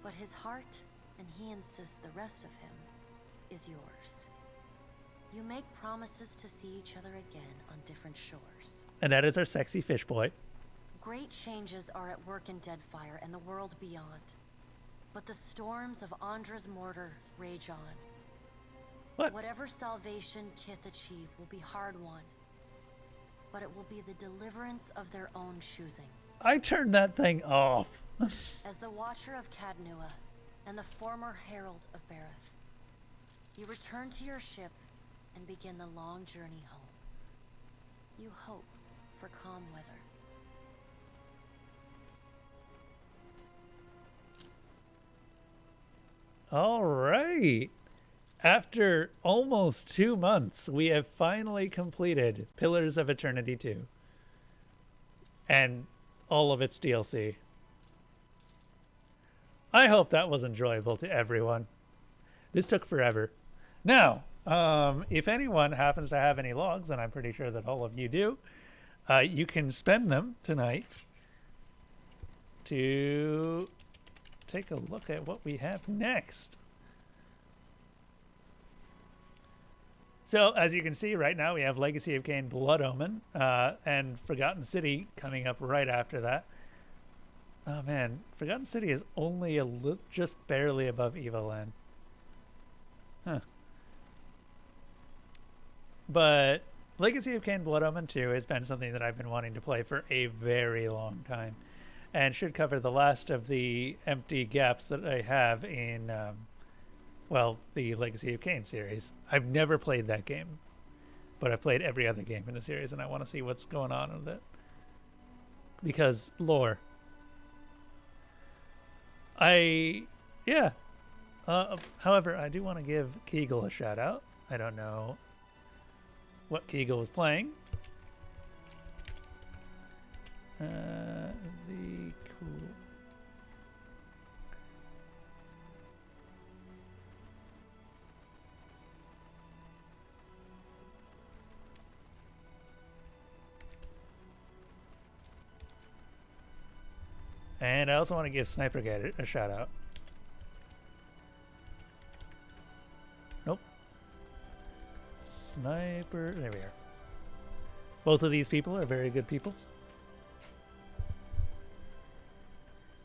but his heart, and he insists the rest of him, is yours. You make promises to see each other again on different shores. And that is our sexy fish boy. Great changes are at work in Deadfire and the world beyond. But the storms of Andra's mortar rage on. What? Whatever salvation Kith achieve will be hard-won. But it will be the deliverance of their own choosing. I turned that thing off. As the Watcher of Cadnua and the former Herald of Bareth, you return to your ship and begin the long journey home. You hope for calm weather. All right. After almost 2 months, we have finally completed Pillars of Eternity 2. And all of its DLC. I hope that was enjoyable to everyone. This took forever. Now, if anyone happens to have any logs, and I'm pretty sure that all of you do, you can spend them tonight to take a look at what we have next. So, as you can see right now, we have Legacy of Kain, Blood Omen, and Forgotten City coming up right after that. Oh man, Forgotten City is only just barely above Evoland. Huh. But Legacy of Kain, Blood Omen 2 has been something that I've been wanting to play for a very long time, and should cover the last of the empty gaps that I have in, well, the Legacy of Kain series. I've never played that game, but I've played every other game in the series, and I want to see what's going on with it. Because lore. However, I do want to give Kegel a shout out. I don't know what Kegel was playing. Cool. And I also want to give Sniper Guy a shout out. Nope. Sniper, there we are. Both of these people are very good peoples.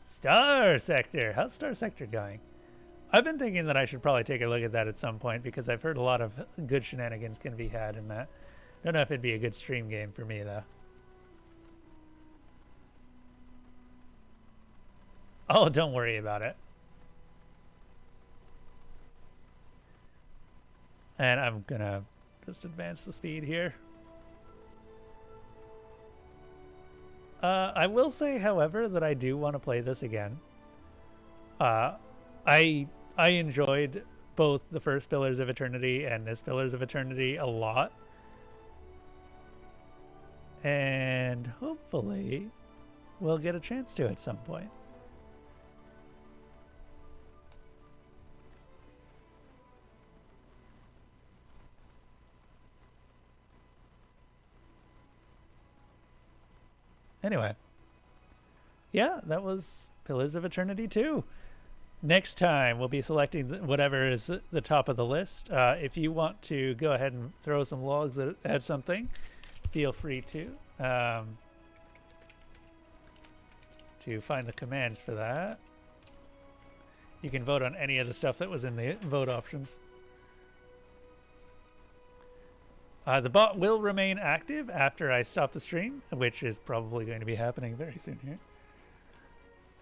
Star Sector. How's Star Sector going? I've been thinking that I should probably take a look at that at some point because I've heard a lot of good shenanigans can be had in that. Don't know if it'd be a good stream game for me, though. Oh, don't worry about it. And I'm gonna just advance the speed here. I will say, however, that I do want to play this again. I enjoyed both the first Pillars of Eternity and this Pillars of Eternity a lot. And hopefully we'll get a chance to at some point. Anyway, yeah, that was Pillars of Eternity 2. Next time, we'll be selecting whatever is the top of the list. If you want to go ahead and throw some logs that add something, feel free to find the commands for that. You can vote on any of the stuff that was in the vote options. The bot will remain active after I stop the stream, which is probably going to be happening very soon here.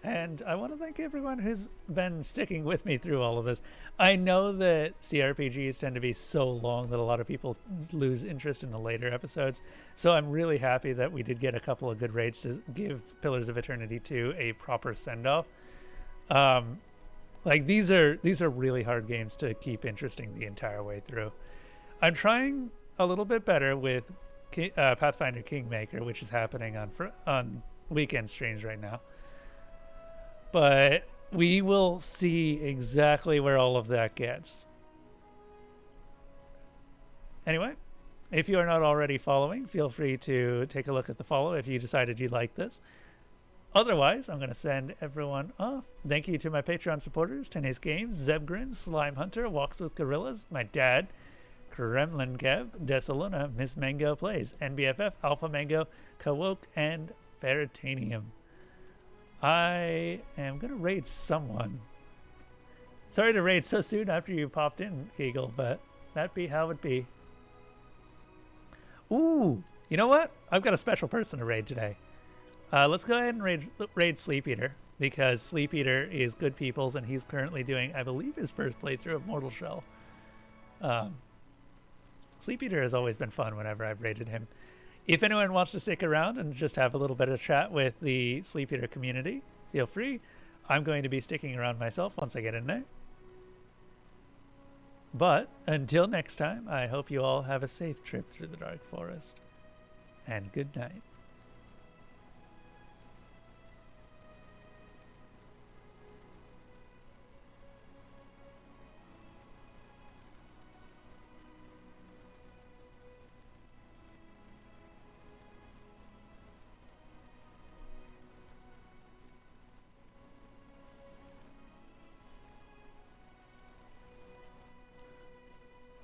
And I want to thank everyone who's been sticking with me through all of this. I know that CRPGs tend to be so long that a lot of people lose interest in the later episodes. So I'm really happy that we did get a couple of good raids to give Pillars of Eternity 2 a proper send-off. Like these are really hard games to keep interesting the entire way through. I'm trying a little bit better with Pathfinder Kingmaker, which is happening on weekend streams right now. But we will see exactly where all of that gets. Anyway, if you are not already following, feel free to take a look at the follow if you decided you like this. Otherwise, I'm going to send everyone off. Thank you to my Patreon supporters, Tenace Games, Zebgrin, Slime Hunter, Walks with Gorillas, my dad, Kremlin Kev, Desaluna, Miss Mango Plays, NBFF, Alpha Mango, Kawoke, and Veritanium. I am going to raid someone. Sorry to raid so soon after you popped in, Kegel, but that be how it be. Ooh, you know what? I've got a special person to raid today. Let's go ahead and raid Sleep Eater, because Sleep Eater is good people's, and he's currently doing, I believe, his first playthrough of Mortal Shell. Sleep Eater has always been fun whenever I've raided him. If anyone wants to stick around and just have a little bit of chat with the Sleep Eater community, feel free. I'm going to be sticking around myself once I get in there. But until next time, I hope you all have a safe trip through the Dark Forest. And good night.